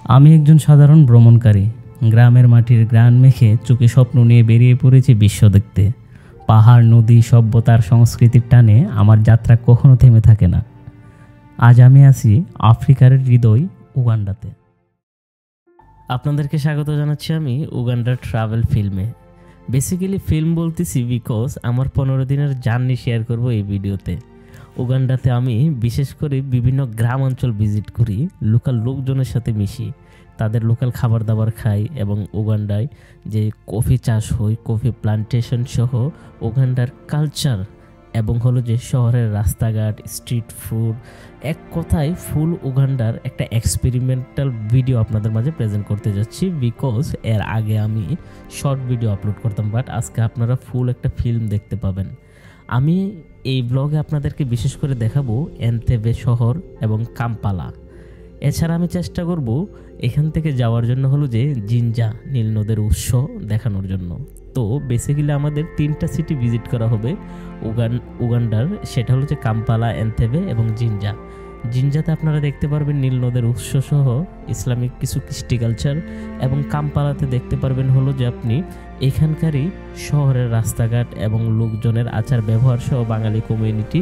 আমি একজন সাধারণ ভ্রমণকারী, গ্রামের মাটির গ্রান মেখে চোখে স্বপ্ন নিয়ে বেরিয়ে পড়েছি বিশ্ব দেখতে। পাহাড়, নদী, সভ্যতার সংস্কৃতির টানে আমার যাত্রা কখনো থেমে থাকে না। আজ আমি আছি আফ্রিকার হৃদয় উগান্ডাতে। আপনাদেরকে স্বাগত জানাচ্ছি আমি উগান্ডার ট্রাভেল ফিল্মে। বেসিক্যালি ফিল্ম বলতেছি বিকজ আমার 15 দিনের জার্নি শেয়ার করব এই ভিডিওতে। উগান্ডাতে আমি বিশেষ করে বিভিন্ন গ্রাম অঞ্চল ভিজিট করি, লোকাল লোকজনের সাথে মিশি, তাদের লোকাল খাবার দাবার খাই এবং উগান্ডায় যে কফি চাষ হয়, কফি প্লান্টেশন সহ উগান্ডার কালচার এবং হলো যে শহরের রাস্তাঘাট, স্ট্রিট ফুড, এক কথায় ফুল উগান্ডার একটা এক্সপেরিমেন্টাল ভিডিও আপনাদের মাঝে প্রেজেন্ট করতে যাচ্ছি। বিকজ এর আগে আমি শর্ট ভিডিও আপলোড করতাম, বাট আজকে আপনারা ফুল একটা ফিল্ম দেখতে পাবেন। আমি এই ব্লগে আপনাদেরকে বিশেষ করে দেখাবো এনতেবে শহর এবং কাম্পালা। এছাড়া আমি চেষ্টা করব এখান থেকে যাওয়ার জন্য হলো যে জিঞ্জা নীল নদের উৎস দেখানোর জন্য। তো বেসিক্যালি আমাদের 3টা সিটি ভিজিট করা হবে উগান্ডার, সেটা হলো যে কাম্পালা, এনতেবে এবং জিঞ্জা। জিঞ্জাতে আপনারা দেখতে পারবেন নীল নদের উৎস সহ ইসলামিক কিছু কৃষ্টি কালচার, এবং কাম্পালাতে দেখতে পারবেন হলো যে আপনি এখানকারই শহরের রাস্তাঘাট এবং লোকজনের আচার ব্যবহার সহ বাঙালি কমিউনিটি।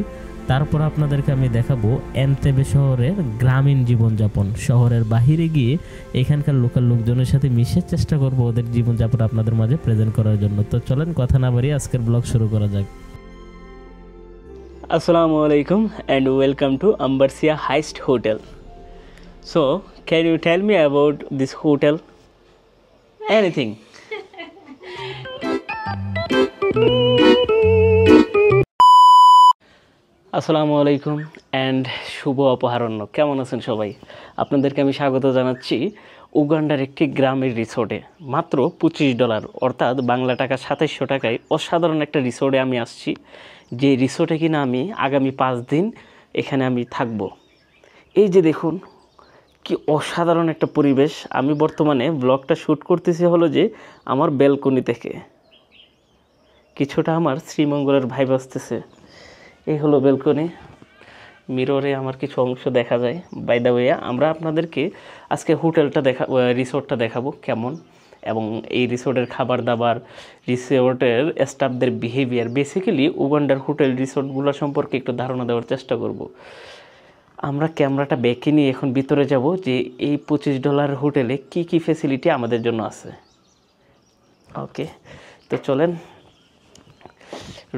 তারপর আপনাদেরকে আমি দেখাবো এনতেবে শহরের গ্রামীণ জীবনযাপন। শহরের বাহিরে গিয়ে এখানকার লোকাল লোকজনের সাথে মিশে চেষ্টা করব ওদের জীবনযাপন আপনাদের মাঝে প্রেজেন্ট করার জন্য। তো চলেন কথা না বাড়িয়ে আজকের ব্লগ শুরু করা যাক। Assalamu alaikum and welcome to Ambarsia Heist Hotel. So, can you tell me about this hotel? Anything? আসসালামু আলাইকুম অ্যান্ড শুভ অপরাহ্ন। কেমন আছেন সবাই? আপনাদেরকে আমি স্বাগত জানাচ্ছি উগান্ডার একটি গ্রামের রিসোর্টে। মাত্র $25, অর্থাৎ বাংলা টাকা 2700 টাকায় অসাধারণ একটা রিসোর্টে আমি আসছি। যে রিসোর্টে কিনা আমি আগামী 5 দিন এখানে আমি থাকব। এই যে দেখুন কি অসাধারণ একটা পরিবেশ। আমি বর্তমানে ব্লগটা শ্যুট করতেছি হলো যে আমার ব্যালকনি থেকে। কিছুটা আমার শ্রীমঙ্গলের ভাইব আসতেছে। এই হলো ব্যালকনি, মিররে আমার কিছু অংশ দেখা যায়। বাই দ্য ওয়ে, আমরা আপনাদেরকে আজকে হোটেলটা রিসোর্টটা দেখাবো কেমন, এবং এই রিসোর্টের খাবার দাবার, রিসোর্টের স্টাফদের বিহেভিয়ার, বেসিক্যালি উগান্ডার হোটেল রিসোর্টগুলো সম্পর্কে একটু ধারণা দেওয়ার চেষ্টা করব। আমরা ক্যামেরাটা ব্যাকে নিয়ে এখন ভিতরে যাব যে এই $25 হোটেলে কি কি ফ্যাসিলিটি আমাদের জন্য আছে। ওকে, তো চলেন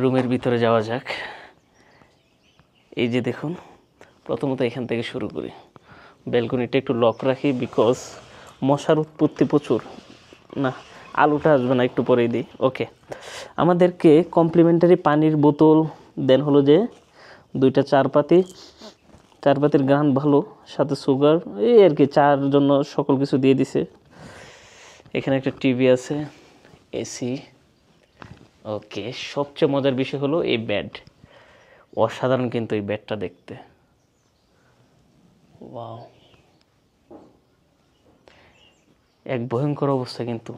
রুমের ভিতরে যাওয়া যাক। এই যে দেখুন, প্রথমত এখান থেকে শুরু করি। ব্যালকনিটা একটু লক রাখি বিকজ মশার উৎপত্তি প্রচুর। না, আলুটা আসবে না, একটু পরেই দিই। ওকে, আমাদেরকে কমপ্লিমেন্টারি পানির বোতল দেন হলো যে 2টা চারপাতির গ্রান ভালো, সাথে সুগার, এই আর কি চার জন্য সকল কিছু দিয়ে দিছে। এখানে একটা টিভি আছে, এসি। ওকে, সবচেয়ে মজার বিষয় হলো এই বেড। অসাধারণ কিন্তু এই বেডটা দেখতে। ওয়াও, এক ভয়ঙ্কর অবস্থা কিন্তু।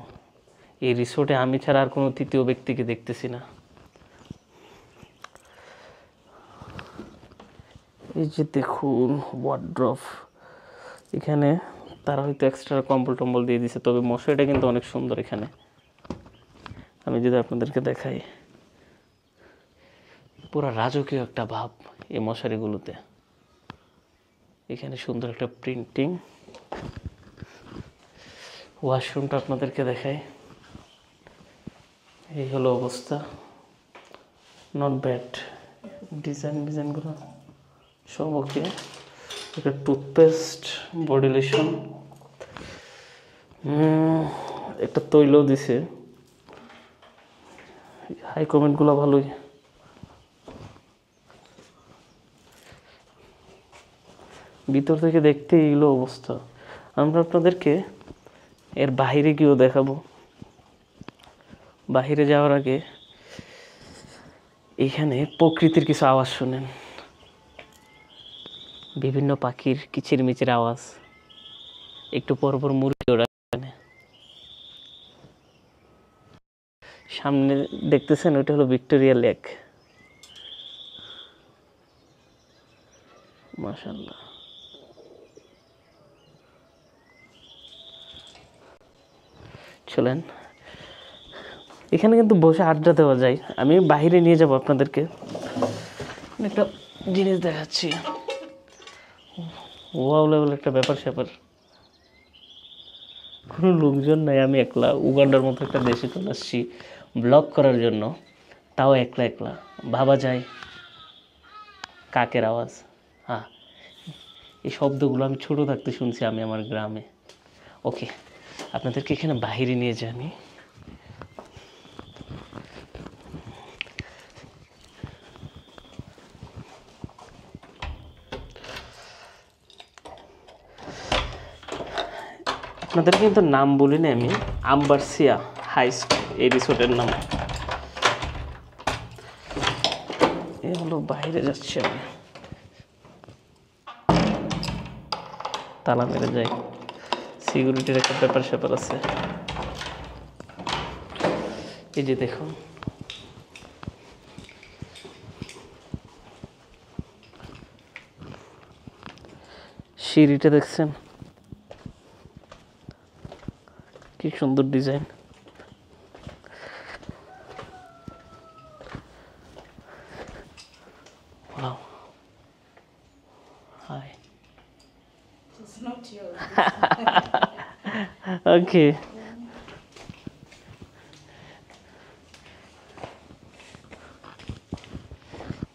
এই রিসোর্টে আমি ছাড়া আর কোনো তৃতীয় ব্যক্তিকে দেখতেছি না। এই যে দেখুন ওয়ার্ড্রপ, এখানে তারা হয়তো এক্সট্রা কম্বল টম্বল দিয়ে দিছে, তবে মশারিটা কিন্তু অনেক সুন্দর। এখানে আমি যদি আপনাদেরকে দেখাই, পুরো রাজকীয় একটা ভাব এই মশারিগুলোতে। এখানে সুন্দর একটা প্রিন্টিং। ওয়াশরুমটা আপনাদেরকে দেখাই, এই হলো অবস্থা। নট ব্যাড, ডিজাইনগুলো সব ওকে। একটা টুথপেস্ট, বডি লোশন, একটা তৈলও দিছে। হাই কমেন্টগুলো ভালোই। ভিতর থেকে দেখতে এইগুলো অবস্থা। আমরা আপনাদেরকে এর বাইরে গিয়েও দেখাবো। বাহিরে যাওয়ার আগে এখানে প্রকৃতির কিছু আওয়াজ শুনেন, বিভিন্ন পাখির কিচিরমিচির আওয়াজ। একটু পর পর মুরগি ওড়ে। সামনে দেখতেছেন ওইটা হলো ভিক্টোরিয়া লেক। মাশাআল্লাহ, চলেন, এখানে কিন্তু বসে আড্ডা দেওয়া যায়। আমি বাইরে নিয়ে যাব আপনাদেরকে, একটা জিনিস দেখাচ্ছি। ওয়াও লেভেল একটা ব্যাপার স্যাপার, কোনো লোকজন নাই, আমি একলা উগান্ডার মতো একটা দেশে চলে আসছি ব্লগ করার জন্য, তাও একলা একলা। ভাবা যায় কাকের আওয়াজ, হ্যাঁ এই শব্দগুলো আমি ছোটো থাকতে শুনছি আমি আমার গ্রামে। ওকে, আপনাদেরকে এখানে বাইরে নিয়ে যাই আমি। আপনাদের কিন্তু নাম বলিনি আমি, আম্বারসিয়া হাইস্ট এই রিসোর্টের নাম। এ হলো বাইরে যাচ্ছি আমি, তালা মেরে যাই, সিকিউরিটির একটা ব্যাপার স্যাপার আছে। এই যে দেখুন, সিঁড়িটা দেখছেন কি সুন্দর design. Wow. Hi. It's not yours. Okay.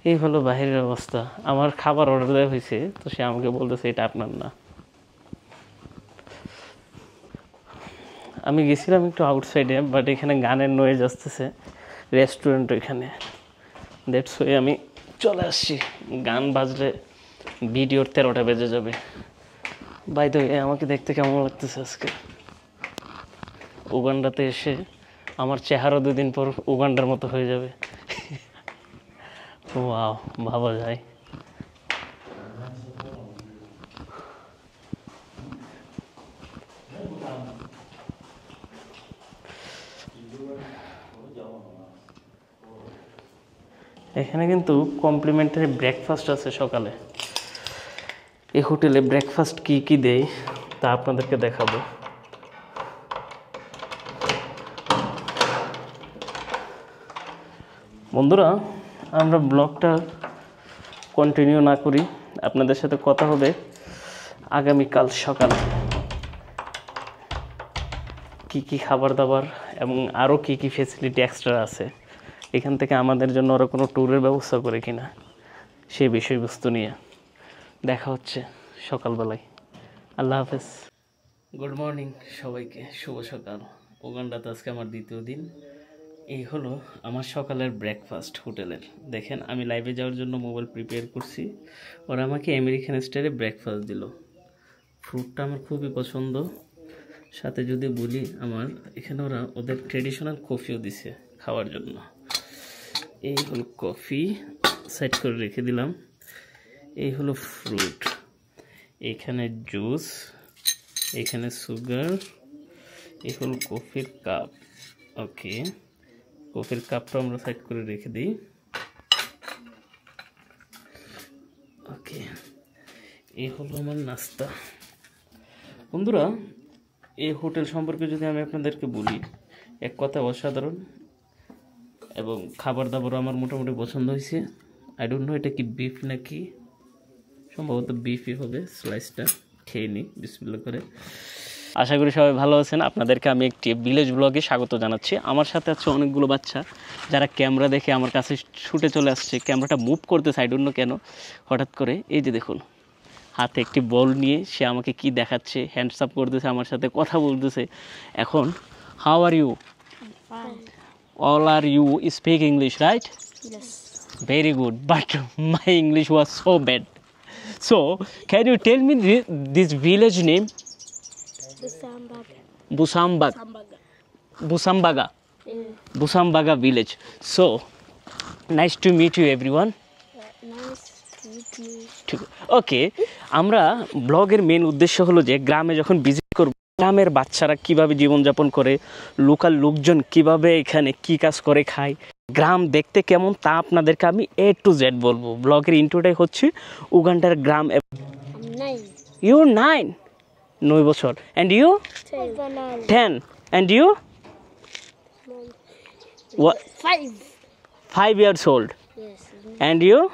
এই হলো বাহিরের অবস্থা। আমার খাবার অর্ডার দেওয়া হয়েছে, তো সে আমাকে বলতেছে এটা আপনার না। আমি গেছিলাম একটু আউটসাইডে, বাট এখানে গানের নয়েজ আসতেছে, রেস্টুরেন্ট এখানে, দ্যাটস ওয়ে আমি চলে আসছি। গান বাজলে ভিডিওর 13টা বেজে যাবে। বাই দ্য ওয়ে, আমাকে দেখতে কেমন লাগতেছে আজকে উগান্ডাতে এসে? আমার চেহারা 2 দিন পর উগান্ডার মতো হয়ে যাবে। ওয়াও, ভাবা যায়। এখানে কিন্তু কমপ্লিমেন্টারি ব্রেকফাস্ট আছে সকালে। এই হোটেলে ব্রেকফাস্ট কি কি দেয় তা আপনাদেরকে দেখাবো। বন্ধুরা, আমরা ব্লগটা কন্টিনিউ না করি, আপনাদের সাথে কথা হবে আগামীকাল সকালে। কি কি খাবার দাবার এবং আরও কি কি ফেসিলিটি এক্সট্রা আছে এখান থেকে আমাদের জন্য ওরা কোনো ট্যুরের ব্যবস্থা করে কিনা, সেই বিষয়বস্তু নিয়ে দেখা হচ্ছে সকালবেলায়। আল্লাহ হাফেজ। গুড মর্নিং সবাইকে, শুভ সকাল। উগান্ডাতে আজকে আমার 2য় দিন। এই হলো আমার সকালের ব্রেকফাস্ট হোটেলের। দেখেন, আমি লাইভে যাওয়ার জন্য মোবাইল প্রিপেয়ার করছি, ওরা আমাকে আমেরিকান স্টাইলে ব্রেকফাস্ট দিল। ফ্রুটটা আমার খুবই পছন্দ। সাথে যদি বলি, আমার এখানে ওরা ওদের ট্রেডিশনাল কফিও দিছে খাওয়ার জন্য। এই হলো কফি, সাইড করে রেখে দিলাম। এই হলো ফ্রুট, এখানে জুস, এখানে সুগার, এই হলো কফির কাপ। ওকে, কফির কাপটা আমরা সাইড করে রেখে দিই। ওকে, এই হলো আমার নাস্তা। বন্ধুরা, এই হোটেল সম্পর্কে যদি আমি আপনাদেরকে বলি, এক কথা অসাধারণ, এবং খাবার দাবারও আমার মোটামুটি পছন্দ হয়েছে। আই ডোন্ট নো এটা কি বিফ নাকি, সম্ভবত বিফই হবে। স্লাইসটা খেয়ে নিই বিসমিল্লাহ করে। আশা করি সবাই ভালো আছেন। আপনাদেরকে আমি একটি ভিলেজ ব্লগে স্বাগত জানাচ্ছি। আমার সাথে আছে অনেকগুলো বাচ্চা যারা ক্যামেরা দেখে আমার কাছে ছুটে চলে আসছে। ক্যামেরাটা মুভ করতেছে, আই ডোন্ট নো কেন হঠাৎ করে। এই যে দেখুন, হাতে একটি বল নিয়ে সে আমাকে কি দেখাচ্ছে, হ্যান্ডস আপ করতেছে, আমার সাথে কথা বলতেছে। এখন how are you? All are you speak English, right? Yes. Very good, but my English was so bad. So, can you tell me this village name? Busambaga. Busambaga. Busambaga village. So, nice to meet you everyone. Nice to meet you. ঠিক ওকে, আমরা ব্লগের main উদ্দেশ্য হলো যে গ্রামে যখন visit করব, গ্রামের বাচ্চারা কিভাবে জীবনযাপন করে, লোকাল লোকজন কিভাবে এখানে কি কাজ করে খায়, গ্রাম দেখতে কেমন, তা আপনাদেরকে আমি A to Z বলবো। ব্লগের ইন্ট্রোটাই হচ্ছে উগান্ডার গ্রাম। I'm 9. ইউ 9 বছর, and you 10. 10। And you? Mom. What? 5. 5 years old. Yes. And you?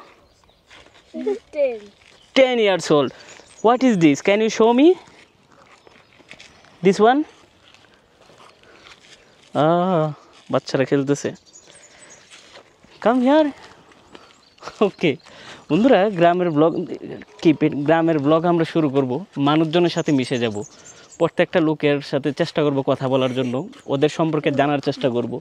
10. 10 years old. What is this? Can you show me? This one? বাচ্চারা খেলতেছে। Come here. ওকে বন্ধুরা, গ্রামের ব্লগ আমরা শুরু করব। মানুষজনের সাথে মিশে যাব, প্রত্যেকটা লোকের সাথে চেষ্টা করব কথা বলার জন্য, ওদের সম্পর্কে জানার চেষ্টা করব,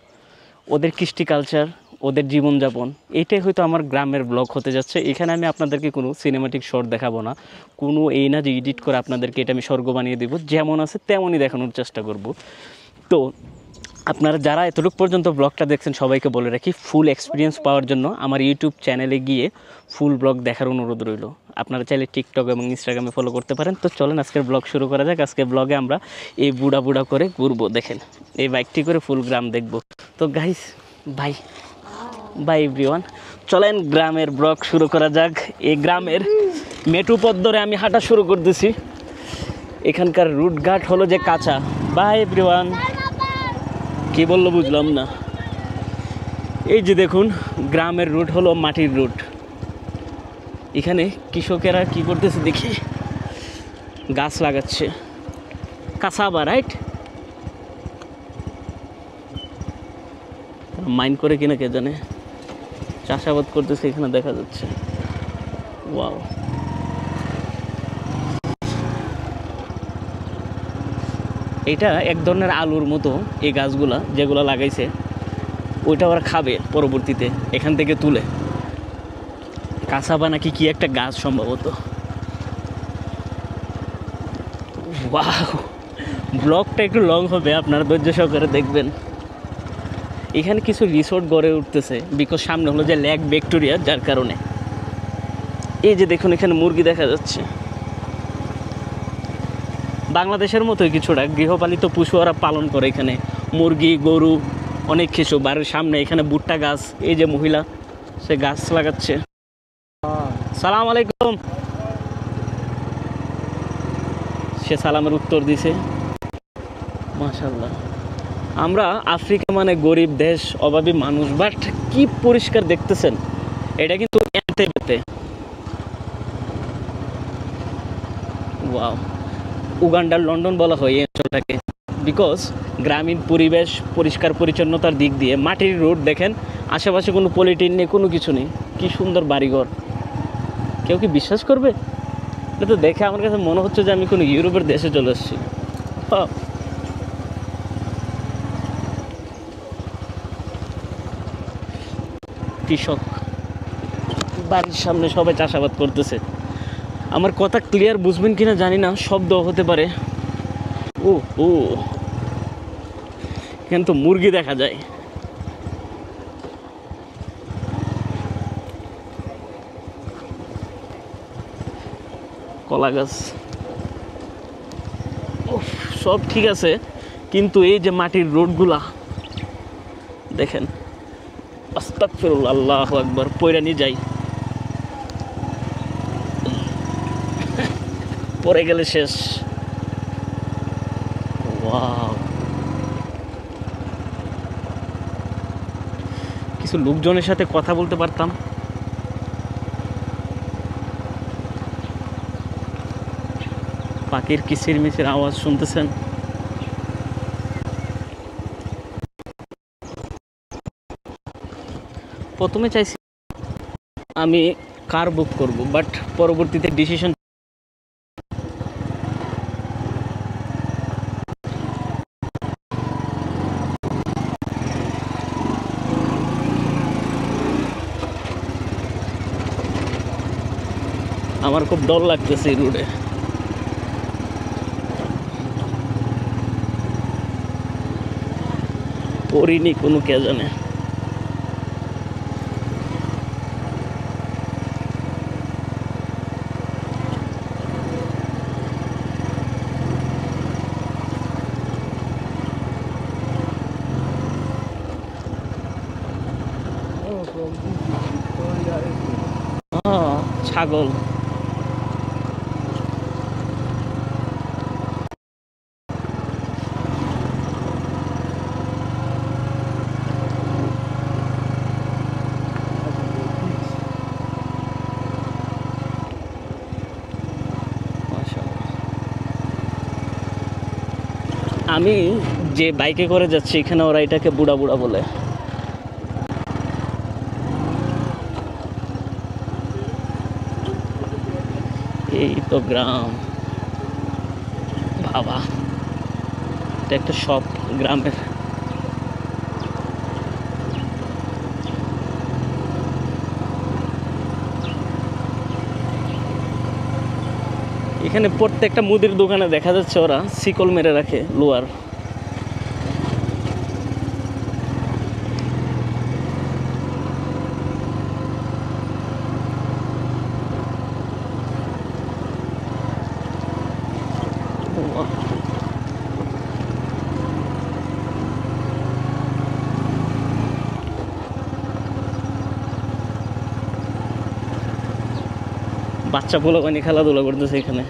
ওদের কৃষ্টি কালচার, ওদের জীবনযাপন। এইটাই হয়তো আমার গ্রামের ব্লগ হতে যাচ্ছে। এখানে আমি আপনাদেরকে কোনো সিনেমাটিক শর্ট দেখাবো না, কোনো এই না যে এডিট করে আপনাদেরকে এটা আমি স্বর্গ বানিয়ে দেবো, যেমন আছে তেমনই দেখানোর চেষ্টা করব। তো আপনারা যারা এতটুকু পর্যন্ত ব্লগটা দেখছেন সবাইকে বলে রাখি, ফুল এক্সপিরিয়েন্স পাওয়ার জন্য আমার ইউটিউব চ্যানেলে গিয়ে ফুল ব্লগ দেখার অনুরোধ রইল। আপনারা চাইলে টিকটক এবং ইনস্টাগ্রামে ফলো করতে পারেন। তো চলেন আজকের ব্লগ শুরু করা যাক। আজকের ব্লগে আমরা এই বুড়া বুড়া করে ঘুরবো, দেখেন এই বাইকটি করে ফুল গ্রাম দেখব। তো গাইস বাই বাই এভরিওয়ান, চলেন গ্রামের ব্লগ শুরু করা যাক। এই গ্রামের মেটু পথ ধরে আমি হাঁটা শুরু করতেছি। এখানকার রুটঘাট হলো যে কাঁচা। By everyone. কি বললো বুঝলাম না। এই যে দেখুন, গ্রামের রুট হলো মাটির রুট। এখানে কৃষকেরা কি করতেছে দেখি, গাছ লাগাচ্ছে, কাঁচাবা, রাইট? মাইন্ড করে কিনা কে জানে, চাষাবাদ করতেছে এখানে দেখা যাচ্ছে। ওয়াও, এটা এক ধরনের আলুর মতো। এই গাছগুলা যেগুলো লাগাইছে ওইটা ওরা খাবে পরবর্তীতে, এখান থেকে তুলে। কাঁচাবা নাকি কি একটা গাছ সম্ভবত। ওয়াও, ব্লগটা একটু লং হবে, আপনারা ধৈর্য সহকারে দেখবেন। এখানে কিছু রিসোর্ট গড়ে উঠতেছে, বিকজ সামনে হলো যে লেক ভিক্টোরিয়া, যার কারণে। এই যে দেখুন, এখানে মুরগি দেখা যাচ্ছে। বাংলাদেশের মতোই কিছুটা গৃহপালিত পশু ওরা পালন করে এখানে, মুরগি, গরু, অনেক কিছু। বাড়ির সামনে এখানে ভুট্টা গাছ, এই যে মহিলা সে গাছ লাগাচ্ছে। সালাম আলাইকুম। সে সালামের উত্তর দিছে। মাশাআল্লাহ। আমরা আফ্রিকা মানে গরিব দেশ, অভাবী মানুষ, বাট কি পরিষ্কার দেখতেছেন। এটা কিন্তু এন্টেবেতে। ওয়াও, উগান্ডার লন্ডন বলা হয় এই অঞ্চলটাকে, বিকজ গ্রামীণ পরিবেশ, পরিষ্কার পরিচ্ছন্নতার দিক দিয়ে। মাটির রোড দেখেন, আশেপাশে কোনো পলিটিন নেই, কোনো কিছু নেই। কি সুন্দর বাড়িঘর, কেউ কি বিশ্বাস করবে? এটা তো দেখে আমার কাছে মনে হচ্ছে যে আমি কোনো ইউরোপের দেশে চলে এসেছি। কৃষক, বাড়ির সামনে সবাই চাষাবাদ করতেছে। আমার কথা ক্লিয়ার বুঝবেন কিনা জানি না, শব্দ হতে পারে। ও ও, এখানে তো মুরগি দেখা যায়। কলা গাছ, সব ঠিক আছে, কিন্তু এই যে মাটির রোডগুলা দেখেন। আস্তাগফিরুল্লাহ, আল্লাহু আকবার। পয়রা নিয়ে যাই, পরে গেলে শেষ। ওয়াও, কিছু লোকজনের সাথে কথা বলতে পারতাম। পাখির কিচির মিচির আওয়াজ শুনতেছেন। প্রথমে চাইছি আমি কার বুক করব, বাট পরবর্তীতে ডিসিশন আমার খুব ডর লাগতেছে এই রোডে। পড়িনি কোনো, কে জানে। ছাগল, আমি যে বাইকে করে যাচ্ছি এখানে ওরা এটাকে বুড়া বুড়া বলে। এই তো গ্রাম বাবা, এটা একটা শপ গ্রামের। এখানে প্রত্যেকটা মুদির দোকানে দেখা যাচ্ছে ওরা শিকল মেরে রাখে লোহার। বাচ্চা পোলাপানি খেলাধুলা করতেছে এখানে।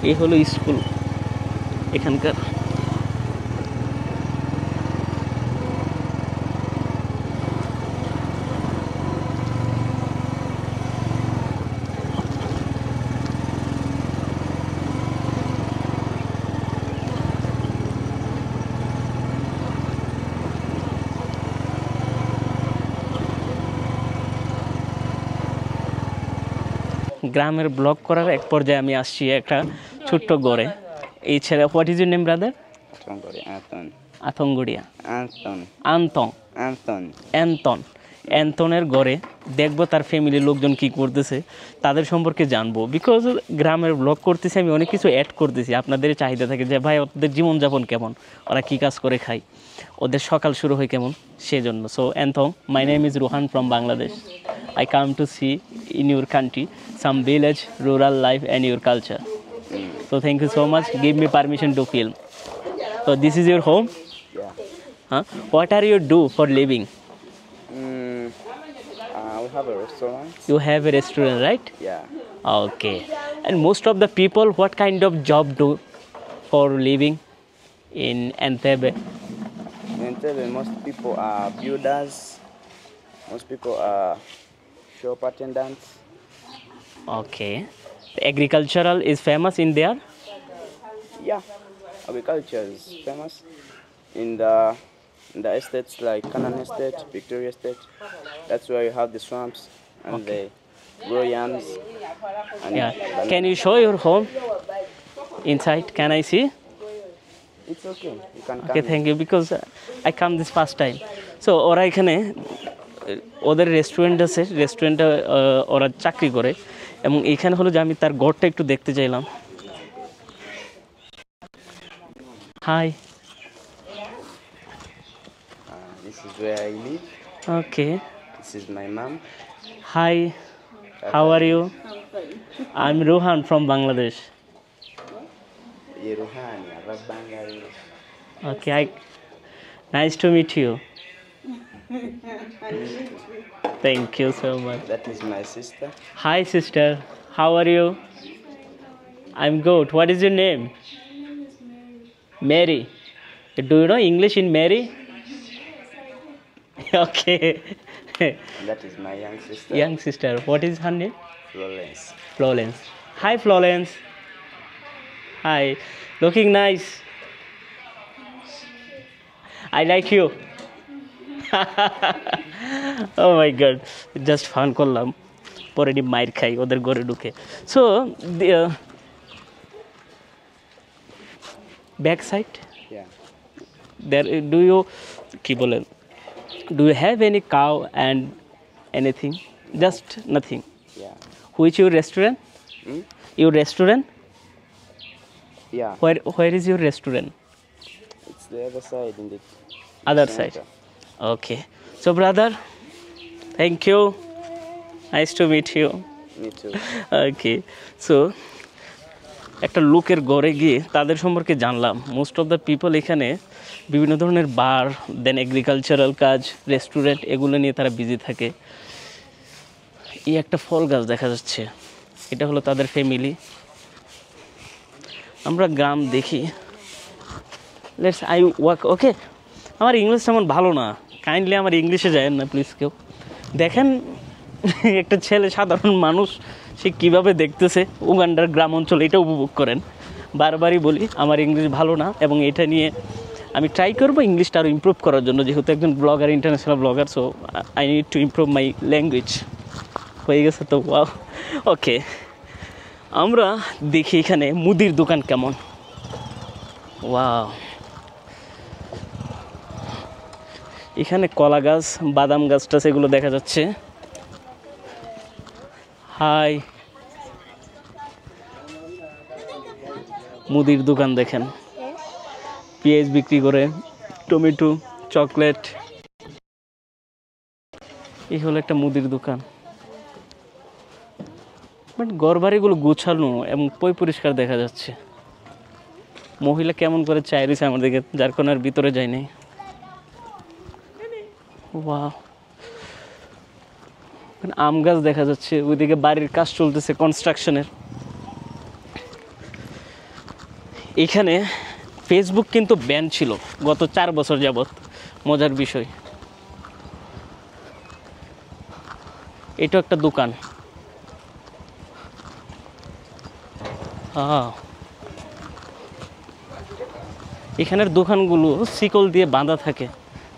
এই হলো স্কুল এখানকার। গ্রামের ব্লগ করার এক পর্যায়ে আমি আসছি একটা ছোট্ট গড়ে। এই ছেলে, what is your name brother? আথঙ্গুড়িয়া। আন্তং। অ্যান্তনের গড়ে দেখবো তার ফ্যামিলির লোকজন কি করতেছে, তাদের সম্পর্কে জানবো। বিকজ গ্রামের ব্লগ করতেছি আমি, অনেক কিছু অ্যাড করতেছি। আপনাদের চাহিদা থাকে যে ভাই ওদের জীবনযাপন কেমন, ওরা কী কাজ করে খায়, ওদের সকাল শুরু হয় কেমন, সেজন্য। সো অ্যান্থং, my name is Rohan from Bangladesh. I come to see in your country some village, rural life and your culture. So thank you so much. Give me permission to film. So this is your home? Yeah. Huh? What are you do for living? We have a restaurant. You have a restaurant, right? Yeah. Okay. And most of the people, what kind of job do for living in Entebbe? In Entebbe, most people are builders. Most people are shop attendants. Okay. The agricultural is famous in there? Yeah. Agriculture is famous in the estates like Canaan Estate, Victoria Estate. That's where you have the swamps and they grow yams. And Yeah. bananas. Can you show your home inside? Can I see? It's okay. You can Okay, come. thank you, because I come this first time. So ওরা এখানে ওদের restaurant আছে, রেস্টুরেন্টে ওরা চাকরি করে, এবং এইখানে হলো যে আমি তার ঘরটা একটু দেখতে চাইলাম। Hi. This is where I live. Okay. This is my mom. Hi, how are you? I am Rohan from Bangladesh. Yeruhani, Abangali. Okay, nice to meet you. Thank you so much. That is my sister. Hi sister, how are you? I'm good. What is your name? Mary. Do you know English in Mary? Okay. That is my young sister. Young sister. What is her name? Florence. Florence. Hi Florence. Hi. Looking nice. I like you. Oh my god, just fun করলাম, পরে নি মাইর খাই ওদের ঘরে ঢুকে। So back side Yeah. There do you, কি বলেন, do you have any cow and anything? Just nothing? Yeah. Which your restaurant? Hmm? Your restaurant? Yeah. Where is your restaurant? It's the other side in the Other center. side. Okay. So brother, thank you. Nice to meet you. Me too. Okay. So একটা লোকের ঘরে গিয়ে তাদের সম্পর্কে জানলাম। Most of the people এখানে বিভিন্ন ধরনের বার, দেন এগ্রিকালচারাল কাজ, রেস্টুরেন্ট, এগুলো নিয়ে তারা বিজি থাকে। এই একটা ফল গাছ দেখা যাচ্ছে, এটা হলো তাদের ফ্যামিলি। আমরা গ্রাম দেখি। Let's I walk. ওকে, আমার ইংলিশ তেমন ভালো না, কাইন্ডলি আমার ইংলিশে যায় না প্লিজ কেউ। দেখেন একটা ছেলে, সাধারণ মানুষ, সে কীভাবে দেখতেছে উগান্ডার গ্রাম অঞ্চল, এটা উপভোগ করেন। বারবারই বলি আমার ইংলিশ ভালো না, এবং এটা নিয়ে আমি ট্রাই করবো ইংলিশটা আরও ইমপ্রুভ করার জন্য, যেহেতু একজন blogger, international blogger, so I need to improve my language. হয়ে গেছে তো, ওয়াও। ওকে, আমরা দেখি এখানে মুদির দোকান কেমন। ওয়াও, এখানে কলা গাছ, বাদাম গাছটা সেগুলো দেখা যাচ্ছে। হাই, মুদির দোকান দেখেন, পেঁয়াজ বিক্রি করে, টমেটো, চকলেট। এই হলো একটা মুদির দোকান, বাট ঘরবাড়িগুলো গুছানো এবং পরিষ্কার দেখা যাচ্ছে। মহিলা কেমন করে চাই রয়েছে আমার দিকে, যার কোনো আর ভিতরে যায় নাই। ওয়াও, আম গাছ দেখা যাচ্ছে, ওইদিকে বাড়ির কাজ চলতেছে কনস্ট্রাকশনের। এখানে ফেসবুক কিন্তু ব্যান ছিল গত 4 বছর যাবৎ। মজার বিষয়, এটা একটা দোকান। এখানের দোকানগুলো শিকল দিয়ে বাঁধা থাকে,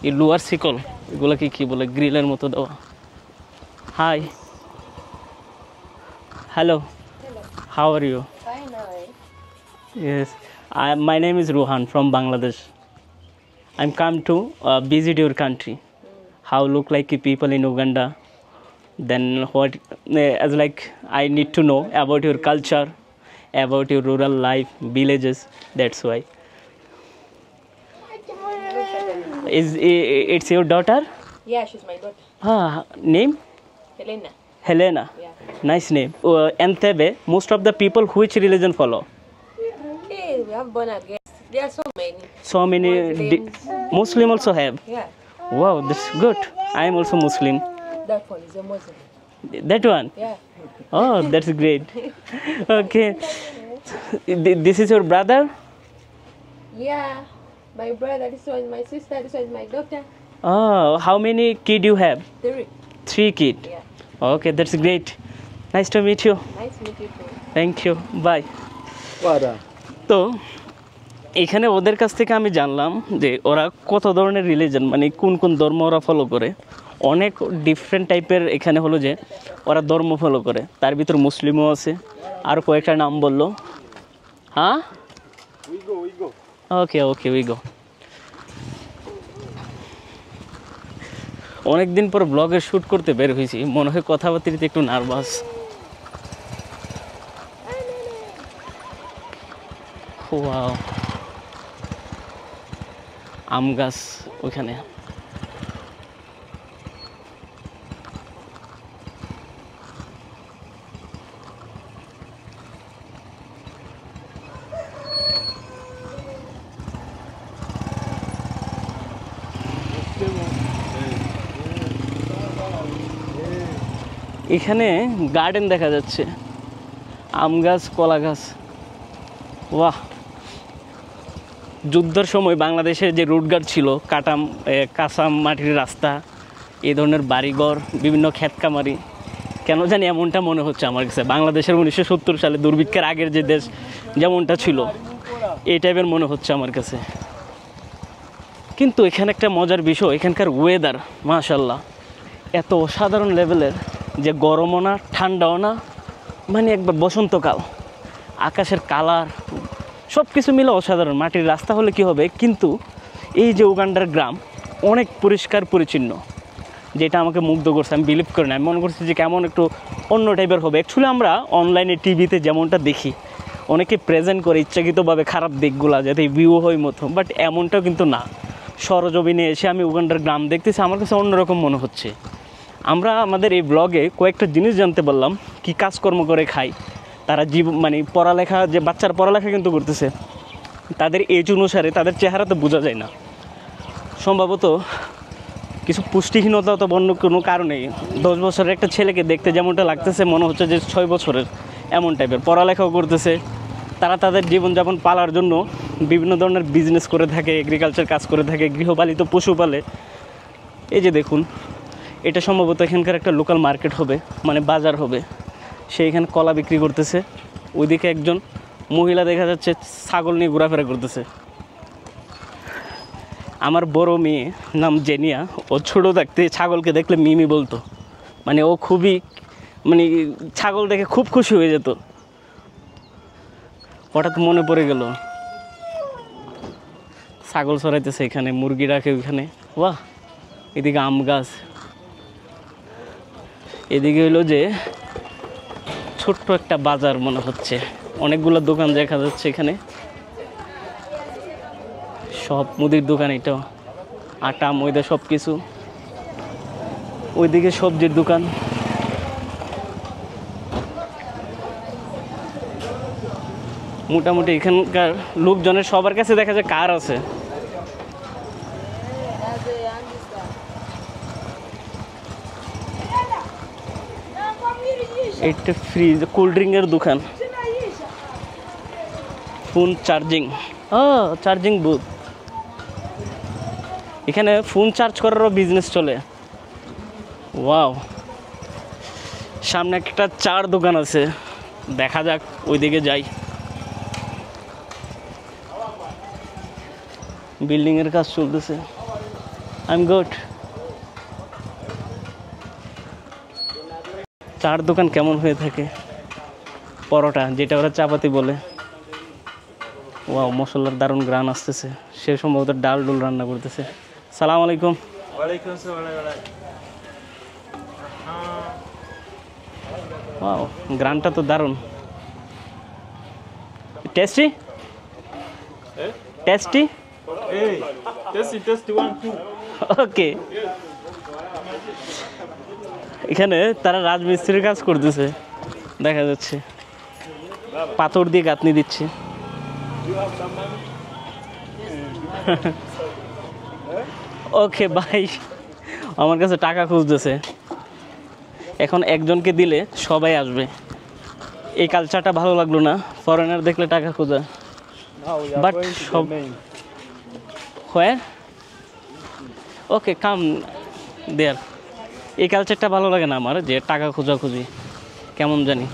এই লোহার শিকল, এগুলোকে কি বলে, গ্রিলের মতো দেওয়া। Hi, hello, how are you? Fine, Yes, my name is Rohan from Bangladesh. I'm come to visit your country. How look like people in Uganda? Then what? As like I need to know about your culture, about your rural life, villages. That's why. It's your daughter? Yeah, she's my daughter, Name? Helena. Helena. Yeah. Nice name. Entebbe, most of the people which religion follow? Hey, we have born again. There are so many. So many Muslim also have. Yeah, Wow, that's good. I am also Muslim. that one is a Muslim. That one? Yeah. Oh, that's great. Okay. This is your brother? Yeah, my brother, this one is my sister, this one is my daughter. Oh, how many kids you have? 3. 3 kids. Yeah. Okay, that's great. Nice to meet you. Nice to meet you too. Thank you. Bye. তো এখানে ওদের কাছ থেকে আমি জানলাম যে ওরা কত ধরনের রিলিজন, মানে কোন কোন ধর্ম ওরা ফলো করে। অনেক ডিফারেন্ট টাইপের এখানে হলো যে ওরা ধর্ম ফলো করে, তার ভিতর মুসলিমও আছে। আর কয়েকটা নাম বললো। হ্যাঁ, ওকে ওকে, উইগো। অনেকদিন পর ব্লগের শ্যুট করতে বের হয়েছি, মনে হয় কথাবার্তিতে একটু নার্ভাস। ওয়াও, আম গাছ ওইখানে। এখানে গার্ডেন দেখা যাচ্ছে, আম গাছ, কলা গাছ। বাহ, যুদ্ধের সময় বাংলাদেশের যে রুটঘাট ছিল, কাঁচা মাটির রাস্তা, এই ধরনের বাড়িঘর, বিভিন্ন ক্ষেতকামারি, কেন জানি এমনটা মনে হচ্ছে আমার কাছে। বাংলাদেশের 1970 সালে দুর্ভিক্ষের আগের যে দেশ যেমনটা ছিল, এই টাইপের মনে হচ্ছে আমার কাছে। কিন্তু এখানে একটা মজার বিষয়, এখানকার ওয়েদার মাশাআল্লাহ এত অসাধারণ লেভেলের যে গরমও না, ঠান্ডাও না, মানে একবার বসন্তকাল। আকাশের কালার সব কিছু মিলে অসাধারণ। মাটির রাস্তা হলে কি হবে, কিন্তু এই যে উগান্ডার গ্রাম অনেক পরিষ্কার পরিচ্ছন্ন, যেটা আমাকে মুগ্ধ করছে। আমি বিলিভ করি না, আমি মনে করছি যে কেমন একটু অন্য টাইপের হবে। অ্যাকচুয়ালি আমরা অনলাইনে টিভিতে যেমনটা দেখি, অনেকে প্রেজেন্ট করে ইচ্ছাকৃতভাবে খারাপ দিকগুলা যাতে ভিউ হয় মতো, বাট এমনটাও কিন্তু না। সরজমিনে এসে আমি উগান্ডার গ্রাম দেখতেছি, আমার কাছে অন্যরকম মনে হচ্ছে। আমরা আমাদের এই ব্লগে কয়েকটা জিনিস জানতে পারলাম, কি কাজকর্ম করে খাই তারা, মানে পড়ালেখা, যে বাচ্চার পড়ালেখা কিন্তু করতেছে, তাদের এজ অনুসারে তাদের চেহারা তো বোঝা যায় না। সম্ভবত কিছু পুষ্টিহীনতা তো অন্য কোনো কারণেই 10 বছরের একটা ছেলেকে দেখতে যেমনটা লাগতেছে, মনে হচ্ছে যে 6 বছরের, এমন টাইপের। পড়ালেখাও করতেছে, তারা তাদের জীবনযাপন পালার জন্য বিভিন্ন ধরনের বিজনেস করে থাকে, এগ্রিকালচার কাজ করে থাকে, গৃহপালিত পশু পালে। এই যে দেখুন, এটা সম্ভবত এখানকার একটা লোকাল মার্কেট হবে, মানে বাজার হবে। সে এখানে কলা বিক্রি করতেছে, ওইদিকে একজন মহিলা দেখা যাচ্ছে ছাগল নিয়ে ঘোরাফেরা করতেছে। আমার বড় মেয়ে নাম জেনিয়া, ও ছোটো থাকতে ছাগলকে দেখলে মিমি বলতো, মানে ও খুবই মানে ছাগল দেখে খুব খুশি হয়ে যেত। হঠাৎ মনে পড়ে গেল ছাগল চড়াইতেছে এখানে, মুরগি রাখে ওইখানে। বাহ, এদিকে আম গাছ, এদিকে হইলো যে ছোট্ট একটা বাজার মনে হচ্ছে, অনেকগুলো দোকান দেখা যাচ্ছে এখানে, সব মুদির দোকান। এটা আটা ময়দা সব কিছু। ওইদিকে সবজির দোকান। মোটামুটি এখানকার লোকজনের সবার কাছে দেখা যায় কার আছে। এটা ফ্রিজ, কোল্ড ড্রিঙ্কের দোকান, ফোন চার্জিং, চার্জিং বুথ। এখানে ফোন চার্জ করারও বিজনেস চলে। ওয়াও, সামনে একটা চার দোকান আছে, দেখা যাক ওইদিকে যাই। বিল্ডিংয়ের কাজ চলতেছে। I am good. চার দোকান কেমন হয়ে থাকে? পরোটা, যেটা ওরা চাপাতি বলে। ওয়াও, মশলার দারুণ গ্রান আসতেছে। সে সম্ভবত ডাল ডুল রান্না করতেছে। সালাম আলাইকুম। ওয়াও, গ্রানটা তো দারুণ। Tasty tasty. ওকে, এখানে তারা রাজমিস্ত্রির কাজ করতেছে দেখা যাচ্ছে, পাথর দিয়ে গাঁথনি দিচ্ছে। ওকে ভাই, আমার কাছে টাকা খুঁজতেছে। এখন একজনকে দিলে সবাই আসবে। এই কালচারটা ভালো লাগলো না, ফরেনার দেখলে টাকা খোঁজা। বাট সব হয় ওকে, কাম দেয়ার। এই কালচারটা ভালো লাগে না আমার, যে টাকা খোঁজাখুঁজি কেমন জানি।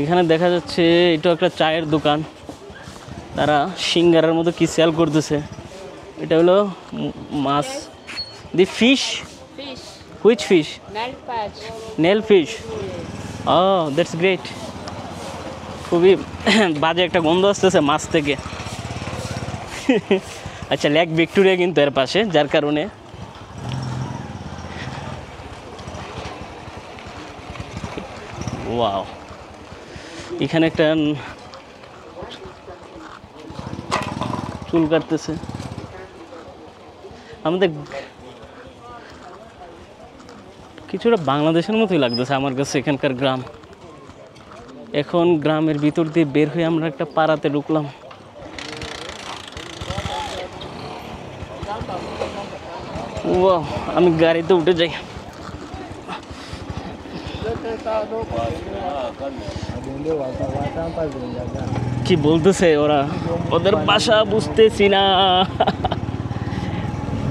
এখানে দেখা যাচ্ছে এটা একটা চায়ের দোকান, তারা সিঙ্গারার মতো কি সেল করতেছে। এটা হলো মাছ, the fish. Fish. Which fish? Nail patch. Nail fish. Oh, that's great. খুবই বাজে একটা গন্ধ আসতেছে মাছ থেকে। আচ্ছা, লেক ভিক্টোরিয়া কিন্তু এর পাশে, যার কারণে ওয়াও, এখানে একটা চুল কাটতেছে। আমাদের কিছুটা বাংলাদেশের মতোই লাগতেছে আমার কাছে এখানকার গ্রাম। এখন গ্রামের ভিতর দিয়ে বের হয়ে আমরা একটা পাড়াতে ঢুকলাম। ওয়াও, আমি গাড়িতে উঠে যাই। কি বলতেছে ওরা, ওদের ভাষা বুঝতেছি না।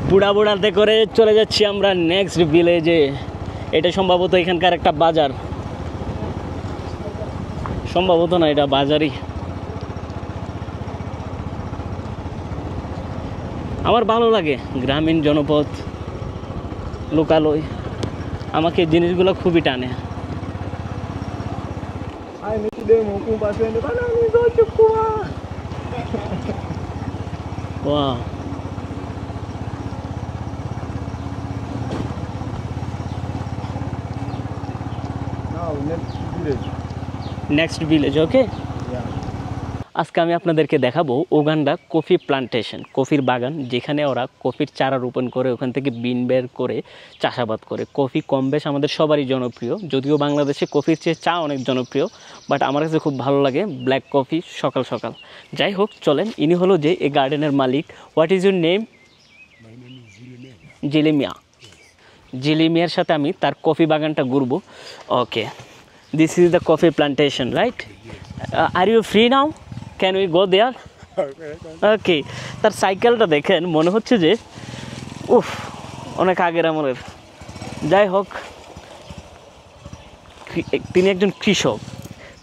বুড়া বুড়াতে করে চলে যাচ্ছি আমরা নেক্সট ভিলেজে। এটা সম্ভবত এখানকার একটা বাজার, সম্ভবত না, এটা বাজারই। আমার ভালো লাগে গ্রামীণ জনপদ, লোকালয়, আমাকে এই জিনিসগুলো খুবই টানে। Wow, next village. ওকে, আজকে আমি আপনাদেরকে দেখাবো উগান্ডা কফি প্লান্টেশন, কফির বাগান, যেখানে ওরা কফির চারা রোপণ করে ওখান থেকে বিন বের করে চাষাবাদ করে। কফি কম বেশ আমাদের সবারই জনপ্রিয়, যদিও বাংলাদেশে কফির চেয়ে চা অনেক জনপ্রিয়, বাট আমার কাছে খুব ভালো লাগে ব্ল্যাক কফি সকাল সকাল। যাই হোক, চলেন, ইনি হলো যে এই গার্ডেনের মালিক। What is your name? জিলিমিয়া। জিলিমিয়ার সাথে আমি তার কফি বাগানটা ঘুরবো। Okay, this is the coffee plantation, right? Are you free now, can we go there? Okay, তার সাইকেলটা দেখেন, মনে হচ্ছে যে উফ অনেক আগের আমলের। যাই হোক, তিনি একজন কৃষক।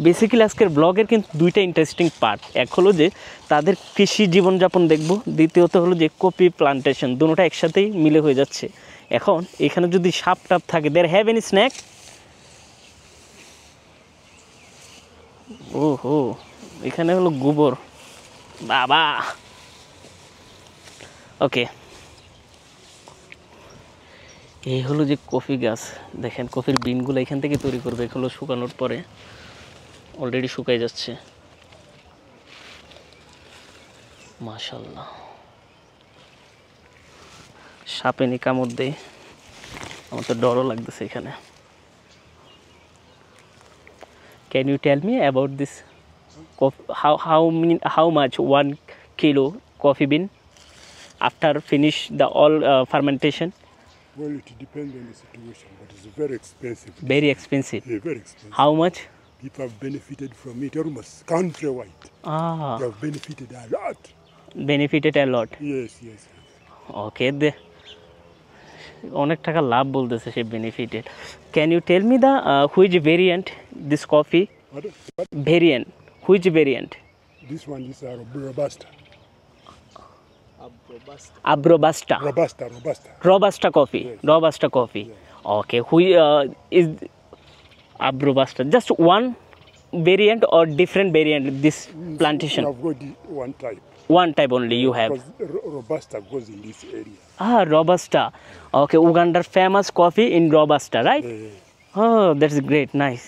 বেসিক্যালি আজকের ব্লগের কিন্তু দুইটা ইন্টারেস্টিং পার্ট, এক হলো যে তাদের কৃষি জীবনযাপন দেখব, দ্বিতীয়ত হলো যে কফি প্লান্টেশন, দুটোটা একসাথেই মিলে হয়ে যাচ্ছে। এখন এখানে যদি সাপ টাপ থাকে, দের হ্যাভ এনি স্ন্যাক? ও হো, এখানে হলো গোবর, বাবা। ওকে, এই হলো যে কফি গাছ, দেখেন কফির বিনগুলো এখান থেকে তৈরি করবে, এগুলো শুকানোর পরে অলরেডি শুকাই যাচ্ছে। মাশাআল্লাহ, সাপে নি কামড় দেয়, আমার তো ডরও লাগতেছে এখানে। Can you tell me about this how much 1 kilo coffee bean after finish the all fermentation? Well, it depends on the situation, but it's very expensive. Very expensive. Yeah, very expensive. How much? People have benefited from it almost countrywide. Ah, They have benefited a lot. benefited a lot. Yes, yes. Okay, অনেক টাকা লাভ বলতেছে সে benefited. Can you tell me the which variant this coffee? What? Variant, which variant? This one is Robusta. Abrobusta. Robusta. Robusta coffee. Yes. Robusta coffee. Okay, who is Abrobusta? Just one variant or different variant? This plantation. I've got one type. One type only you have. Because Robusta goes in this area. Ah, Robusta. Okay, Uganda famous coffee in Robusta, right? Yeah. Oh, that's great, nice.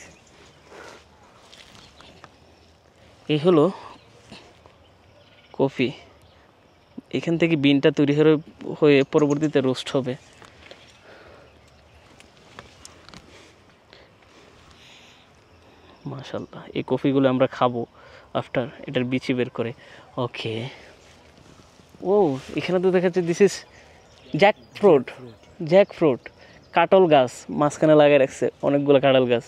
এই হলো coffee, এখান থেকে বিনটা তৈরি হয়ে পরবর্তীতে roast হবে। মাশাআল্লাহ, এই কফিগুলো আমরা খাবো আফটার এটার বিচি বের করে। ওকে, ও এখানে তো দেখাচ্ছে দিস ইজ জ্যাকফ্রুট, কাটল গাছ মাঝখানে লাগিয়ে রাখছে অনেকগুলো কাটল গাছ,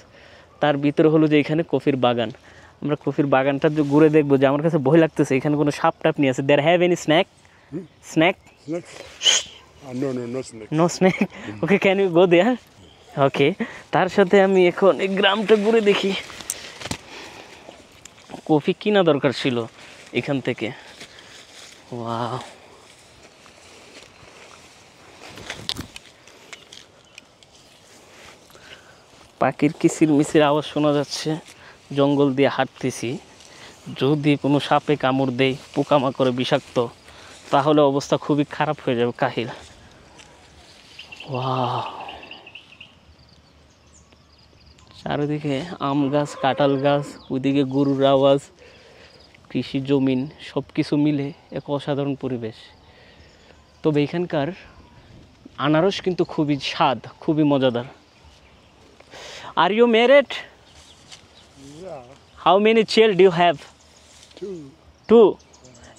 তার ভিতরে হলো যে এখানে কফির বাগান। আমরা কফির বাগানটা যে ঘুরে দেখবো, যে আমার কাছে ভয় লাগতেছে এখানে কোনো সাপ টাপ নিয়ে আছে। There have any snack? Snake? No, not snake. No snack. Okay, can you go there? Okay, তার সাথে আমি এখন এই গ্রামটা ঘুরে দেখি। কফি কিনা দরকার ছিল এখান থেকে। ওয়াও, পাখির কিচিরমিচির আওয়াজ শোনা যাচ্ছে, জঙ্গল দিয়ে হাঁটতেছি। যদি কোনো সাপে কামড় দেয়, পোকামাকড়ে বিষাক্ত, তাহলে অবস্থা খুবই খারাপ হয়ে যাবে কাহিল। ওয়াও, চারিদিকে আম গাছ, কাঁঠাল গাছ, ওইদিকে গরুর আওয়াজ, কৃষি জমিন, সব কিছু মিলে এক অসাধারণ পরিবেশ। তবে এখানকার আনারস কিন্তু খুবই স্বাদ, খুবই মজাদার। Are you married? Yeah, how many child do have? two. 2.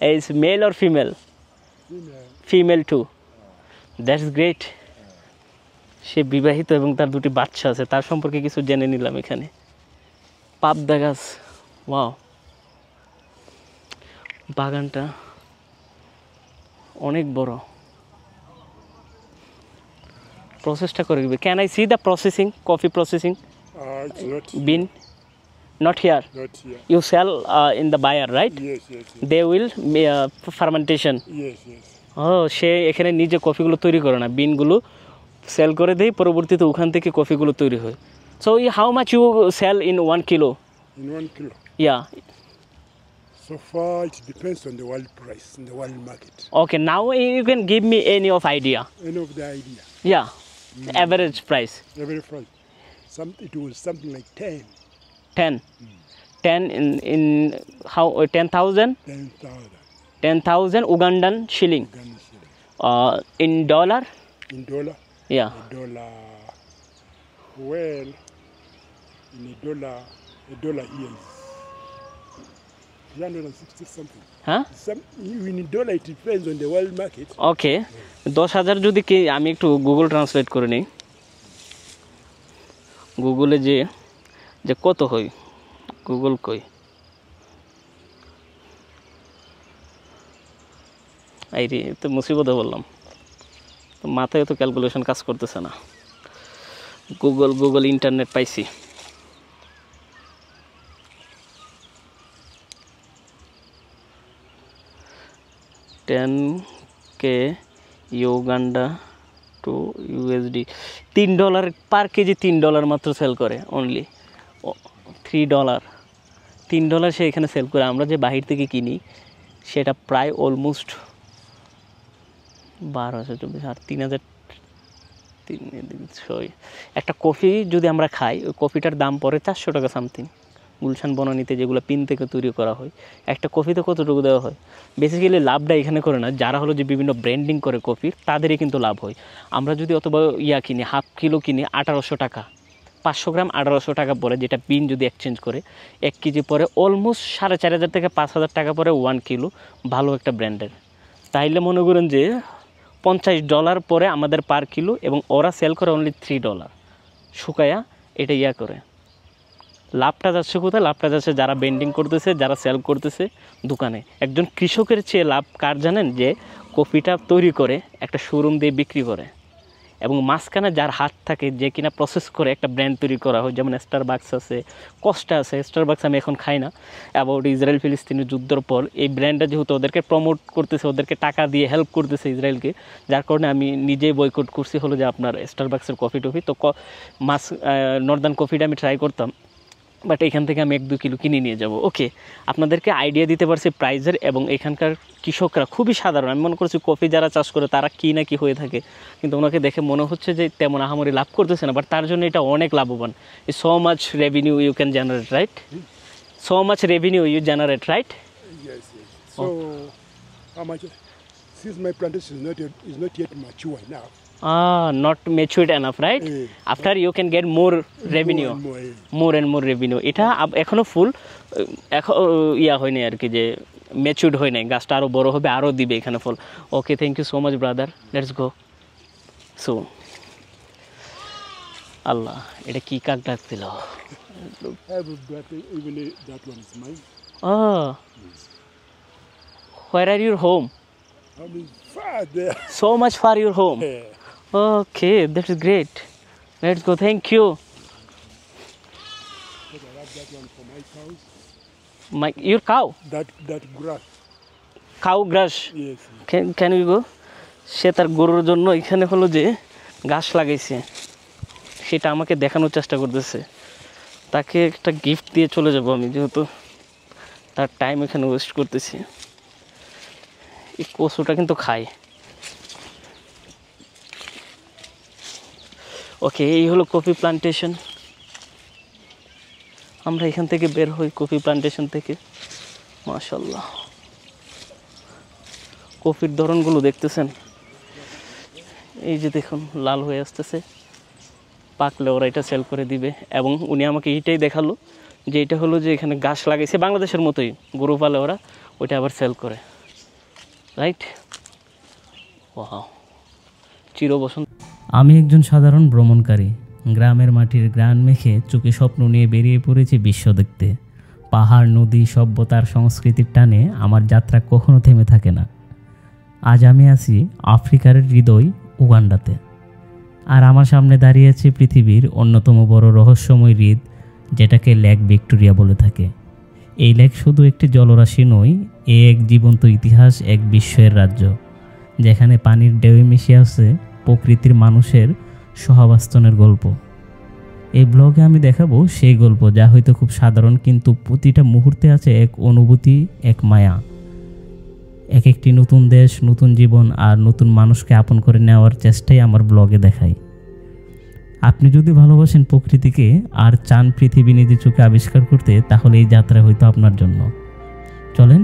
Is male or female? Female. Female 2. That's great. সে বিবাহিত এবং তার 2টি বাচ্চা আছে, তার সম্পর্কে কিছু জেনে নিলাম এখানে। পাবদা গাছ, ওয়াও, বাগানটা অনেক বড়। প্রসেসটা করে দিবে। Can I see the processing, coffee processing It's not. Bean? Not here. Not here. You sell in the buyer, right? Yes. They will fermentation. Yes. ও, সে এখানে নিজে কফিগুলো তৈরি করে না, বিনগুলো সেল করে দেয়, পরবর্তীতে ওখান থেকে কফিগুলো তৈরি হয়। So how much you sell in 1 kilo? In 1 kilo. Yeah, So far, it depends on the world price in the world market. Okay, now you can give me any of idea. Any of the idea? Yeah, average price? Every price. It was something like 10. 10 in how 10,000? 10,000. 10,000 Ugandan shilling. Ghana shilling. In dollar? In dollar? Yeah. A dollar. Well, in a dollar here is 360 something. হ্যাঁ, In a dollar, it depends on the world market. ওকে, 10,000 যদি কি, আমি একটু Google translate করে নিই। গুগলে যে কত হয়, গুগল কই, এই রে তো মুসিবতে বললাম, তো মাথায় তো ক্যালকুলেশন কাজ করতেছে না। গুগল ইন্টারনেট পাইছি। $10K ইউগান্ডা টু USD, $3 পার কেজি, $3 মাত্র সেল করে, অনলি $3, $3 সে এখানে সেল করে। আমরা যে বাহির থেকে কিনি সেটা প্রায় অলমোস্ট 1224 আর 3000 একটা কফি যদি আমরা খাই, ওই কফিটার দাম পড়ে $400 সামথিং। গুলশান বনানীতে যেগুলো পিন থেকে তৈরি করা হয়, একটা কফিতে কতটুকু দেওয়া হয়। বেসিক্যালি লাভটা এখানে করে না, যারা হলো যে বিভিন্ন ব্র্যান্ডিং করে কফির, তাদেরই কিন্তু লাভ হয়। আমরা যদি অথবা কিনি, হাফ কিলো কিনি 1800 টাকা, 500 গ্রাম 1800 টাকা পরে, যেটা পিন যদি এক্সচেঞ্জ করে 1 কেজি পরে অলমোস্ট 4500 থেকে 5000 টাকা পরে 1 কিলো ভালো একটা ব্র্যান্ডের। তাইলে মনে করেন যে $50 পরে আমাদের পার কিলো, এবং ওরা সেল করে অনলি $3 শুকায়া। এটা করে লাভটা যাচ্ছে কোথায়? লাভটা যাচ্ছে যারা বেন্ডিং করতেছে, যারা সেল করতেছে দোকানে। একজন কৃষকের চেয়ে লাভ কার জানেন? যে কফিটা তৈরি করে একটা শোরুম দিয়ে বিক্রি করে, এবং মাঝখানে যার হাত থাকে, যে কিনা প্রসেস করে একটা ব্র্যান্ড তৈরি করা হয়। যেমন স্টারবাকস আছে, কস্টা আছে। স্টারবাকস আমি এখন খাই না, অ্যাবাউট ইসরায়েল ফিলিস্তিনের যুদ্ধের পর এই ব্র্যান্ডটা যেহেতু ওদেরকে প্রমোট করতেছে, ওদেরকে টাকা দিয়ে হেল্প করতেছে ইসরায়েলকে, যার কারণে আমি নিজেই বয়কট করছি হলো যে আপনার স্টারবাকসের কফি টফি। তো নর্দার্ন কফিটা আমি ট্রাই করতাম, বাট এখান থেকে আমি 1-2 কিলো কিনে নিয়ে যাব। ওকে, আপনাদেরকে আইডিয়া দিতে পারছি প্রাইজের, এবং এখানকার কৃষকরা খুবই সাধারণ। আমি মনে করছি কফি যারা চাষ করে তারা কী না কি হয়ে থাকে, কিন্তু ওনাকে দেখে মনে হচ্ছে যে তেমন আহামরি লাভ করতেছে না, বাট তার জন্য এটা অনেক লাভবান। So much revenue you can generate, right? So much revenue you generate, right? Yes. So, how much? Since my plantation is not yet mature enough. Not matured enough, right? After you can get more revenue, more and more revenue. এটা এখনো ফুল হয়নি আর কি, যে matured হয় নাই। গাছটা আরও বড় হবে, আরও দিবে এখানে ফল। Okay, thank you so much brother, let's go. So Allah, এটা কি কাক ডাক দিল? Even that one is mine. Where are your home? I mean, far there. So much far your home. Yeah. Okay, that is great. Let's go. Thank you. But I have that one for my cows. Your cow? That grass. Cow grass. Yes. Can we go? সে তার গরুর জন্য এখানে হলো যে গাছ লাগাইছে, সেটা আমাকে দেখানোর চেষ্টা করতেছে। তাকে একটা গিফট দিয়ে চলে যাব আমি, যেহেতু তার টাইম এখানে ওয়েস্ট করতেছি। এই কচুটা কিন্তু খাই। ওকে, এই হলো কফি প্লান্টেশন। আমরা এখান থেকে বের হই, কফি প্লান্টেশন থেকে। মাশাআল্লাহ, কফির ধরনগুলো দেখতেছেন? এই যে দেখুন, লাল হয়ে আসতেছে, পাকলে ওরা এটা সেল করে দিবে। এবং উনি আমাকে এইটাই দেখালো যে এটা হলো যে এখানে গাছ লাগাইছে, বাংলাদেশের মতোই গরু পালে ওরা, ওইটা আবার সেল করে, রাইট? ওয়াও, চিরবসন্ত। আমি একজন সাধারণ ভ্রমণকারী, গ্রামের মাটির গ্রান মেখে চোখে স্বপ্ন নিয়ে বেরিয়ে পড়েছি বিশ্ব দেখতে। পাহাড়, নদী, সভ্যতার সংস্কৃতির টানে আমার যাত্রা কখনো থেমে থাকে না। আজ আমি আছি আফ্রিকার হৃদয় উগান্ডাতে, আর আমার সামনে দাঁড়িয়ে আছে পৃথিবীর অন্যতম বড় রহস্যময় হ্রদ, যেটাকে লেক ভিক্টোরিয়া বলে থাকে। এই লেক শুধু একটি জলরাশি নয়, এ এক জীবন্ত ইতিহাস, এক বিস্ময়ের রাজ্য, যেখানে পানির ঢেউয়ে মিশে আছে প্রকৃতির মানুষের সহাবস্থানের গল্প। এই ব্লগে আমি দেখাবো সেই গল্প, যা হয়তো খুব সাধারণ, কিন্তু প্রতিটা মুহূর্তে আছে এক অনুভূতি, এক মায়া, এক একটি নতুন দেশ, নতুন জীবন আর নতুন মানুষকে আপন করে নেওয়ার চেষ্টাই আমার ব্লগে দেখাই। আপনি যদি ভালোবাসেন প্রকৃতিকে আর চান পৃথিবী নিজের চোখে আবিষ্কার করতে, তাহলে এই যাত্রা হয়তো আপনার জন্য। চলেন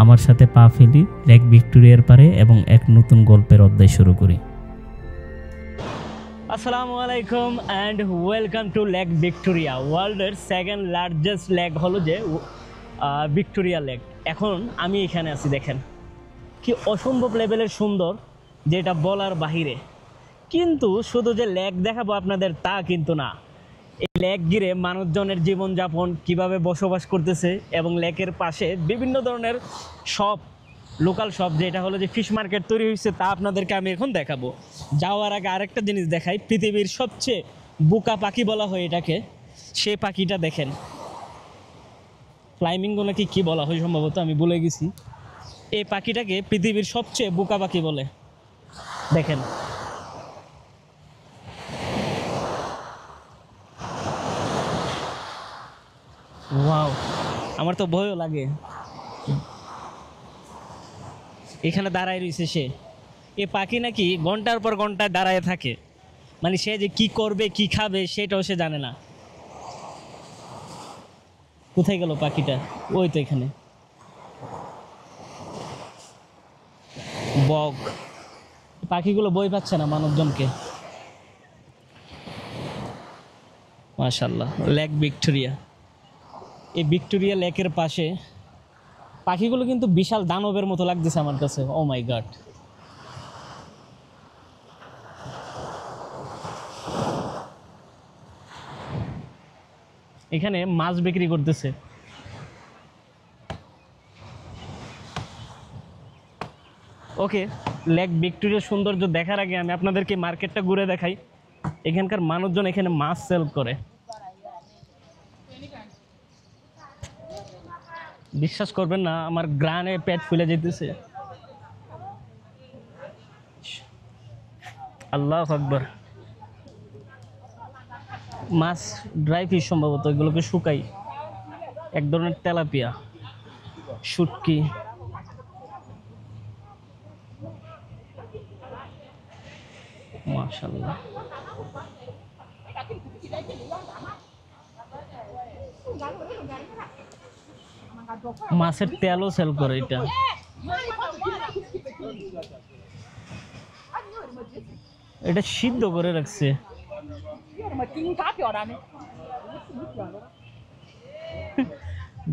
আমার সাথে পা ফেলি লেক ভিক্টোরিয়ার পারে এবং এক নতুন গল্পের অধ্যায় শুরু করি। আসসালামু আলাইকুম and welcome to lake Victoria. ওয়ার্ল্ডের সেকেন্ড লার্জেস্ট লেক হলো যে ভিক্টোরিয়া লেক। এখন আমি এখানে আছি, দেখেন কি অসম্ভব লেভেলের সুন্দর, যেটা বলার বাহিরে। কিন্তু শুধু যে লেক দেখাবো আপনাদের তা কিন্তু না, এই লেক ঘিরে মানুষজনের জীবনযাপন কিভাবে বসবাস করতেছে, এবং লেকের পাশে বিভিন্ন ধরনের শপ লোকাল শপ, যেটা হলো যে ফিশ মার্কেট তৈরি হয়েছে, তা আপনাদেরকে আমি এখন দেখাবো। যাওয়ার আগে আরেকটা জিনিস দেখাই, পৃথিবীর সবচেয়ে বোকা পাখি বলা হয় এটাকে, সেই পাখিটা দেখেন, ফ্লাইমিঙ্গো নাকি কী বলা হয় সম্ভবত, আমি ভুলে গেছি। এই পাখিটাকে পৃথিবীর সবচেয়ে বোকা পাখি বলে, দেখেন। ওয়াও, আমার তো ভয়ও লাগে। এখানে দাঁড়ায় রয়েছে সে। এ পাখি নাকি ঘন্টার পর ঘন্টায় দাঁড়ায় থাকে, মানে সে যে কি করবে কি খাবে সেটাও সে জানে না। কোথায় গেল পাখিটা? ওই তো এখানে। বক, পাখিগুলো বই পাচ্ছে না মানুষজনকে। মাশাআল্লাহ, লেক ভিক্টোরিয়া। এই ভিক্টোরিয়া লেকের পাশে পাখিগুলো কিন্তু বিশাল দানবের মতো লাগতেছে আমার কাছে। ও মাই গড, এখানে মাছ বিক্রি করতেছে। ওকে, লেক ভিক্টোরিয়ার সৌন্দর্য দেখার আগে আমি আপনাদেরকে মার্কেটটা ঘুরে দেখাই। এখানকার মানুষজন এখানে মাছ সেল করে। বিশ্বাস করবেন না, আমার গ্রানে পেট ফুলে যেতেছে। আল্লাহু আকবার। মাছ ড্রাই ফিশ সম্ভবত, এগুলোকে শুকাই, এক ধরনের তেলাপিয়া, শুটকি। মাশাআল্লাহ, মাছের তেলও সেল করে এটা। এটা সিদ্ধ করে রাখছে।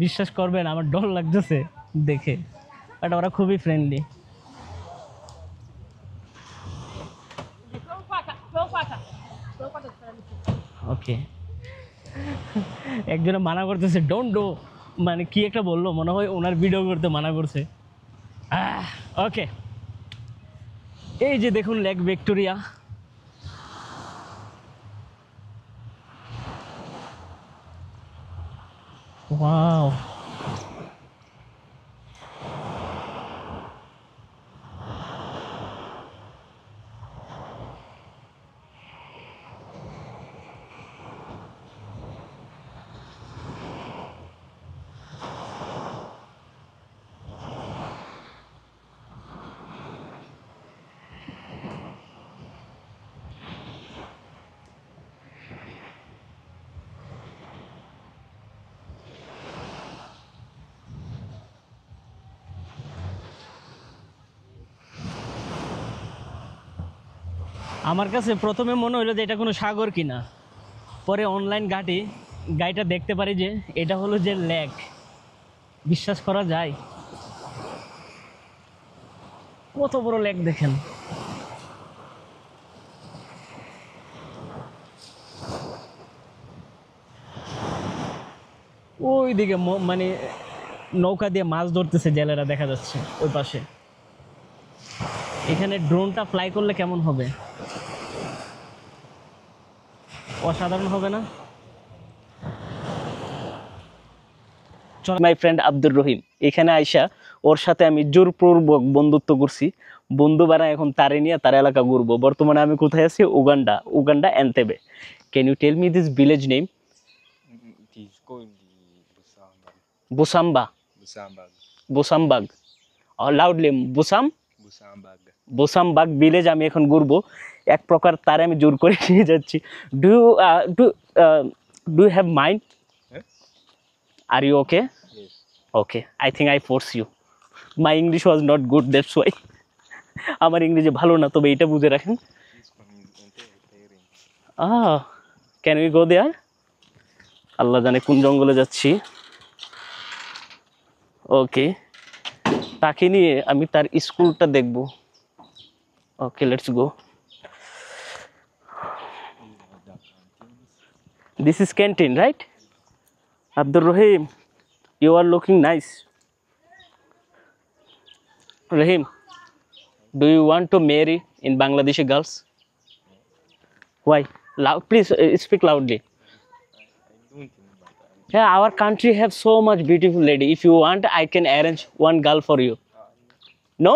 বিশ্বাস করবেন আমার ডর লাগতেছে দেখে, বাট ওরা খুবই ফ্রেন্ডলি। ওকে, একজনে মানা করতেছে ডোন্ট ডো, মানে কি একটা বললো, মনে হয় ওনার ভিডিও করতে মানা করছে। ওকে, এই যে দেখুন লেক ভিক্টোরিয়া। ওয়াও, আমার কাছে প্রথমে মনে হলো যে এটা কোনো সাগর কিনা, পরে অনলাইন গাইটা দেখতে পারি যে এটা হলো যে লেক। বিশ্বাস করা যায়? কত বড় লেক দেখেন। ওই দিকে মানে নৌকা দিয়ে মাছ ধরতেছে জেলেরা, দেখা যাচ্ছে ওই পাশে। এখানে ড্রোনটা ফ্লাই করলে কেমন হবে? অসাধারণ হবে না? মাই ফ্রেন্ড আব্দুর রহিম এখানে আইসা, ওর সাথে আমি জোরপূর্বক বন্ধুত্ব করছি। বন্ধু বানায় এখন তারে নিয়ে তার এলাকা ঘুরবো। বর্তমানে আমি কোথায় আছি? Uganda Entebbe. Can you tell me this village name? It is called Busamba, Busambag. Busambag, loudly Busambag. Busambag village আমি এখন ঘুরবো। এক প্রকার তারে আমি জোর করে নিয়ে যাচ্ছি। Do do have mind? Are you okay? Yes. Okay, I think I force you. My English was not good, that's why. আমার ইংরেজি ভালো না, তবে এটা বুঝে রাখেন। This one is entering. Can we go there? Allah জানে কোন জঙ্গলে যাচ্ছি। ওকে, তাকে নিয়ে আমি তার স্কুলটা দেখব। Okay, let's go. This is canteen, right? Abdur Rahim, you are looking nice. Rahim, do you want to marry in Bangladeshi girls? Why? Loud, please speak loudly. I don't think, but Yeah, our country have so much beautiful lady. If you want, I can arrange one girl for you. No?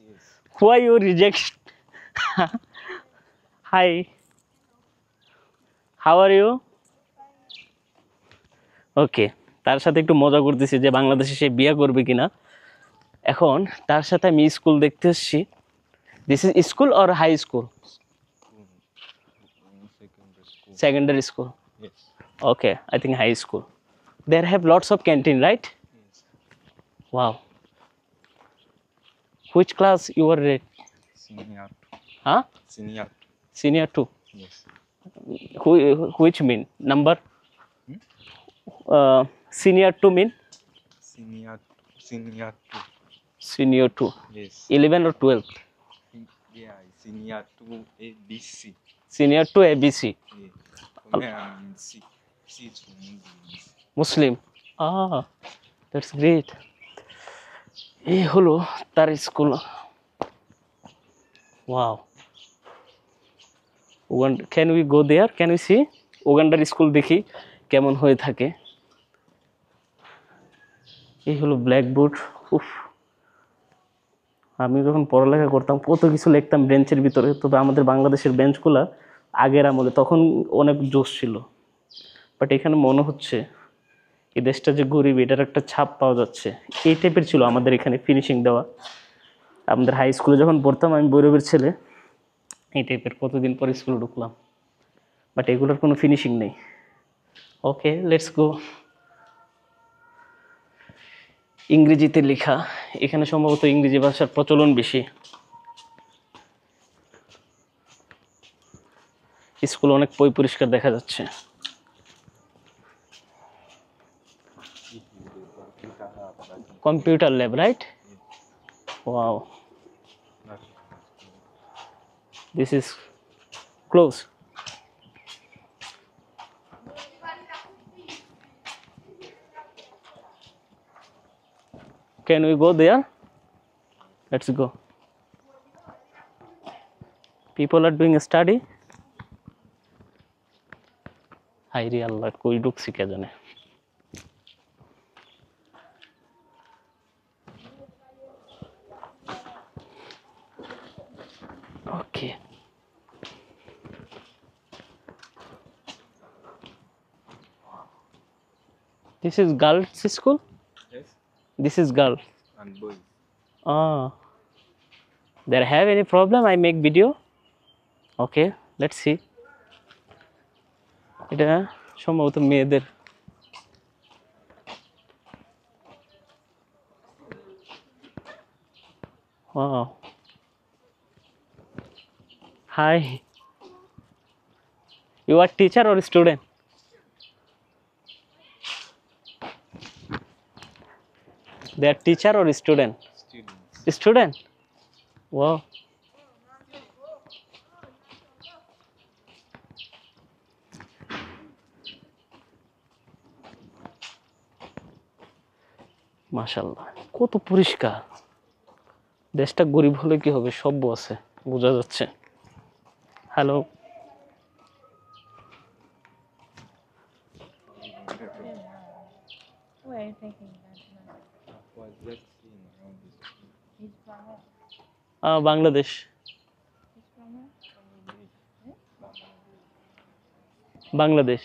yes. Why you reject? Hi. How are you? ওকে, তার সাথে একটু মজা করতেছি যে বাংলাদেশে সে বিয়ে করবে কিনা। এখন তার সাথে আমি স্কুল দেখতে এসেছি। This is school or high school? Secondary school. Secondary school. Yes. Okay, I think high school. There have lots of canteen, right? Yes. Wow. Which class you were at? Senior. Huh? Senior. Senior 2. Yes. Which mean number? Senior 2 mean? Senior. Senior 2. Senior 2. Yes. 11 or 12? Yeah. Senior 2 ABC. Senior 2 ABC. Yeah. For me, I'm in C. C is for Muslims. Muslim. Ah, that's great. এই হলো তার school. Wow. Can we go there? Can we see? উগান্ডার school দেখি কেমন হয়ে থাকে। এই হলো ব্ল্যাকবোর্ড। উফ, আমি যখন পড়ালেখা করতাম কত কিছু লিখতাম বেঞ্চের ভিতরে। তবে আমাদের বাংলাদেশের বেঞ্চগুলা আগের আমলে তখন অনেক জোশ ছিল। বাট এখানে মনে হচ্ছে এই দেশটা যে গরিব এটার একটা ছাপ পাওয়া যাচ্ছে। এই টাইপের ছিল আমাদের এখানে ফিনিশিং দেওয়া। আমাদের হাই স্কুলে যখন পড়তাম, আমি বৈরবের ছেলে, এই টাইপের। কতদিন পর স্কুলে ঢুকলাম, বাট এগুলোর কোনো ফিনিশিং নেই। ওকে, লেটস গো। ইংরেজিতে লেখা, এখানে সম্ভবত ইংরেজি ভাষার প্রচলন বেশি। স্কুল অনেক পরিষ্কার দেখা যাচ্ছে। Computer lab, right? Wow. This is close. Can we go there? Let's go. People are doing a study. Hi, Allah, koi ঢুকছি কে জানে। Okay. This is girls' school? Yes. This is girls. And boys. Ah. There have any problem? I make video. Okay, let's see. এটা সম্ভবত মেয়েদের। Wow. Hi. You are teacher or student? They are teacher or student? Students. Student. Wow. মাশাআল্লাহ, কত পরিষ্কার। দেশটা গরিব হলে কি হবে, সভ্য আছে, বোঝা যাচ্ছে। Hello. Where are you taking that now? I was just seeing around this school. He's from where? Bangladesh. He's from where? Bangladesh.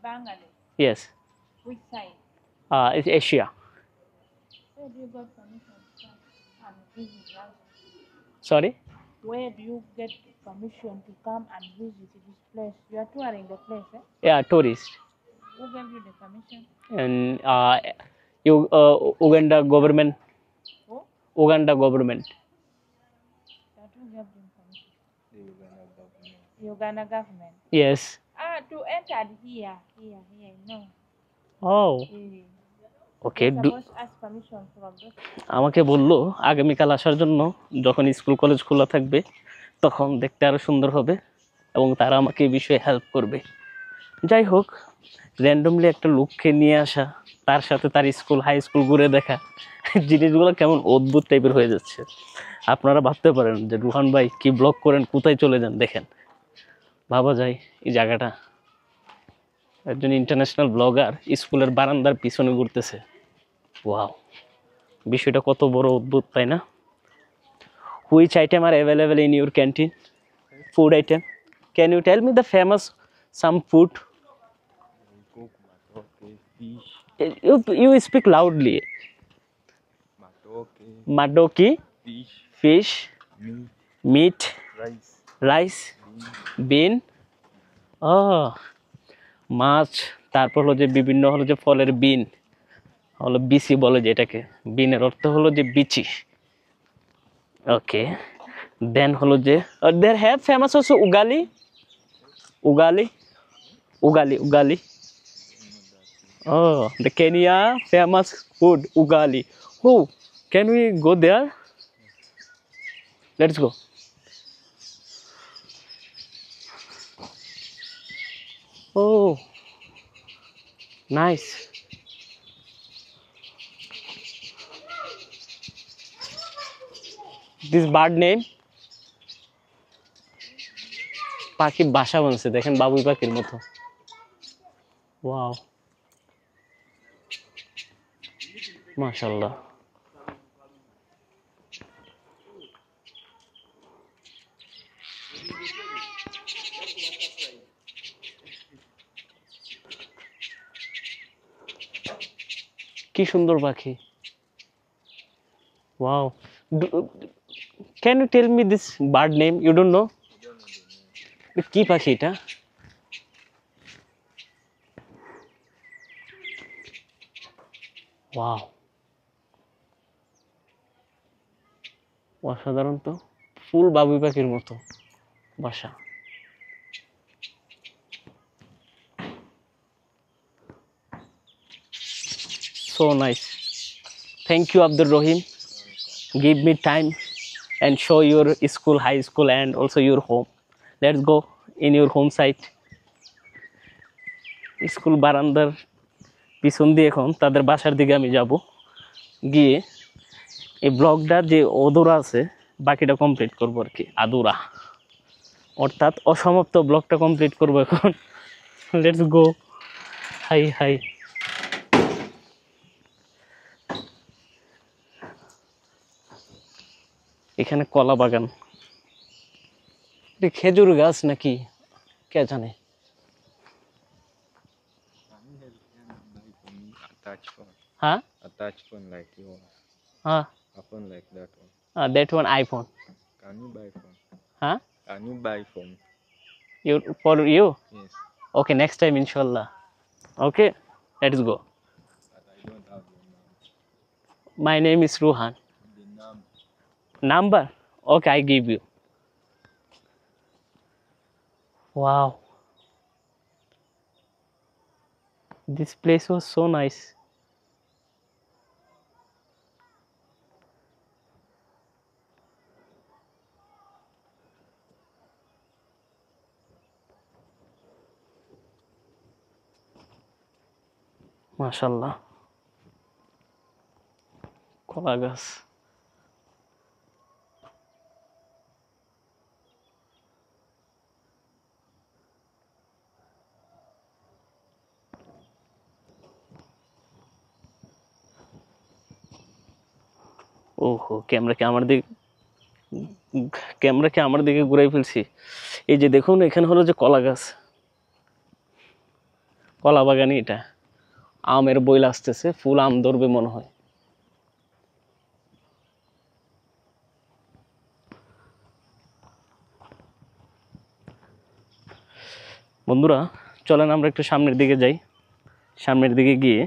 Bangladesh. Yes. Which side? It's Asia. Where do you got permission to come and visit us? Sorry? Where do you get permission to come and visit this place? You are touring the place, eh? Yeah, tourist. Who gave you the permission? And Uganda government. Who? Uganda government. That who gave them permission? The Uganda government. Uganda government. Yes. To enter here, no. Oh. Okay. You're supposed to ask permission from those. আমাকে বললো আগামীকাল আসার জন্য, যখন school college খোলা থাকবে তখন দেখতে আরো সুন্দর হবে এবং তারা আমাকে এই বিষয়ে হেল্প করবে। যাই হোক, র্যান্ডমলি একটা লোককে নিয়ে আসা, তার সাথে তার স্কুল হাই স্কুল ঘুরে দেখা, জিনিসগুলো কেমন অদ্ভুত টাইপের হয়ে যাচ্ছে। আপনারা ভাবতে পারেন যে রুহান ভাই কি ব্লগ করেন, কোথায় চলে যান। দেখেন, ভাবা যায় এই জায়গাটা, একজন ইন্টারন্যাশনাল ব্লগার স্কুলের বারান্দার পিছনে ঘুরতেছে। ওয়াও, বিষয়টা কত বড় অদ্ভুত, তাই না? Which item are available in your canteen? Food item, can you tell me the famous some food? Cook, matoke, fish, You speak loudly. matoke, Madoki, fish, fish, meat, meat, rice, rice, bean, bean, মাছ, তারপর হলো যে বিভিন্ন হলো যে ফলের বিন, হলো বিচি বলে যেটাকে, বিনের অর্থ হলো যে বিচি। ওকে, দেন হলো যে there have famous also ugali, ugali, ugali, ugali. Oh, the Kenya famous food ugali. Oh, can we go there? Let's go. Oh, nice. This bird name? পাখি বাসা বানছে, দেখেন বাবুই পাখির মতো। ওয়াও, মাশাআল্লাহ। কি সুন্দর পাখি। Wow, can you tell me this bird name? You don't know? কি পাখি এটা? ওয়াও, অসাধারণ তো, ফুল বাবুই পাখির মতো বাসা। So nice. Thank you, Abdul Rahim. Give me time and show your school, high school, and also your home. Let's go in your home site. School বারান্দার পিছন দিয়ে এখন তাদের বাসার দিকে আমি যাব, গিয়ে এই ব্লগটা যে অধুরা আছে বাকিটা কমপ্লিট করবো আর কি, আধুরা অর্থাৎ অসমাপ্ত ব্লগটা কমপ্লিট করবো এখন। Let's go. High high. এখানে কলা বাগান, খেজুর গাছ নাকি কে জানে। attach phone, হ্যাঁ attach phone like yours, হ্যাঁ, a phone like that one. That one iPhone. Can you buy phone? হ্যাঁ, Can you buy phone? You for you? Yes, okay, next time ইনশাল্লাহ। Okay, let's go. but I don't have your number. My name is Ruhan. The number. Number? Okay, I give you. Wow. This place was so nice. MashaAllah. কলা গাছ। ওহো, ক্যামেরাকে আমার দিকে ঘুরাই ফেলছি। এই যে দেখুন, এখানে হলো যে কলা গাছ, কলা বাগানই এটা। আমের বইল আসতেছে, ফুল আম ধরবে মনে হয়। বন্ধুরা চলেন আমরা একটু সামনের দিকে যাই। সামনের দিকে গিয়ে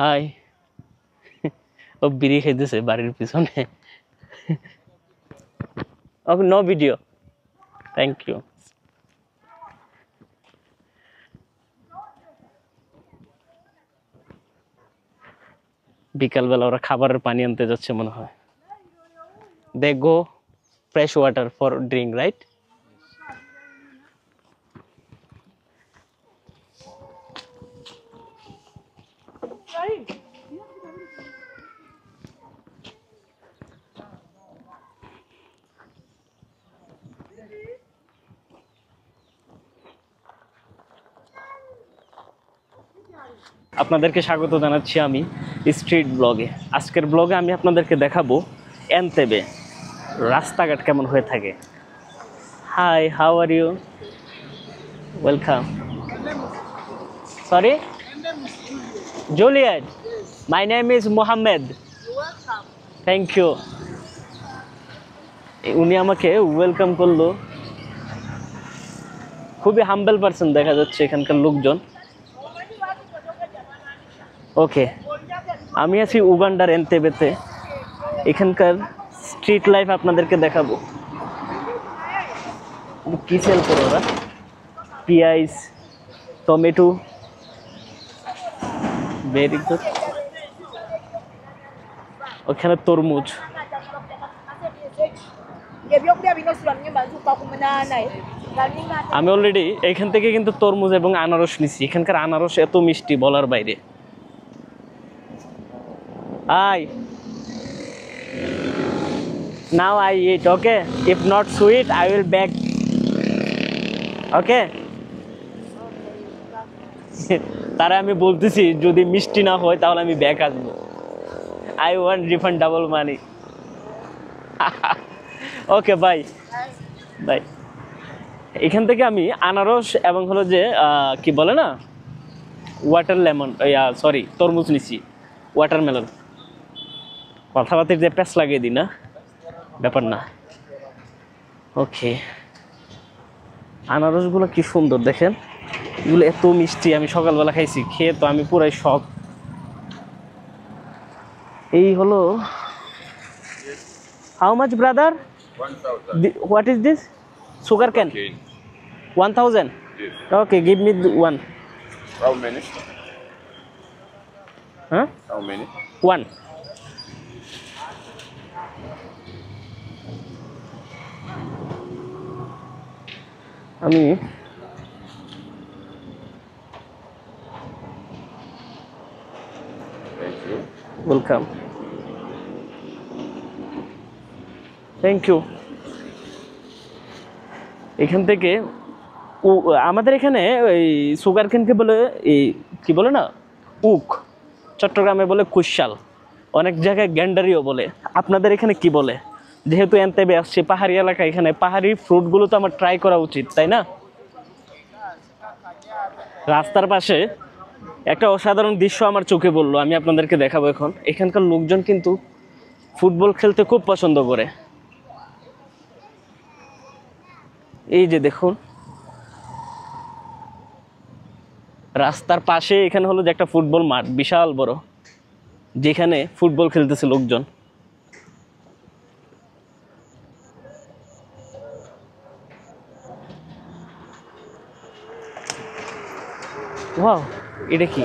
হাই। ও বিড়ি খাইতেছে বাড়ির পিছনে। Okay, no video, thank you. বিকালবেলা ওরা খাবারের পানি আনতে যাচ্ছে মনে হয়। They go fresh water for drink, right? আপনাদেরকে স্বাগত জানাচ্ছি আমি স্ট্রিট ব্লগে। আজকের ব্লগে আমি আপনাদেরকে দেখাবো এনতেবে রাস্তাঘাট কেমন হয়ে থাকে। Hi, how are you? Welcome. Sorry, Juliet. My name is Mohammad. Thank you. উনি আমাকে ওয়েলকাম করলো। খুবই হাম্বল পারসন দেখা যাচ্ছে এখানকার লোকজন। ওকে, আমি আছি উগান্ডার এনতেবেতে। এখানকার স্ট্রিট লাইফ আপনাদেরকে দেখাবো। কি সেল করে ওরা? পেঁয়াজ, টমেটো, ভেরি গুড। ওখানে তরমুজ। আমি অলরেডি এখান থেকে কিন্তু তরমুজ এবং আনারস নিছি। এখানকার আনারস এত মিষ্টি বলার বাইরে। Hi. Now I eat, okay? If not sweet, I will beg. Okay? তারা আমি বলতেছি যদি মিষ্টি না হয় তাহলে আমি ব্যাক আসবো। I want refundable money. Okay, bye. Bye. এখান থেকে আমি আনারস এবং হলো যে কি বলে না, ওয়াটার লেমন, সরি তরমুজ নিছি, ওয়াটারমেলন। কথাবার্তা যে প্যাঁচ লাগিয়ে দিই না, ব্যাপার না। ওকে, আনারসগুলো কি সুন্দর দেখেন, এগুলো এত মিষ্টি। আমি সকালবেলা খাইছি, খেয়ে তো আমি পুরাই শক। এই হলো how much brother? 1000. What is this? Sugar cane 1000? Okay, give me 1. How many? Huh? How many? 1. আমি Thank you. Welcome, thank you. এখান থেকে আমাদের এখানে ওই সুগার কেনকে বলে এই কি বলে না, উক। চট্টগ্রামে বলে কুশাল, অনেক জায়গায় গ্যান্ডারিও বলে। আপনাদের এখানে কি বলে? যেহেতু এনতেবে আসছে, পাহাড়ি এলাকা, এখানে পাহাড়ি ফ্রুটগুলো তো আমার ট্রাই করা উচিত, তাই না? রাস্তার পাশে একটা অসাধারণ দৃশ্য আমার চোখে পড়লো, আমি আপনাদেরকে দেখাবো এখন। এখানকার লোকজন কিন্তু ফুটবল খেলতে খুব পছন্দ করে। এই যে দেখুন, রাস্তার পাশে এখানে হলো যে একটা ফুটবল মাঠ, বিশাল বড়, যেখানে ফুটবল খেলতেছে লোকজন। ওয়াও, এটা কি?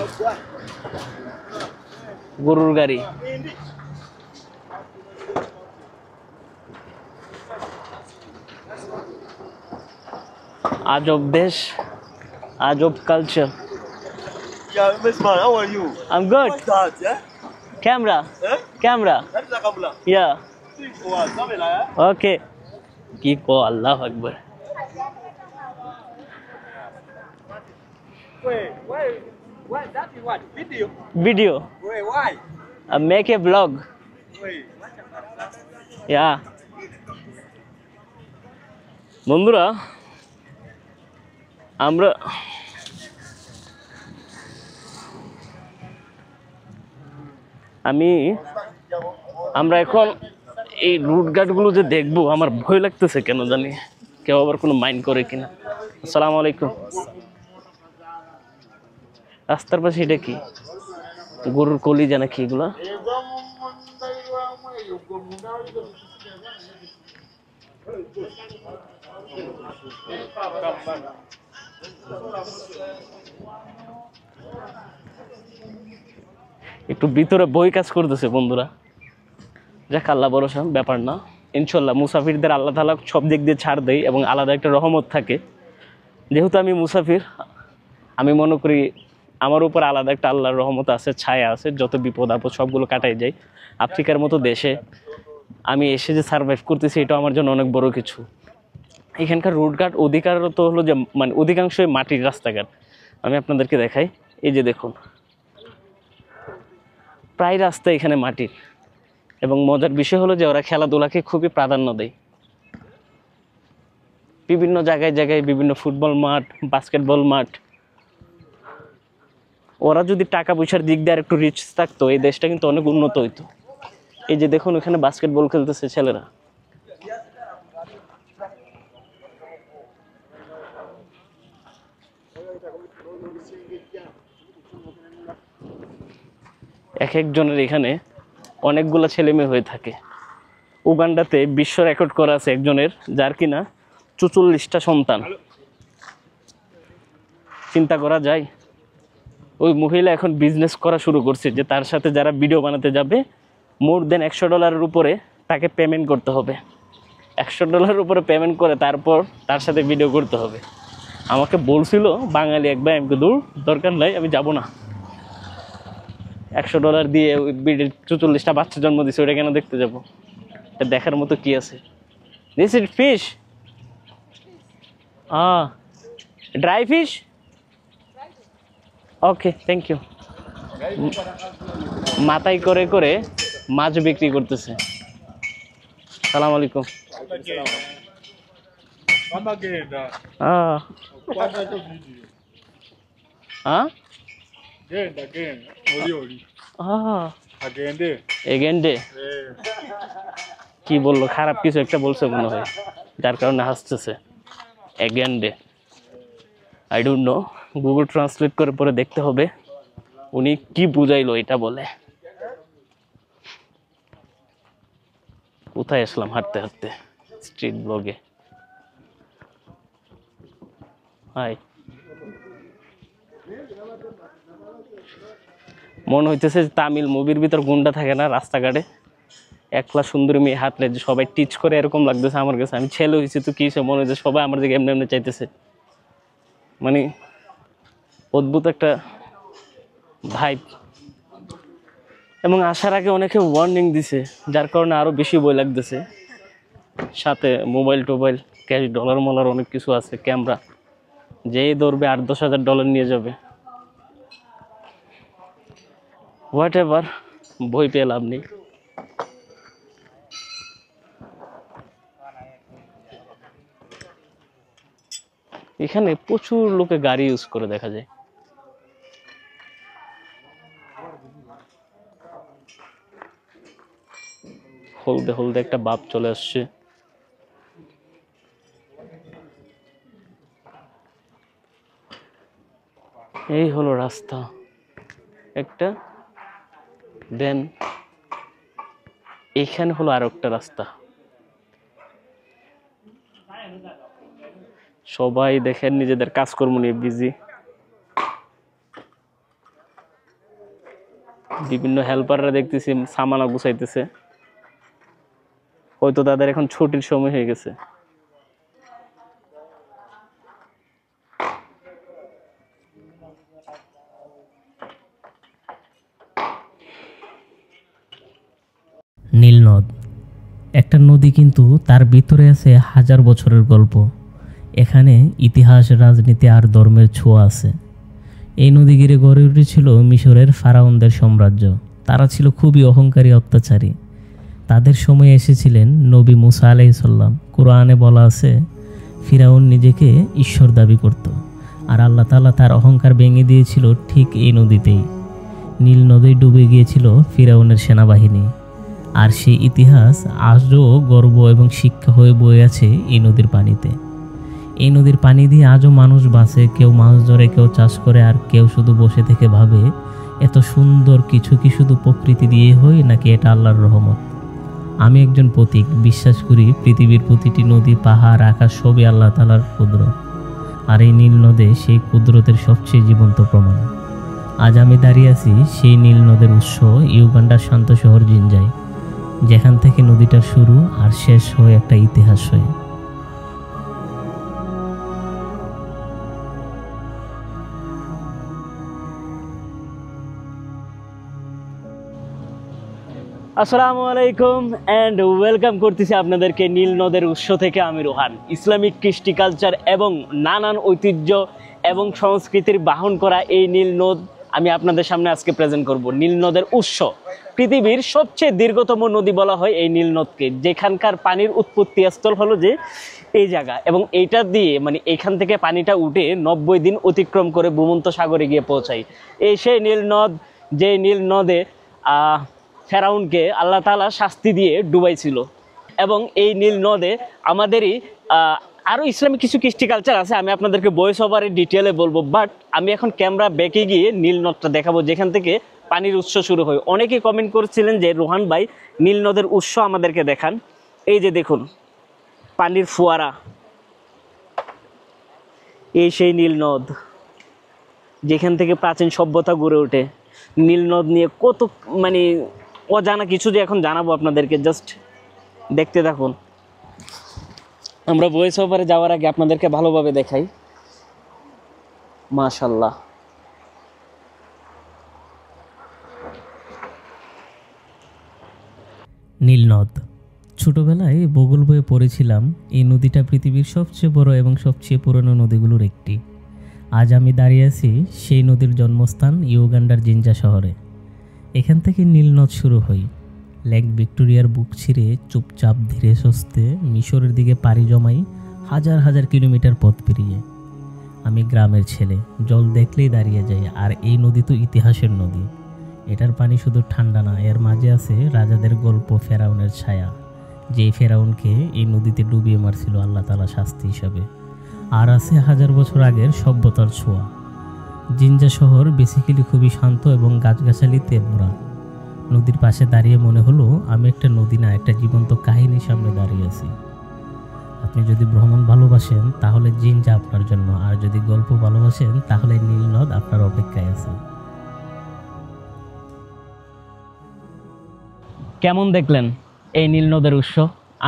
গরুর গাড়ি। আজব দেশ, আজব culture. Yeah, Miss Man, how are you? I'm good. What's that, yeah? Camera. Eh? Camera. That is a kabula. Yeah. Oh, something like that. Okay. কি কো, আল্লাহ আকবার। Wait, that is what? Video? Video. Wait, why? Make a vlog. Wait, Yeah. বন্ধুরা, আমরা আমরা এখন এই রুটঘাটগুলো যে দেখবো, আমার ভয় লাগতেছে কেন জানি, কেউ আবার কোনো মাইন্ড করে কিনা। আসসালামু আলাইকুম। রাস্তার পাশে এটা কি? গরুর কলিজা নাকি এগুলা? একটু ভিতরে বই কাজ করতেছে বন্ধুরা, যাক আল্লাহ ভরসা, ব্যাপার না। ইনশাল্লাহ মুসাফিরদের আল্লাহ তাআলা সব দিক দিয়ে ছাড় দেয় এবং আলাদা একটা রহমত থাকে। যেহেতু আমি মুসাফির, আমি মনে করি আমার উপর আলাদা একটা আল্লাহর রহমত আছে, ছায়া আছে, যত বিপদ আপদ সবগুলো কাটাই যায়। আফ্রিকার মতো দেশে আমি এসে যে সার্ভাইভ করতেছি, এটা আমার জন্য অনেক বড় কিছু। এখানকার রোডঘাট অধিকারত হলো যে মানে অধিকাংশই মাটির রাস্তাঘাট। আমি আপনাদেরকে দেখাই, এই যে দেখুন প্রায় রাস্তা এখানে মাটির। এবং মজার বিষয় হলো যে ওরা খেলাধুলাকে খুবই প্রাধান্য দেয়। বিভিন্ন জায়গায় জায়গায় বিভিন্ন ফুটবল মাঠ, বাস্কেটবল মাঠ। ওরা যদি টাকা পয়সার দিক দিয়ে আর একটু রিচ থাকতো, এই দেশটা কিন্তু অনেক উন্নত হইতো। এই যে দেখুন ওখানে বাস্কেটবল খেলতেছে ছেলেরা। এক একজনের এখানে অনেকগুলো ছেলে মেয়ে হয়ে থাকে। উগান্ডাতে বিশ্ব রেকর্ড করা আছে একজনের, যার কিনা 44টা সন্তান। চিন্তা করা যায়। ওই মহিলা এখন বিজনেস করা শুরু করছে যে তার সাথে যারা ভিডিও বানাতে যাবে মোর দেন $100 উপরে তাকে পেমেন্ট করতে হবে। $100 উপরে পেমেন্ট করে তারপর তার সাথে ভিডিও করতে হবে। আমাকে বলছিল বাঙালি এক ভাই, আমাকে দরকার নাই, আমি যাব না। $100 দিয়ে ওই 44টা বাচ্চা জন্ম দিচ্ছে, ওইটা কেন দেখতে যাব? দেখার মতো কি আছে? This is fish, dry fish. Okay, thank you. মাথায় করে করে মাছ বিক্রি করতেছে। সালাম আলাইকুম। এগেন্ডে কি বললো? খারাপ কিছু একটা বলছে মনে হয়, যার কারণে হাসতেছে। এগেন্ডে I don't know, Google translate করে পরে দেখতে হবে উনি কি বুঝাইলো এটা বলে। কোথায় আসলাম হাঁটতে হাঁটতে স্ট্রিট ব্লগে। হাই, মনে হইতেছে তামিল মুভির ভিতর গুন্ডা থাকে না রাস্তাঘাটে, একলা সুন্দরী মেয়ে হাঁটলে যে সবাই টিচ করে, এরকম লাগতেছে আমার কাছে। আমি ছেলে হয়েছি তো কি মনে হয়েছে, সবাই আমার দিকে এমনি এমনি চাইতেছে। মানে অদ্ভুত একটা ভাইব। এবং আসার আগে অনেকে ওয়ার্নিং দিছে, যার কারণে আরও বেশি ভয় লাগতেছে। সাথে মোবাইল টোবাইল, ক্যাশ, ডলার মলার অনেক কিছু আছে, ক্যামেরা। যেই ধরবে $8-10,000 নিয়ে যাবে। হোয়াট এভার, ভয় পেয়ে লাভ নেই। এখানে প্রচুর লোকে গাড়ি ইউজ করে দেখা যায়। হলদে হলদে একটা বাপ চলে আসছে। এই হলো রাস্তা একটা, দেন এখানে হলো আর একটা রাস্তা। সবাই দেখেন নিজেদের কাজকর্ম নিয়ে বিজি। বিভিন্ন হেল্পাররা দেখতেছি সামানা গুছাইতেছে, হয়তো তাদের এখন ছুটির সময় হয়ে গেছে। নীলনদ একটা নদী, কিন্তু তার ভিতরে আছে হাজার বছরের গল্প। এখানে ইতিহাস, রাজনীতি আর ধর্মের ছোঁয়া আছে। এই নদী ঘিরে গড়ে উঠেছিল মিশরের ফারাউনদের সাম্রাজ্য। তারা ছিল খুবই অহংকারী, অত্যাচারী। তাদের সময়ে এসেছিলেন নবী মুসা আলাইহিস সালাম। কোরআনে বলা আছে ফিরাউন নিজেকে ঈশ্বর দাবি করত, আর আল্লাহ তাআলা তার অহংকার ভেঙে দিয়েছিল ঠিক এই নদীতেই। নীল নদী ডুবে গিয়েছিল ফিরাউনের সেনাবাহিনী, আর সেই ইতিহাস আজও গর্ব এবং শিক্ষা হয়ে বয়ে আছে এই নদীর পানিতে। এই নদীর পানি দিয়ে আজও মানুষ বাঁচে, কেউ মাছ ধরে, কেউ চাষ করে, আর কেউ শুধু বসে থেকে ভাবে এত সুন্দর কিছু কি শুধু প্রকৃতি দিয়ে হয় নাকি এটা আল্লাহর রহমত। আমি একজন পথিক, বিশ্বাস করি পৃথিবীর প্রতিটি নদী, পাহাড়, আকাশ সবই আল্লাহ তাআলার কুদরত। আর এই নীল নদে সেই কুদরতের সবচেয়ে জীবন্ত প্রমাণ। আজ আমি দাঁড়িয়ে আছি সেই নীল নদের উৎস ইউগান্ডার শান্ত শহর জিঞ্জায়, যেখান থেকে নদীটার শুরু আর শেষ হয়ে একটা ইতিহাস হয়ে। আসসালামু আলাইকুম অ্যান্ড ওয়েলকাম করতেছি আপনাদেরকে নীল নদের উৎস থেকে। আমি রোহান। ইসলামিক কৃষ্টি কালচার এবং নানান ঐতিহ্য এবং সংস্কৃতির বাহন করা এই নীল নদ আমি আপনাদের সামনে আজকে প্রেজেন্ট করব। নীল নদের উৎস, পৃথিবীর সবচেয়ে দীর্ঘতম নদী বলা হয় এই নীল নদকে, যেখানকার পানির উৎপত্তি স্থল হলো যে এই জায়গা, এবং এইটা দিয়ে মানে এইখান থেকে পানিটা উঠে 90 দিন অতিক্রম করে ভূমধ্য সাগরে গিয়ে পৌঁছায়। এই সেই নীল নদ, যে নীল নদে ফেরাউনকে আল্লাহ তাআলা শাস্তি দিয়ে ডুবাইছিল। এবং এই নীল নদে আমাদেরই আরও ইসলামিক কিছু কৃষ্টি কালচার আছে, আমি আপনাদেরকে ভয়েস ওভারে ডিটেলে বলবো। বাট আমি এখন ক্যামেরা ব্যাকে গিয়ে নীল নদটা দেখাবো, যেখান থেকে পানির উৎস শুরু হয়। অনেকেই কমেন্ট করেছিলেন যে রোহান ভাই নীল নদের উৎস আমাদেরকে দেখান। এই যে দেখুন পানির ফোয়ারা, এই সেই নীল নদ যেখান থেকে প্রাচীন সভ্যতা গড়ে ওঠে। নীল নদ নিয়ে কত মানে অজানা কিছু যে এখন জানাবো আপনাদেরকে, জাস্ট দেখতে থাকুন। আমরা ভয়েস ওভারে যাওয়ার আগে আপনাদেরকে ভালোভাবে দেখাই। মাশাআল্লাহ, নীল নদ। ছোটবেলায় ভূগোল বইয়ে পড়েছিলাম এই নদীটা পৃথিবীর সবচেয়ে বড় এবং সবচেয়ে পুরনো নদীগুলোর একটি। আজ আমি দাঁড়িয়ে আছি সেই নদীর জন্মস্থান ইউগান্ডার জিঞ্জা শহরে। এখান থেকে নীল নদ শুরু হয়। লেক ভিক্টোরিয়ার বুক ছিঁড়ে চুপচাপ ধীরে সুস্থে মিশরের দিকে পাড়ি জমাই হাজার হাজার কিলোমিটার পথ পেরিয়ে। আমি গ্রামের ছেলে, জল দেখলেই দাঁড়িয়ে যাই। আর এই নদী তো ইতিহাসের নদী। এটার পানি শুধু ঠান্ডা না, এর মাঝে আছে রাজাদের গল্প, ফেরাউনের ছায়া, যেই ফেরাউনকে এই নদীতে ডুবিয়ে মারছিল আল্লাহ তাআলা শাস্তি হিসাবে। আর আছে হাজার বছর আগের সভ্যতার ছোঁয়া। জিঞ্জা শহর বেসিক্যালি খুবই শান্ত এবং গাছগাছালিতে ভরা। নদীর পাশে দাঁড়িয়ে মনে হলো আমি একটা নদী না, একটা জীবন্ত কাহিনীর সামনে দাঁড়িয়ে আছি। আপনি যদি ভ্রমণ ভালোবাসেন তাহলে জিঞ্জা আপনার জন্য, আর যদি গল্প ভালোবাসেন তাহলে নীল নদ আপনার অপেক্ষায় আছে। কেমন দেখলেন এই নীল নদের উৎস?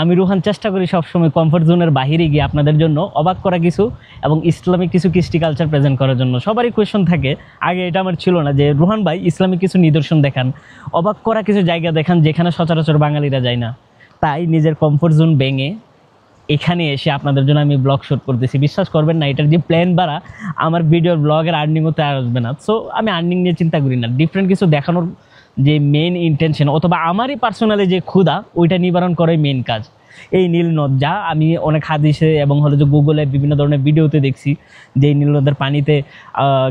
আমি রোহান চেষ্টা করি সবসময় কমফোর্ট জোনের বাহিরে গিয়ে আপনাদের জন্য অবাক করা কিছু এবং ইসলামিক কিছু কৃষ্টি কালচার প্রেজেন্ট করার জন্য। সবারই কোয়েশন থাকে, আগে এটা আমার ছিল না, যে রোহান ভাই ইসলামিক কিছু নিদর্শন দেখান, অবাক করা কিছু জায়গা দেখান যেখানে সচরাচর বাঙালিরা যায় না। তাই নিজের কমফোর্ট জোন ভেঙে এখানে এসে আপনাদের জন্য আমি ব্লগ শ্যুট করতেছি। বিশ্বাস করবেন না, এটার যে প্ল্যান বাড়া আমার ভিডিওর ব্লগের আর্নিং হতে আসবে না। সো আমি আর্নিং নিয়ে চিন্তা করি না, ডিফারেন্ট কিছু দেখানোর যে মেন ইন্টেনশন অথবা আমারই পার্সোনালি যে ক্ষুধা, ওইটা নিবারণ করে মেন কাজ। এই নীল নদ, যা আমি অনেক হাদিসে এবং হলো যে গুগলে বিভিন্ন ধরনের ভিডিওতে দেখছি, যে এই নীল নদের পানিতে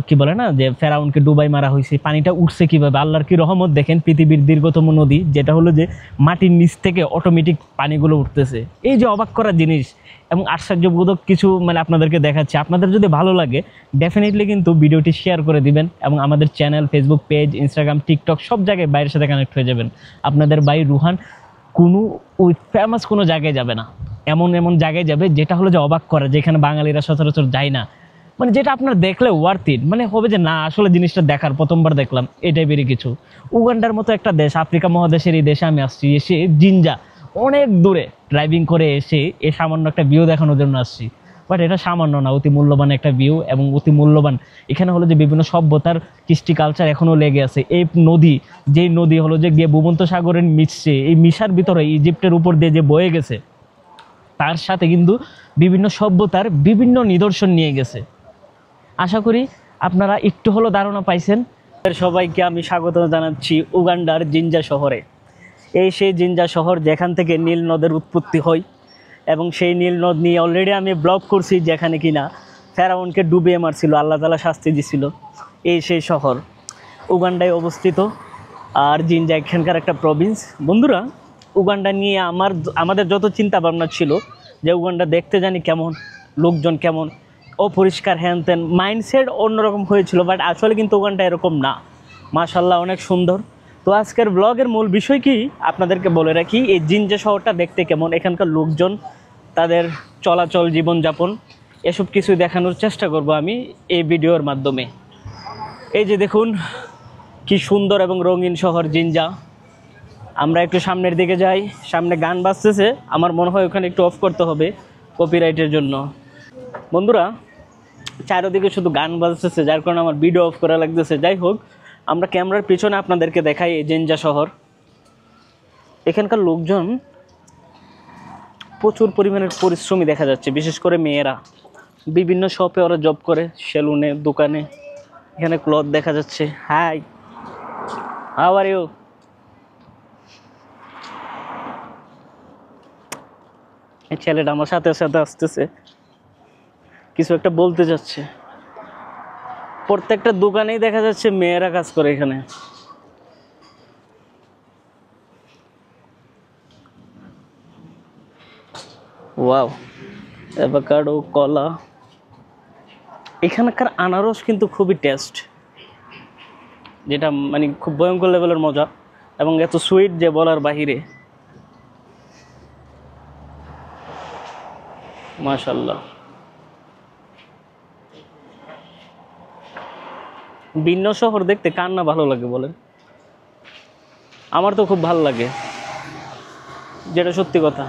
কি বলে না, যে ফেরাউনকে ডুবাই মারা হয়েছে, পানিটা উঠছে কীভাবে, আল্লাহর কি রহমত দেখেন। পৃথিবীর দীর্ঘতম নদী, যেটা হলো যে মাটির নিচ থেকে অটোমেটিক পানিগুলো উঠতেছে। এই যে অবাক করা জিনিস এবং আশ্চর্যবোধক কিছু মানে আপনাদেরকে দেখাচ্ছি। আপনাদের যদি ভালো লাগে ডেফিনেটলি কিন্তু ভিডিওটি শেয়ার করে দিবেন এবং আমাদের channel, Facebook page, Instagram, TikTok সব জায়গায় বাইরের সাথে কানেক্ট হয়ে যাবেন। আপনাদের ভাই রোহান কোনো ওই ফেমাস কোনো জায়গায় যাবে না, এমন এমন জায়গায় যাবে যেটা হলো যে অবাক করা, যেখানে বাঙালিরা সচরাচর যায় না, মানে যেটা আপনার দেখলে ওয়ার্থ ইট, মানে হবে যে না আসলে জিনিসটা দেখার, প্রথমবার দেখলাম, এই টাইপেরই কিছু। উগান্ডার মতো একটা দেশ, আফ্রিকা মহাদেশের এই দেশে আমি আসছি, এসে জিঞ্জা অনেক দূরে ড্রাইভিং করে এসে এ সামান্য একটা ভিউ দেখানোর জন্য আসছি। বাট এটা সামান্য না, অতি মূল্যবান একটা ভিউ এবং অতি মূল্যবান। এখানে হলো যে বিভিন্ন সভ্যতার কৃষ্টি কালচার এখনও লেগে আছে। এই নদী, যেই নদী হলো যে গিয়ে ভূমধ্য সাগরের মিশছে, এই মিশার ভিতরে ইজিপ্টের উপর দিয়ে যে বয়ে গেছে, তার সাথে কিন্তু বিভিন্ন সভ্যতার বিভিন্ন নিদর্শন নিয়ে গেছে। আশা করি আপনারা একটু হলো ধারণা পাইছেন। সবাইকে আমি স্বাগত জানাচ্ছি উগান্ডার জিঞ্জা শহরে। এই সেই জিঞ্জা শহর যেখান থেকে নীল নদের উৎপত্তি হয়, এবং সেই নীল নদ নিয়ে অলরেডি আমি ব্লগ করছি, যেখানে কিনা ফেরাউনকে ডুবিয়ে মারছিল, আল্লাহ তাআলা শাস্তি দিছিল। এই সেই শহর উগান্ডায় অবস্থিত। আর জিঞ্জা এখানকার একটা প্রভিন্স। বন্ধুরা, উগান্ডা নিয়ে আমাদের যত চিন্তা ভাবনা ছিল যে উগান্ডা দেখতে জানি কেমন, লোকজন কেমন, অপরিষ্কার, হ্যান ত্যান, মাইন্ডসেট অন্যরকম হয়েছিল। বাট আসলে কিন্তু উগান্ডা এরকম না। মাশাআল্লাহ অনেক সুন্দর। তো আজকের ব্লগের মূল বিষয় কি আপনাদেরকে বলে রাখি, এই জিঞ্জা শহরটা দেখতে কেমন, এখানকার লোকজন, তাদের চলাচল, জীবনযাপন, এসব কিছু দেখানোর চেষ্টা করব আমি এই ভিডিওর মাধ্যমে। এই যে দেখুন কি সুন্দর এবং রঙিন শহর জিঞ্জা। আমরা একটু সামনের দিকে যাই, সামনে গান বাজতেছে, আমার মনে হয় ওখানে একটু অফ করতে হবে কপিরাইটের জন্য। বন্ধুরা, চারিদিকে শুধু গান বাজতেছে, যার কারণে আমার ভিডিও অফ করা লাগতেছে। যাই হোক, আমরা ক্যামেরার পিছনে আপনাদেরকে দেখাই এই জিঞ্জা শহর। এখানকার লোকজন প্রচুর পরিমাণের পরিশ্রমী দেখা যাচ্ছে, বিশেষ করে মেয়েরা। বিভিন্ন শপে ওরা জব করে, সেলুনে, দোকানে। এখানে ক্লথ দেখা যাচ্ছে। Hi, how are you? এই ছেলেটা আমার সাথে সাথে আসতেছে, কিছু একটা বলতে যাচ্ছে। প্রত্যেকটা দোকানেই দেখা যাচ্ছে মেয়েরা কাজ করে এখানে। ওয়াও, অ্যাভোকাডো, কলা। এখানকার আনারস কিন্তু খুবই টেস্ট, যেটা মানে খুব ভয়ঙ্কর লেভেলের মজা, এবং এত সুইট যে বলার বাহিরে। মাশাআল্লাহ। ভিন্ন শহর দেখতে কার না ভালো লাগে বলেন? আমার তো খুব ভালো লাগে, যেটা সত্যি কথা।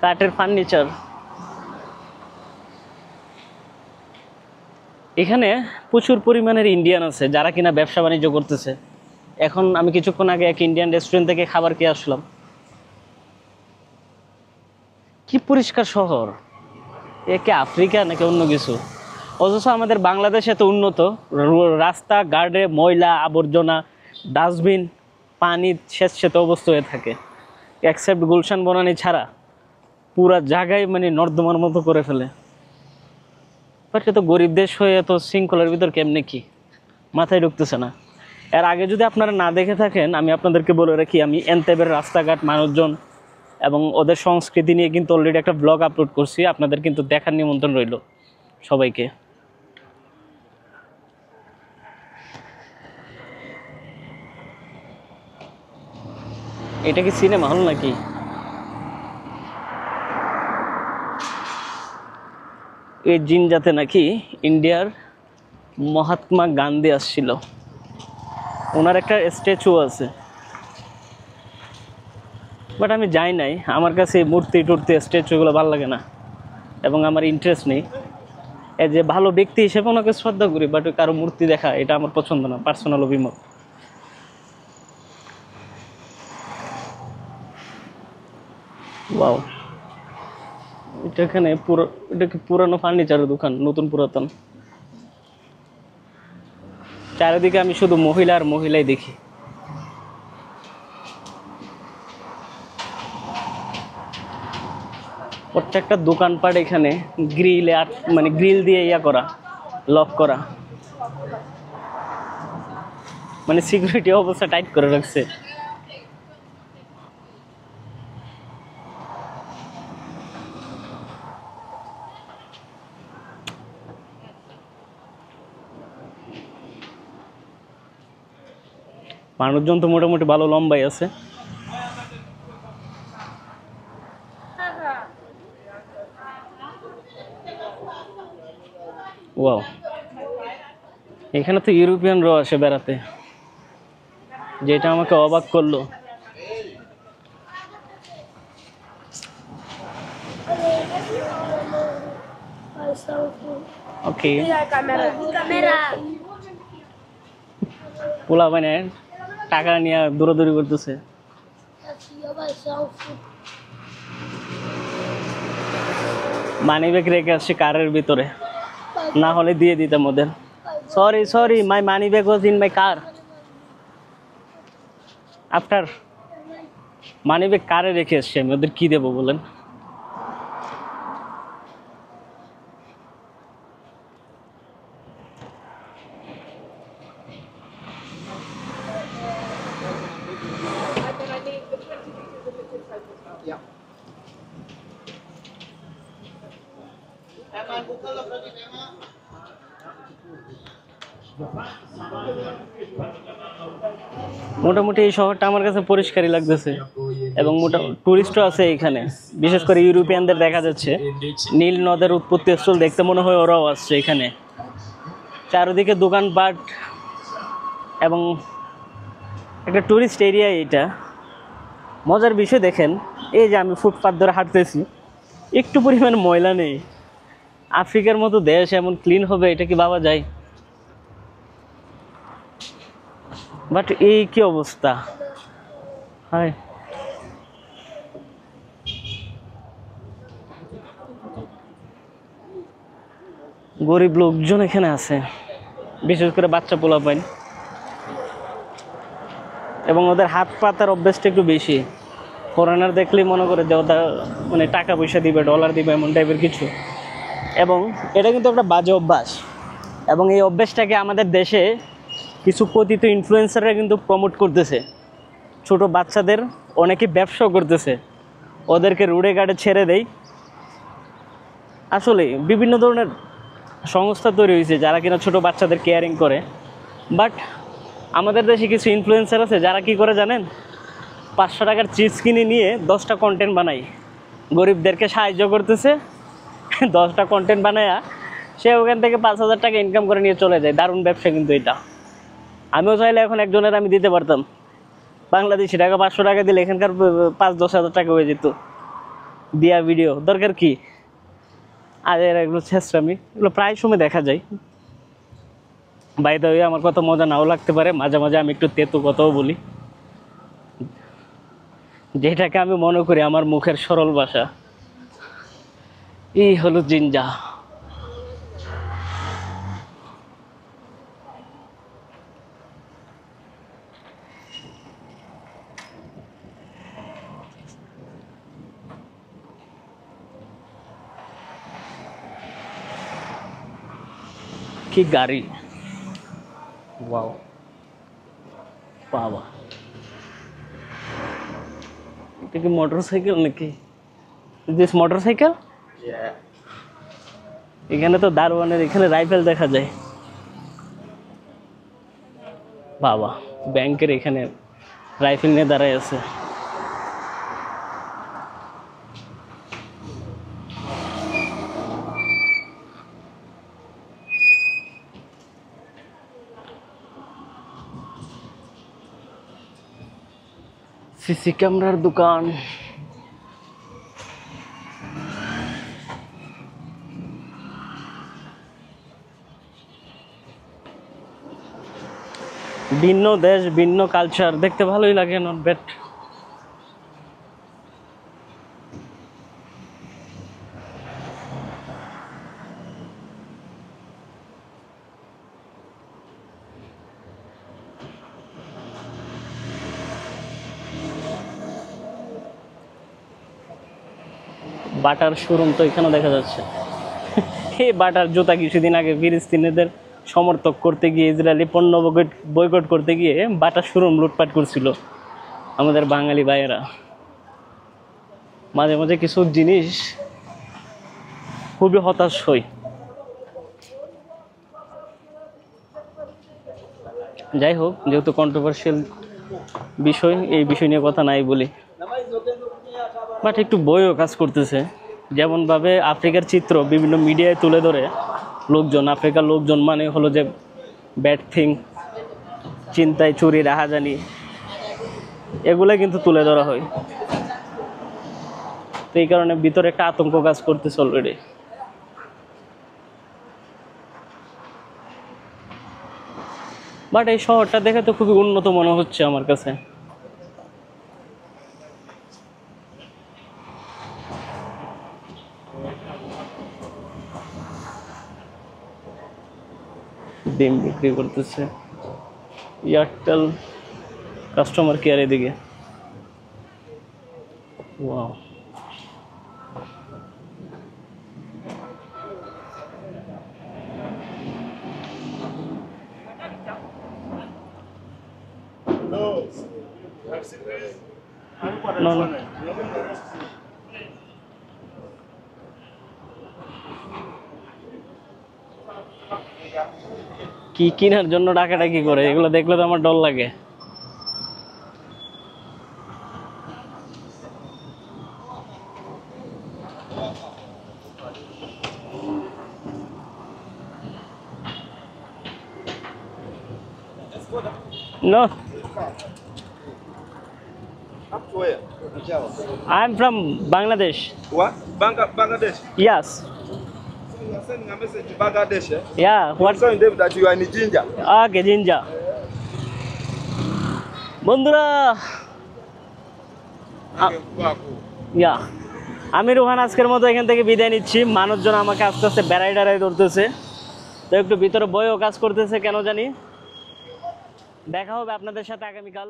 কাঠের ফার্নিচার। এখানে প্রচুর পরিমাণের ইন্ডিয়ান আছে যারা কিনা ব্যবসা বাণিজ্য করতেছে। এখন আমি কিছুক্ষণ আগে এক ইন্ডিয়ান রেস্টুরেন্ট থেকে খাবার খেয়ে আসলাম। কি পরিষ্কার শহর! এ কি আফ্রিকা নাকি অন্য কিছু? অথচ আমাদের বাংলাদেশ এত উন্নত, রাস্তা গার্ডে ময়লা আবর্জনা, ডাস্টবিন, পানি স্যাঁতস্যাঁতে অবস্থা হয়ে থাকে। এক্সেপ্ট গুলশান বনানী ছাড়া পুরা জায়গায় মানে নর্দমার মতো করে ফেলে। বাট এত গরিব দেশ হয়ে এত শৃঙ্খলার ভিতর কেমনে কি মাথায় ঢুকতেছে না। এর আগে যদি আপনারা না দেখে থাকেন, আমি আপনাদেরকে বলে রাখি, আমি এনতেবের রাস্তাঘাট, মানুষজন এবং ওদের সংস্কৃতি নিয়ে কিন্তু অলরেডি একটা ব্লগ আপলোড করছি। আপনাদের কিন্তু দেখার নিমন্ত্রণ রইল সবাইকে। এটা কি সিনেমা হল নাকি? এই জিঞ্জাতে নাকি ইন্ডিয়ার মহাত্মা গান্ধী আসছিল, ওনার একটা স্ট্যাচু আছে। বাট আমি যাই নাই, আমার কাছে মূর্তি টুর্তি স্ট্যাচুগুলো ভালো লাগে না এবং আমার ইন্টারেস্ট নেই। এই যে ভালো ব্যক্তি হিসেবে ওনাকে শ্রদ্ধা করি, বাট কারো মূর্তি দেখা এটা আমার পছন্দ না, পার্সোনাল অভিমত। ওয়াও, এটা এখানে এটা কি পুরানো ফার্নিচারের দোকান, নতুন পুরাতন। চারিদিকে আমি শুধু মহিলা আর মহিলাই দেখি। প্রত্যেকটা দোকানপাট এখানে গ্রিলে মানে গ্রিল দিয়ে ইয়া করা, লক করা, মানে সিকিউরিটি অবস্থা টাইট করে রাখছে। মানুষজন তো মোটামুটি ভালো লম্বাই আছে। ওয়াও, এখানে তো ইউরোপিয়ানরাও আসে বেড়াতে, যেটা আমাকে অবাক করলো। ওকে, পোলা মানে টাকা নিয়ে দৌড়াদৌড়ি করতেছে। মানি ব্যাগ রেখে আসছে কারের ভিতরে, না হলে দিয়ে দিতাম ওদের। Sorry, my money bag was in my car. After money bag কারে রেখে আসছে, আমি ওদের কি দেবো বলেন? মোটামুটি এই শহরটা আমার কাছে পরিষ্কারই লাগতেছে এবং টুরিস্টও আছে এখানে, বিশেষ করে ইউরোপিয়ানদের দেখা যাচ্ছে। নীল নদের উৎপত্তি স্থল দেখতে মনে হয় ওরাও আসছে এখানে। চারিদিকে দোকানপাট এবং একটা টুরিস্ট এরিয়া। এটা মজার বিষয় দেখেন, এই যে আমি ফুটপাথ ধরে হাঁটতেছি, একটু পরিমাণ ময়লা নেই। আফ্রিকার মতো দেশ এমন ক্লিন হবে, এটা কি ভাবা যায়? বাট এই কি অবস্থা! হায়, গরিব লোকজন এখানে আছে, বিশেষ করে বাচ্চা পোলাপাইন, এবং ওদের হাত পাতার অভ্যাসটা একটু বেশি। ফরেনার দেখলেই মনে করে যে ওদের মানে টাকা পয়সা দিবে, ডলার দিবে, এমন টাইপের কিছু। এবং এটা কিন্তু একটা বাজে অভ্যাস, এবং এই অভ্যাসটাকে আমাদের দেশে কিছু কথিত ইনফ্লুয়েন্সাররা কিন্তু প্রমোট করতেছে। ছোট বাচ্চাদের অনেকে ব্যবসাও করতেছে, ওদেরকে রোডে ঘাটে ছেড়ে দেয়। আসলে বিভিন্ন ধরনের সংস্থা তৈরি হয়েছে যারা কিনা ছোট বাচ্চাদের কেয়ারিং করে। বাট আমাদের দেশে কিছু ইনফ্লুয়েন্সার আছে যারা কি করে জানেন, 500 টাকার চিপস কিনে নিয়ে 10টা কন্টেন্ট বানায়, গরিবদেরকে সাহায্য করতেছে। 10টা কন্টেন্ট বানায়া সে ওখান থেকে 5000 টাকা ইনকাম করে নিয়ে চলে যায়। দারুণ ব্যবসা কিন্তু এটা। আমিও চাইলে এখন একজনের আমি দিতে পারতাম বাংলাদেশি টাকা, 500 টাকা দিলে এখানকার 5-10 হাজার টাকা হয়ে যেত দিয়া ভিডিও। দরকার কি? আর এগুলো ছেঁচড়ামি, এগুলো প্রায় সময় দেখা যায়। বাই দ্য ওয়ে, আমার কথা মজা নাও লাগতে পারে, মাঝে মাঝে আমি একটু তেতো কথাও বলি, যেটাকে আমি মনে করি আমার মুখের সরল ভাষা। এই হলো জিঞ্জা। কি গাড়ি! ওয়াও, বাবা, এটা কি মোটরসাইকেল নাকি? This motorcycle? এখানে তো দারোয়ানের এখানে রাইফেল দেখা যায়। বাবা, ব্যাংকের এখানে রাইফেল নিয়ে দাঁড়ায় আছে। সিসি ক্যামেরার দোকান। ভিন্ন দেশ, ভিন্ন কালচার, দেখতে ভালোই লাগে, নট ব্যাড। বাটার শোরুম তো এখানে দেখা যাচ্ছে। এই বাটার জুতা কিছুদিন আগে ফিলিস্তিনিদের সমর্থক করতে গিয়ে, ইসরায়েলি পণ্য বয়কট করতে গিয়ে বাটার শোরুম লুটপাট করছিল আমাদের বাঙালি ভাইয়েরা। মাঝে মাঝে কিছু জিনিস খুবই হতাশ হই। যাই হোক, যেহেতু কন্ট্রোভার্সিয়াল বিষয়, এই বিষয় নিয়ে কথা নাই বলি। বাট একটু বইও কাজ করতেছে। যেমনভাবে আফ্রিকার চিত্র বিভিন্ন মিডিয়ায় তুলে ধরে লোকজন, আফ্রিকার লোকজন মানে হলো যে ব্যাড থিং, চিন্তায়, চুরি, রাহাজানি, এগুলো কিন্তু তুলে ধরা হয়। তো এই কারণে ভিতরে একটা আতঙ্ক কাজ করতেছে অলরেডি। বাট এই শহরটা দেখে তো খুবই উন্নত মনে হচ্ছে আমার কাছে। ডিম বিক্রি করতেছে এয়ারটেল কাস্টমার কেয়ার এদিকে। Wow, no, no. কি কেনার জন্য ডাকাডাকি করে, এগুলো দেখলে তো আমার ডর লাগে। No. Up to where? I'm from Bangladesh. What? Bangladesh? Yes. So you are sending a message to Bangladesh, eh? Yeah. You are telling them that you are in Jinja. Okay, Jinja. বন্ধুরা, ইয়া আমি রোহান আজকের মতো এখান থেকে বিদায় নিচ্ছি। মানুষজন আমাকে আস্তে আস্তে বেড়াই ধরতেছে, তো একটু ভিতরে বইও কাজ করতেছে কেন জানি। দেখা হবে আপনাদের সাথে আগামীকাল।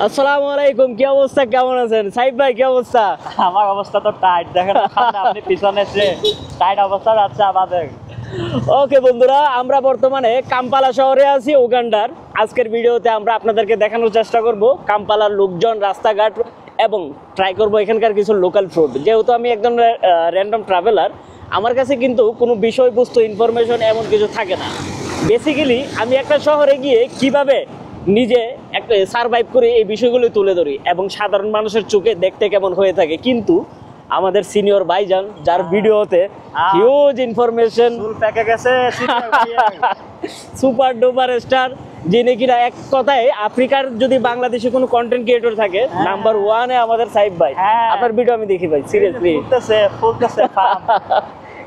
আসসালামু আলাইকুম, কি অবস্থা, কেমন আছেন? সাইফ ভাই কি অবস্থা? আমার অবস্থা তো টাইট, দেখেন আপনি পিছনে টাইট অবস্থা যাচ্ছে আমাদের। ওকে বন্ধুরা, আমরা বর্তমানে কাম্পালা শহরে আছি, উগান্ডার। আজকের ভিডিওতে আমরা আপনাদেরকে দেখানোর চেষ্টা করব কাম্পালার লোকজন, রাস্তাঘাট এবং ট্রাই করব এখানকার কিছু লোকাল ফুড। যেহেতু আমি একজন র্যান্ডম ট্রাভেলার, আমার কাছে কিন্তু কোনো বিষয়বস্তু, ইনফরমেশন এমন কিছু থাকে না। বেসিক্যালি আমি একটা শহরে গিয়ে কিভাবে নিজে একটা সারভাইভ করে এই বিষয়গুলো তুলে ধরি এবং সাধারণ মানুষের চোখে দেখতে কেমন হয়ে থাকে। কিন্তু আমাদের সিনিয়র ভাইজান, যার ভিডিওতে হিউজ ইনফরমেশন প্যাকে গেছে, সুপার ডুপার স্টার, যিনি কিনা এক কথায় আফ্রিকার যদি বাংলাদেশে কোনো কন্টেন্ট ক্রিয়েটর থাকে নাম্বার 1-এ আমাদের সাইফ ভাই। আপনার ভিডিও আমি দেখি ভাই, সিরিয়াসলি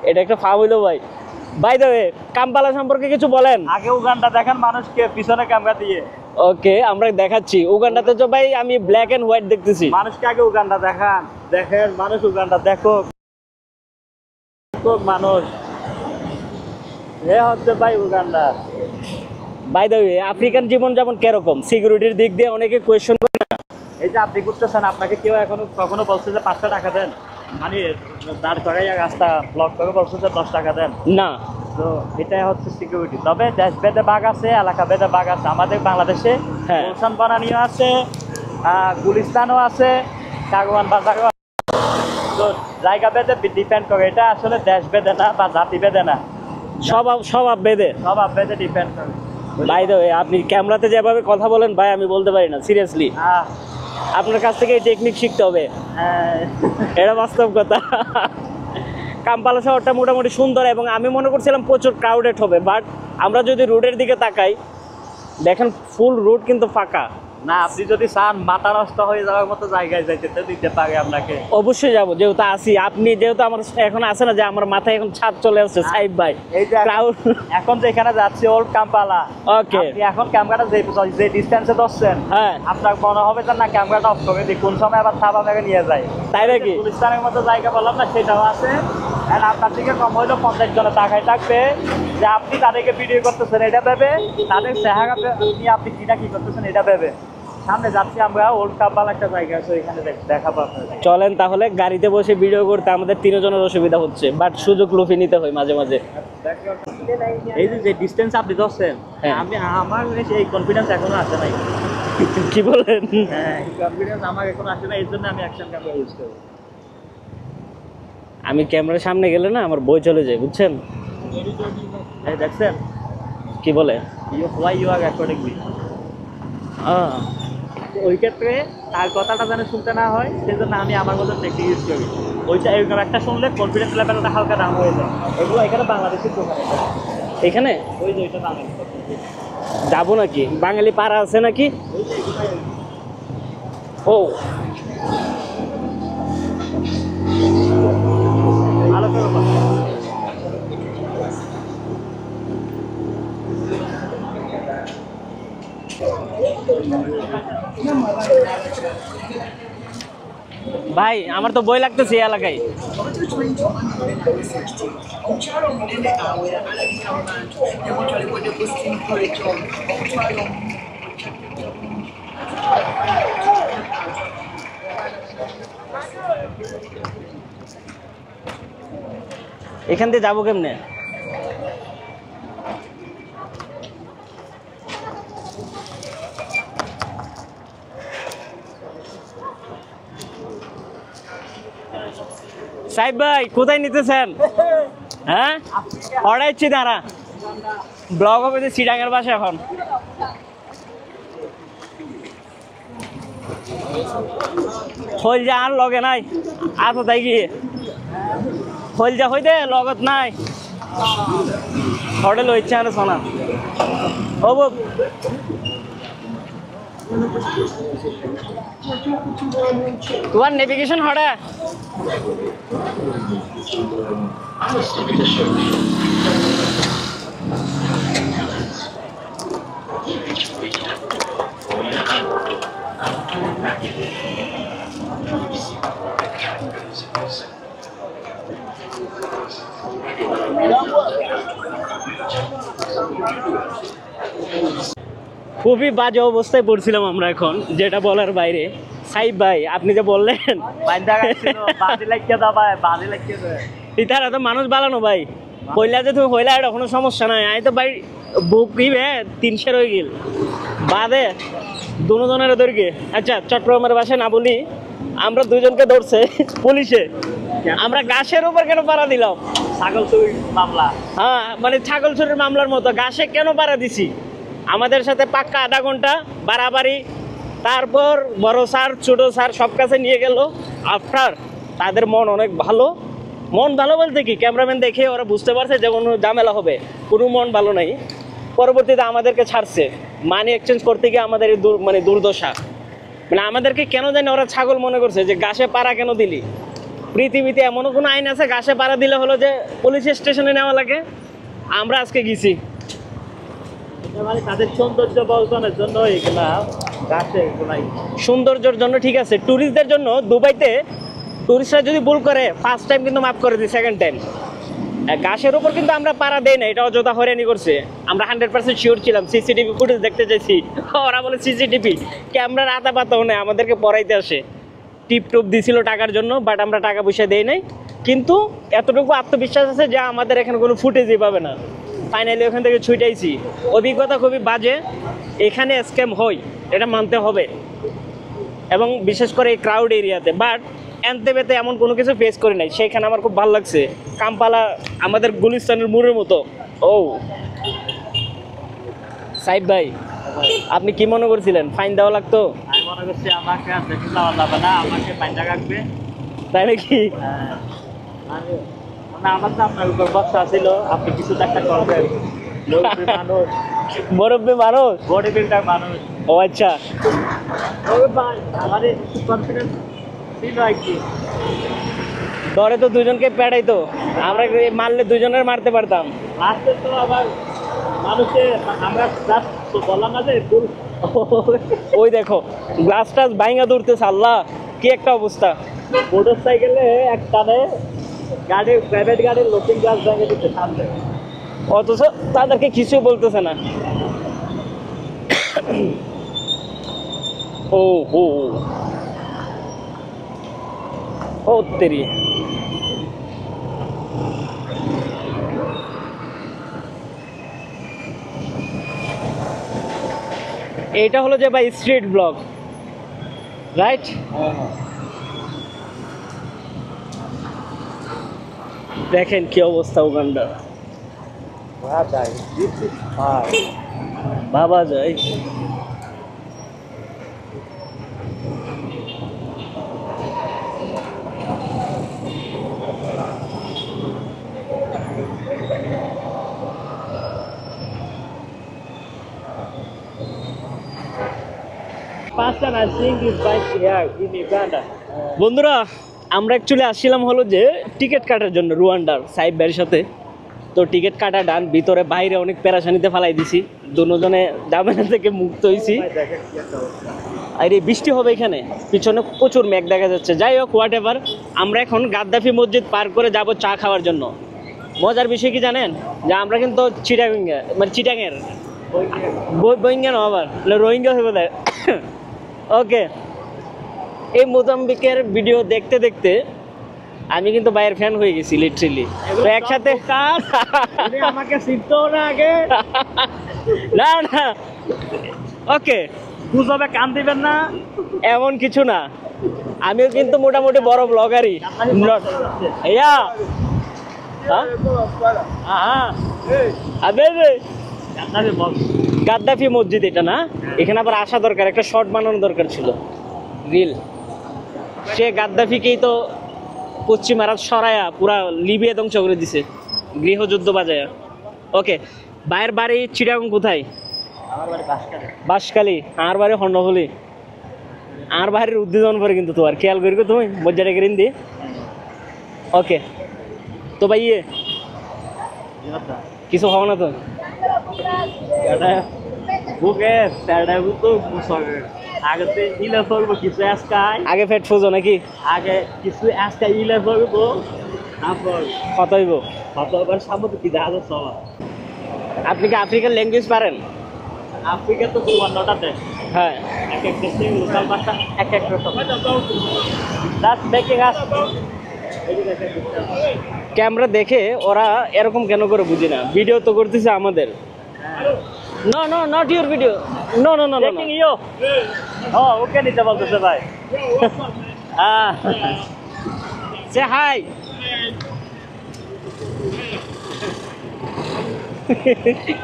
এটা একটা ফার্ম হইলো ভাই। বাই দ্য ওয়ে, কাম্পালা সম্পর্কে কিছু বলেন। আগে উগান্ডা দেখেন মানুষকে পিছনে ক্যামেরা দিয়ে। ওকে, আমরা দেখাচ্ছি। উগান্ডাতে তো ভাই আমি ব্ল্যাক এন্ড হোয়াইট দেখতেছি। মানুষকে আগে উগান্ডা দেখান, দেখেন মানুষ উগান্ডা দেখো, মানুষ এ হচ্ছে ভাই Uganda. By the way, African জীবনযাপন কিরকম? সিকিউরিটির দিক দিয়ে অনেকে কোয়েশ্চেন করে না। এই যে আপনি করতেছেন, আপনাকে কেউ কখনো বলছে যে 500 টাকা দেন, মানে দাঁড় করাই রাস্তা ব্লক করে বলছে যে 10 টাকা দেন না? তো এটাই হচ্ছে সিকিউরিটি। তবে দেশ ভেদে বাঘ আছে, এলাকা ভেদে বাঘ আছে। আমাদের বাংলাদেশে গুলশান বানানিও আছে, গুলিস্তানও আছে, কাগওয়ান বাজারও আছে। তো জায়গা ভেদে ডিপেন্ড করে, এটা আসলে দেশ ভেদে না বা জাতি ভেদে না, স্বভাব ভেদে ডিপেন্ড করে। বাই দ্য ওয়ে, আপনি ক্যামেরাতে যেভাবে কথা বলেন ভাই, আমি বলতে পারি না সিরিয়াসলি। আপনার কাছ থেকে এই টেকনিক শিখতে হবে, এটা বাস্তব কথা। কাম্পালা শহরটা মোটামুটি সুন্দর এবং আমি মনে করছিলাম প্রচুর ক্রাউডেড হবে, বাট আমরা যদি রোডের দিকে তাকাই, দেখেন ফুল রোড কিন্তু ফাঁকা। না, আপনি যদি চান মাথা নষ্ট হয়ে যাওয়ার মতো জায়গায় যাইতে দিতে পারে আপনাকে, অবশ্যই যাবো, যেহেতু আসি। আপনি যেহেতু আমার এখন আছে না যে আমার মাথায় এখন ছাদ চলে আসছে সাইফ ভাই। এই যে এখন যেখানে যাচ্ছি ওল্ড কাম্পালা, ওকে, এখন ক্যামেরাটা যে ডিস্টেন্সে ধরছেন, হ্যাঁ, আপনার মনে হবে যে না ক্যামেরাটা অফ করে দিই, কোন সময় আবার থাপ আপনাকে নিয়ে যায়। তাই নাকি? গুলিস্তানের মতো জায়গা বললাম না, সেটাও আছে। আর আপনার থেকে কম হইলেও 50 জনের টাকায় থাকবে যে আপনি তাদেরকে ভিডিও করতেছেন এটা ভেবে, তাদের চেহারা নিয়ে আপনি কিনা কি করতেছেন এটা ভেবে। সামনে যাচ্ছি আমরা, ওল্ড কাম্পালা একটা জায়গা আছে, এখানে দেখাবো আপনাদের। চলেন তাহলে, গাড়িতে বসে ভিডিও করতে আমাদের 3 জনের অসুবিধা হচ্ছে, বাট সুযোগ লুফে নিতে হয় মাঝে মাঝে। এই যে ডিস্টেন্স আপনি ধরছেন, আমার এই কনফিডেন্স এখনো আসে নাই। কি বলেন? হ্যাঁ, কনফিডেন্স আমার এখনো আসে না, এই জন্য আমি অ্যাকশন ক্যামেরা ইউজ করি। আমি ক্যামেরার সামনে গেলে না আমার বই চলে যায়, বুঝছেন? এই দেখছেন কি বলে, ইউ আর রেকর্ডিং মি। ওই ক্ষেত্রে তার কথাটা যেন শুনতে না হয়, সেই জন্য আমি আমার মতো টেকনিক ইউজ করি। ওইটা এরকম একটা শুনলে কনফিডেন্স লেভেলটা হালকা ডাউন হয়ে যায়। এগুলো এখানে বাংলাদেশের দোকানে, এখানে ওই যে ওইটা বাঙালি যাবো নাকি? বাঙালি পাড়া আছে নাকি? ও ভালো করে ভাই, আমার তো বই লাগতেছে এই এলাকায়। এখান দিয়ে যাবো কেমনে? সাহেব ভাই, কোথায় নিতেছেন? হ্যাঁ, পড়াইছি দাঁড়া। ব্লগ হবে যে চিটাঙের বাসা এখন হলজা আর লগে নাই আতো তাই গিয়ে হলজা হইতে লগত নাই হোটেল হইছে আর সোনা ও তোমার নেভিগেশন হড়া খুবই বাজে অবস্থায় পড়ছিলাম আমরা এখন, যেটা বলার বাইরে। সাইব ভাই আপনি যে বললেন তারা তো মানুষ বালানো ভাই, হইলা যে তুমি হইলা এটা কোনো সমস্যা নাই। আমি তো ভাই বুক দিবে 300 হয়ে গেল বাদে দুজনের দৈর্ঘ্যে। আচ্ছা চট্টগ্রামের বাসায় না বলি, আমরা দুজনকে ধরছে পুলিশে, আমরা গাছের উপর কেন পাড়া দিলাম? ছাগল চুরির মামলা। হ্যাঁ মানে ছাগল চুরির মামলার মতো গাছে কেন পাড়া দিছি? আমাদের সাথে পাক্কা আধা ঘন্টা বাড়াবাড়ি, তারপর বড় স্যার ছোট স্যার সব কাছে নিয়ে গেল। আফটার তাদের মন অনেক ভালো, মন ভালো বলতে কি ক্যামেরাম্যান দেখে ওরা বুঝতে পারছে যে কোনো ঝামেলা হবে, কোনো মন ভালো নাই। পরবর্তীতে আমাদেরকে ছাড়ছে, মানি এক্সচেঞ্জ করতে গিয়ে আমাদের মানে দুর্দশা, মানে আমাদেরকে কেন জানি ওরা ছাগল মনে করছে যে গাছে পাড়া কেন দিলি। পৃথিবীতে এমনও কোনো আইন আছে গাছে পাড়া দিলে হলো যে পুলিশ স্টেশনে নেওয়া লাগে? আমরা আজকে গেছি মানে তাদের সৌন্দর্য বর্ধনের জন্য, এগুলা গাছে সৌন্দর্যের জন্য ঠিক আছে। ট্যুরিস্টদের জন্য দুবাইতে ট্যুরিস্টরা যদি ভুল করে ফার্স্ট টাইম কিন্তু মাফ করে দিই, সেকেন্ড টাইম গাছের উপর কিন্তু আমরা পাড়া দেই না, এটা অযথা হয়রানি করছে। আমরা 100% শিওর ছিলাম, সিসিটিভি ফুটেজ দেখতে চাইছি, ওরা বলে সিসিটিভি ক্যামেরার আতা পাতাও নেই, আমাদেরকে পড়াইতে আসে। টিপ টুপ দিছিল টাকার জন্য, বাট আমরা টাকা পয়সা দেই নাই। কিন্তু এতটুকু আত্মবিশ্বাস আছে যে আমাদের এখানে কোনো ফুটেজই পাবে না। ফাইনালি ওখান থেকে ছুটাইছি। অভিজ্ঞতা খুবই বাজে, এখানে স্ক্যাম হয় এটা মানতে হবে, এবং বিশেষ করে এই ক্রাউড এরিয়াতে। বাট এনতেবেতে এমন কোনো কিছু ফেস করি নাই, সেইখানে আমার খুব ভালো লাগছে। কাম্পালা আমাদের গুলিস্তানের মোড়ের মতো। ও সাইব ভাই আপনি কি মনে করছিলেন ফাইন দেওয়া লাগতো? আমি মনে করছি আমাকে দেওয়া যাবে না, আমাকে ফাইনটা কাটবে, তাই নাকি? মানে আমার তো আপনার উপর বস্তা ছিল, আপনি কিছু একটা করবেন। মানুষ মুরব্বী মানুষ, বডি বিল্ডার মানুষ। ও আচ্ছা, আমার কনফিডেন্স ছিল আর কি। ধরে তো দুজনকে পেটাইতো, আমরা মারলে দুজনের মারতে পারতাম। লাস্টে তো আবার মানুষের আমরা বললাম না যে ওই দেখো গ্লাস টাস ভাঙা দৌড়তেছে, আল্লাহ কি একটা অবস্থা। মোটর সাইকেলে এক টানে গাড়ির প্রাইভেট গাড়ির লোকিং গ্লাস ভেঙে দিতে সামনে, অথচ তাদেরকে কিছু বলতেছে না। ও হো ও তেরি, এইটা হলো যে ভাই স্ট্রিট ব্লগ, রাইট? দেখেন কি অবস্থা উগান্ডার, ভাবা যায়। বন্ধুরা আমরা অ্যাকচুয়ালি আসছিলাম হলো যে টিকিট কাটার জন্য রুয়ান্ডার সাইব ভাইয়ের সাথে। তো টিকিট কাটা ডান, ভিতরে বাইরে অনেক পেরাশানিতে ফেলাই দিছি, দুজনে ঝামেলা থেকে মুক্ত হয়েছি। আর এই বৃষ্টি হবে এখানে, পিছনে প্রচুর মেঘ দেখা যাচ্ছে। যাই হোক হোয়াট এভার, আমরা এখন গাদ্দাফি মসজিদ পার করে যাব চা খাওয়ার জন্য। মজার বিষয় কি জানেন, যে আমরা কিন্তু চিটাঙের বইঙ্গা না, আবার রোহিঙ্গা হয়ে বোধ হয়। ওকে, এই মোজাম্বিকের ভিডিও দেখতে দেখতে আমি কিন্তু বাইরের ফ্যান হয়ে গেছি লিটারেলি। তো একসাথে আমাকে শিখতো না আগে, না না ওকে গুজবে কান দিবেন না, এমন কিছু না। আমিও কিন্তু মোটামুটি বড় ব্লগারই। ইয়া হ্যাঁ আবে গাদ্দাফি মসজিদ এটা না, এখানে আবার আসা দরকার, একটা শর্ট বানানো দরকার ছিল রিল। সে গাদ্দাফিকেই তো পশ্চিমারা সরায়া পুরা লিবিয়া ধ্বংস করে দিছে গৃহযুদ্ধ বাজায়া। ওকে, ভাইয়ের বাড়ি চিটাগং কোথায়? বাঁশখালী। আর বাড়ি হর্ণফুলি। আর বাড়ির উদ্বোধন পরে কিন্তু তোমার খেয়াল করি তুমি মজ্জাটা কিনে দিয়ে। ওকে তো ভাই কিছু হও না তো আগে ফেট ফুজো নাকি আগে কিছু আজকে ইলে করবো কত হইব কি দেখা সবাই। আপনি কি আফ্রিকার ল্যাঙ্গুয়েজ পারেন? আফ্রিকা তো 54টা দেশ, হ্যাঁ এক এক দেশে লোকাল ভাষা এক এক রকম। ক্যামেরা দেখে ওরা এরকম কেন করে বুঝি না, ভিডিও তো করতেছে আমাদের। No no not your video, no no no taking you. ও ওকে নিতে বলতেছে ভাই। সে হাই।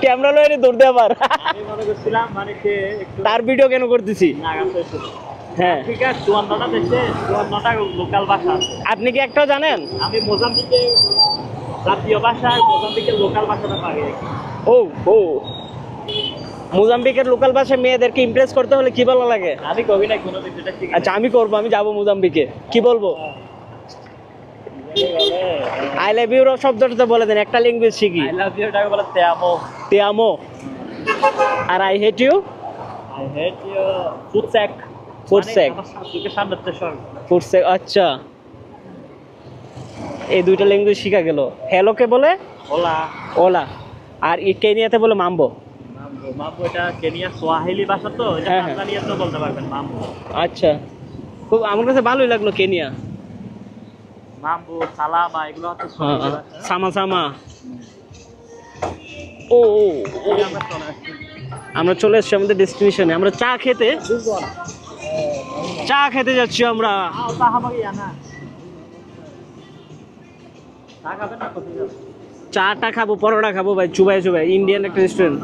ক্যামেরা লয়ে দৌড় দে আবার। আমি মনে করছিলাম মানে সে তার ভিডিও কেন করতেছি। হ্যাঁ 54টা দেশে 54টা লোকাল ভাষা। আপনি কি একটাও জানেন? আমি মোজাম্বিকে জাতীয় ভাষা, মোজাম্বিকের লোকাল ভাষাটা পারি। ও ও মোজাম্বিকের লোকাল ভাষা মেয়েদেরকে ইমপ্রেস করতে হলে কি বলা লাগে? আমি কবি না কোনোদিন যেটা শিখি। আচ্ছা আমি করব, আমি যাব মোজাম্বিকে, কি বলবো? আই লাভ ইউ শব্দটা বলে দেন, একটা ল্যাঙ্গুয়েজ শিখি। আই লাভ ইউটাকে বলে তে আমো। তে আমো। আর I hate you? I hate you ফুটসেক। ফুটসেক ফুটসেক। আচ্ছা এই দুইটা ল্যাঙ্গুয়েজ শিখা গেল। হ্যালো কে বলে ওলা। ওলা। আর কেনিয়াতে বলে মাম্বো। মাম্বো মাম্বো এটা কেনিয়া সোয়াহিলি ভাষা, তো এটা তানজানিয়াতেও বলতে পারবেন মাম্বো। আচ্ছা খুব আমার কাছে ভালোই লাগলো কেনিয়া। মাম্বো সালামা এগুলো হচ্ছে সোয়াহিলি ভাষা। সামা সামা। ও ও আমরা চলে এসেছি আমাদের ডেস্টিনেশনে। আমরা চা খেতে যাচ্ছি আমরা। চাটা খাবো, পরোটা খাবো ভাই, চুবাই চুবাই। ইন্ডিয়ান একটা রেস্টুরেন্ট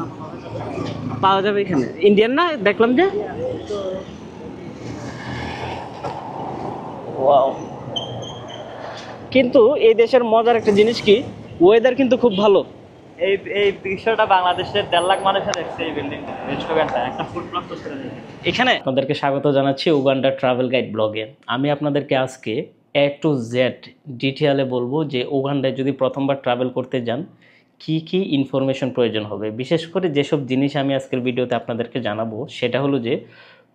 পাওয়া যাবে এখানে। ইন্ডিয়ান না দেখলাম যে। ওয়াও। কিন্তু এই দেশের মজার একটা জিনিস কি, ওয়েদার কিন্তু খুব ভালো। এই দৃশ্যটা বাংলাদেশের 1.5 লাখ মানুষের দেখছে এই বিল্ডিং রেস্টুরেন্টটা একটা ফুড ব্লগ করতে। এখানে আপনাদেরকে স্বাগত জানাচ্ছি উগান্ডা ট্রাভেল গাইড ব্লগে। আমি আপনাদেরকে আজকে A to Z ডিটেইলে বলবো যে উগান্ডায় যদি প্রথমবার ট্রাভেল করতে যান কি কি ইনফরমেশন প্রয়োজন হবে। বিশেষ করে যেসব জিনিস আমি আজকের ভিডিওতে আপনাদেরকে জানাবো সেটা হলো যে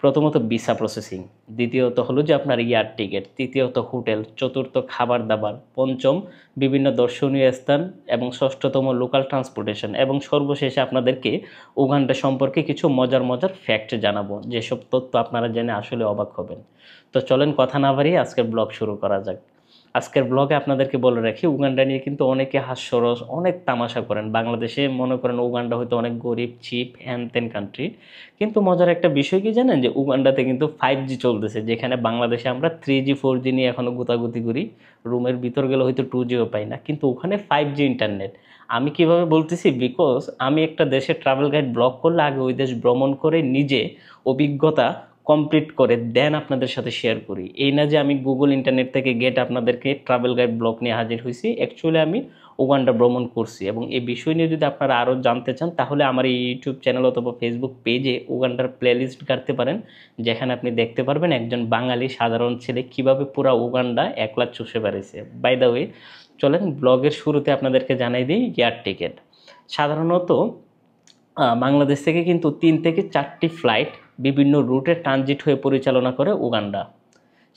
প্রথমত ভিসা প্রসেসিং, দ্বিতীয়ত হলো যে আপনার এয়ার টিকিট, তৃতীয়ত হোটেল, চতুর্থ খাবার দাবার, পঞ্চম বিভিন্ন দর্শনীয় স্থান এবং ষষ্ঠতম লোকাল ট্রান্সপোর্টেশন এবং সর্বশেষে আপনাদেরকে উগান্ডা সম্পর্কে কিছু মজার মজার ফ্যাক্ট জানাবো, যেসব তথ্য আপনারা জেনে আসলে অবাক হবেন। তো চলেন কথা না বাড়িয়ে আজকের ব্লগ শুরু করা যাক। আজকের ব্লগে আপনাদেরকে বলে রাখি উগান্ডা নিয়ে কিন্তু অনেকে হাস্যরস অনেক তামাশা করেন। বাংলাদেশে মনে করেন উগান্ডা হয়তো অনেক গরিব চিপ হ্যান তেন কান্ট্রি, কিন্তু মজার একটা বিষয় কি জানেন যে উগান্ডাতে কিন্তু 5G চলতেছে, যেখানে বাংলাদেশে আমরা 3G 4G নিয়ে এখনও গুতাগুতি করি, রুমের ভিতর গেলে হয়তো 2Gও পাই না, কিন্তু ওখানে 5G ইন্টারনেট। আমি কিভাবে বলতেছি, বিকজ আমি একটা দেশে ট্রাভেল গাইড ব্লগ করলে আগে ওই দেশ ভ্রমণ করে নিজে অভিজ্ঞতা কমপ্লিট করে দেন আপনাদের সাথে শেয়ার করি। এই না যে আমি গুগল ইন্টারনেট থেকে গেট আপনাদেরকে ট্রাভেল গাইড ব্লগ নিয়ে হাজির হয়েছি, অ্যাকচুয়ালি আমি উগান্ডা ভ্রমণ করছি। এবং এই বিষয় নিয়ে যদি আপনারা আরও জানতে চান তাহলে আমার এই ইউটিউব চ্যানেল অথবা ফেসবুক পেজে উগান্ডার প্লেলিস্ট কাটতে পারেন, যেখানে আপনি দেখতে পারবেন একজন বাঙালি সাধারণ ছেলে কীভাবে পুরা উগান্ডা একলা চষে বেড়েছে। বাই দ্য ওয়ে চলেন ব্লগের শুরুতে আপনাদেরকে জানাই দিই এয়ার টিকিট। সাধারণত বাংলাদেশ থেকে কিন্তু 3 থেকে 4টি ফ্লাইট বিভিন্ন রুটে ট্রানজিট হয়ে পরিচালনা করে উগান্ডা।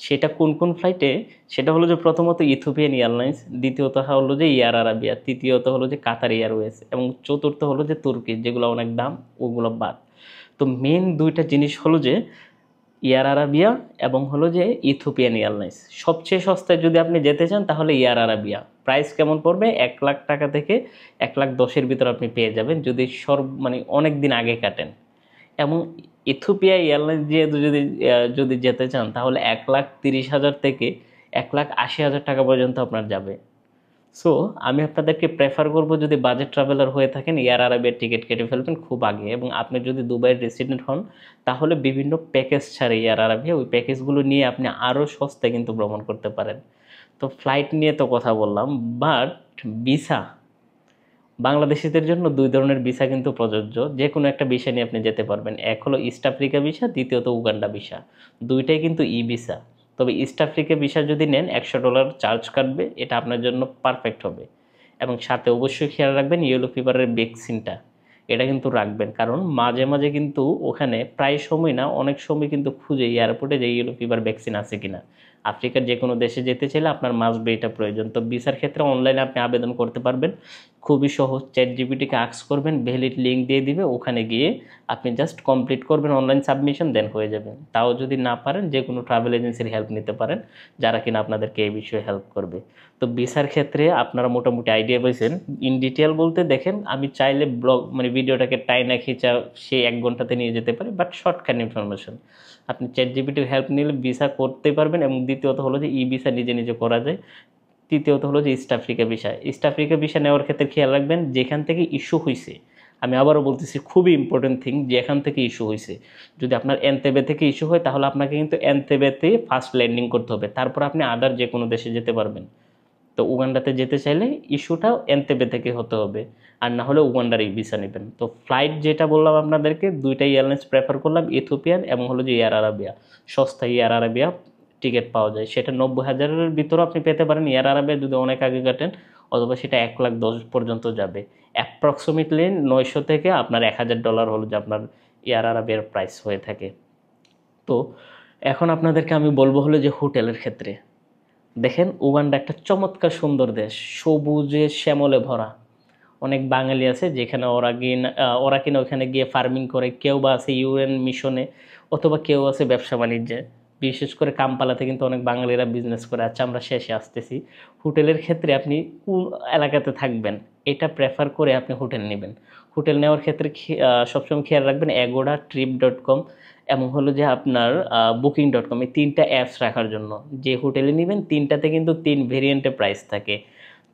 সেটা কোন কোন ফ্লাইটে, সেটা হলো যে প্রথমত ইথিওপিয়ান এয়ারলাইন্স, দ্বিতীয়ত হলো যে এয়ার আরাবিয়া, তৃতীয়ত হলো যে কাতার এয়ারওয়েজ এবং চতুর্থ হলো যে তুর্কি, যেগুলো অনেক দাম ওগুলো বাদ। তো মেন দুইটা জিনিস হলো যে এয়ার আরাবিয়া এবং হলো যে ইথিওপিয়ান এয়ারলাইন্স। সবচেয়ে সস্তায় যদি আপনি যেতে চান তাহলে এয়ার আরাবিয়া। প্রাইস কেমন পড়বে? 1 লাখ টাকা থেকে 1,10,000 ভিতর আপনি পেয়ে যাবেন যদি মানে অনেক দিন আগে কাটেন। এবং ইথিওপিয়া এয়ারলাইন্স দিয়ে যদি যেতে চান তাহলে 1,30,000 থেকে 1,80,000 টাকা পর্যন্ত আপনার যাবে। সো আমি আপনাদেরকে প্রেফার করব, যদি বাজেট ট্রাভেলার হয়ে থাকেন এয়ার আরাবিয়ার টিকিট কেটে ফেলবেন খুব আগে। এবং আপনি যদি দুবাইয়ের রেসিডেন্ট হন তাহলে বিভিন্ন প্যাকেজ ছাড়ে এয়ার আরাবিয়া, ওই প্যাকেজগুলো নিয়ে আপনি আরও সস্তায় কিন্তু ভ্রমণ করতে পারেন। তো ফ্লাইট নিয়ে তো কথা বললাম, বাট ভিসা, বাংলাদেশিদের জন্য 2 ধরনের ভিসা কিন্তু প্রযোজ্য। যে কোনো একটা ভিসা নিয়ে আপনি যেতে পারবেন। এক হলো ইস্ট আফ্রিকা ভিসা, দ্বিতীয়ত উগান্ডা ভিসা। দুইটাই কিন্তু ই ভিসা। তবে ইস্ট আফ্রিকা ভিসা যদি নেন $100 চার্জ কাটবে, এটা আপনার জন্য পারফেক্ট হবে। এবং সাথে অবশ্যই খেয়াল রাখবেন ইয়েলো ফিভারের ভ্যাকসিনটা, এটা কিন্তু রাখবেন। কারণ মাঝে মাঝে কিন্তু ওখানে প্রায় সময় না, অনেক সময় কিন্তু খুঁজে এয়ারপোর্টে যে ইয়েলো ফিভার ভ্যাকসিন আছে কিনা। আফ্রিকার যে কোনো দেশে যেতে চাইলে আপনার মাস্ট বি এটা প্রয়োজন। তো ভিসার ক্ষেত্রে অনলাইনে আপনি আবেদন করতে পারবেন, খুবই সহজ। ChatGPT-কে আস্ক করবেন, ভ্যালিড লিঙ্ক দিয়ে দিবে, ওখানে গিয়ে আপনি জাস্ট কমপ্লিট করবেন অনলাইন সাবমিশন, দেন হয়ে যাবে। তাও যদি না পারেন যে কোনো ট্রাভেল এজেন্সির হেল্প নিতে পারেন, যারা কিনা আপনাদেরকে এই বিষয়ে হেল্প করবে। তো ভিসার ক্ষেত্রে আপনারা মোটামুটি আইডিয়া পেয়েছেন। ইন ডিটেল বলতে দেখেন, আমি চাইলে ব্লগ মানে ভিডিওটাকে টাইনা খিচা সে 1 ঘন্টাতে নিয়ে যেতে পারি, বাট শর্টকাট ইনফরমেশন। আপনি ChatGPT-র হেল্প নিলে ভিসা করতে পারবেন। এবং দ্বিতীয়ত হলো যে ই ভিসা নিজে নিজে করা যায়। তৃতীয়ত হলো যে east Africa visa. East Africa visa নেওয়ার ক্ষেত্রে খেয়াল রাখবেন যেখান থেকে ইস্যু হয়েছে, আমি আবারও বলতেছি খুবই ইম্পর্টেন্ট থিং, যেখান থেকে ইস্যু হয়েছে। যদি আপনার এনতেবে থেকে ইস্যু হয় তাহলে আপনাকে কিন্তু এনতেবেতে ফার্স্ট ল্যান্ডিং করতে হবে, তারপর আপনি আদার যে কোনো দেশে যেতে পারবেন। তো উগান্ডাতে যেতে চাইলে ইস্যুটাও এনতেবে থেকে হতে হবে, আর না হলে উগান্ডার এই ভিসা নেবেন। তো ফ্লাইট যেটা বললাম আপনাদেরকে, 2টা এয়ারলাইন্স প্রেফার করলাম, ইথিওপিয়ান এবং হলো যে এয়ার আরাবিয়া। সস্তা এয়ার আরাবিয়া টিকিট পাওয়া যায়, সেটা 90,000-এর ভিতরেও আপনি পেতে পারেন এয়ার আরাবিয়া যদি অনেক আগে কাটেন, অথবা সেটা 1,10,000 পর্যন্ত যাবে। অ্যাপ্রক্সিমেটলি 900 থেকে আপনার $1,000 হলো যে আপনার এয়ার আরাবিয়ার প্রাইস হয়ে থাকে। তো এখন আপনাদেরকে আমি বলবো হলো যে হোটেলের ক্ষেত্রে দেখেন, উগান্ডা একটা চমৎকার সুন্দর দেশ, সবুজে শ্যামলে ভরা। অনেক বাঙালি আছে যেখানে ওরা কিনা ওখানে গিয়ে ফার্মিং করে, কেউ বা আছে ইউএন মিশনে, অথবা কেউ আছে ব্যবসা বাণিজ্যে। বিশেষ করে কাম্পালাতে কিন্তু অনেক বাঙালিরা বিজনেস করে। আচ্ছা, আমরা শেষে আসতেছি। হোটেলের ক্ষেত্রে আপনি কোন এলাকাতে থাকবেন এটা প্রেফার করে আপনি হোটেল নেবেন। হোটেল নেওয়ার ক্ষেত্রে সবসময় খেয়াল রাখবেন Agoda, Trip.com এবং হলো যে আপনার Booking.com, এই 3টা অ্যাপস রাখার জন্য। যে হোটেলে নেবেন 3টাতে কিন্তু 3 ভেরিয়েন্টে প্রাইস থাকে।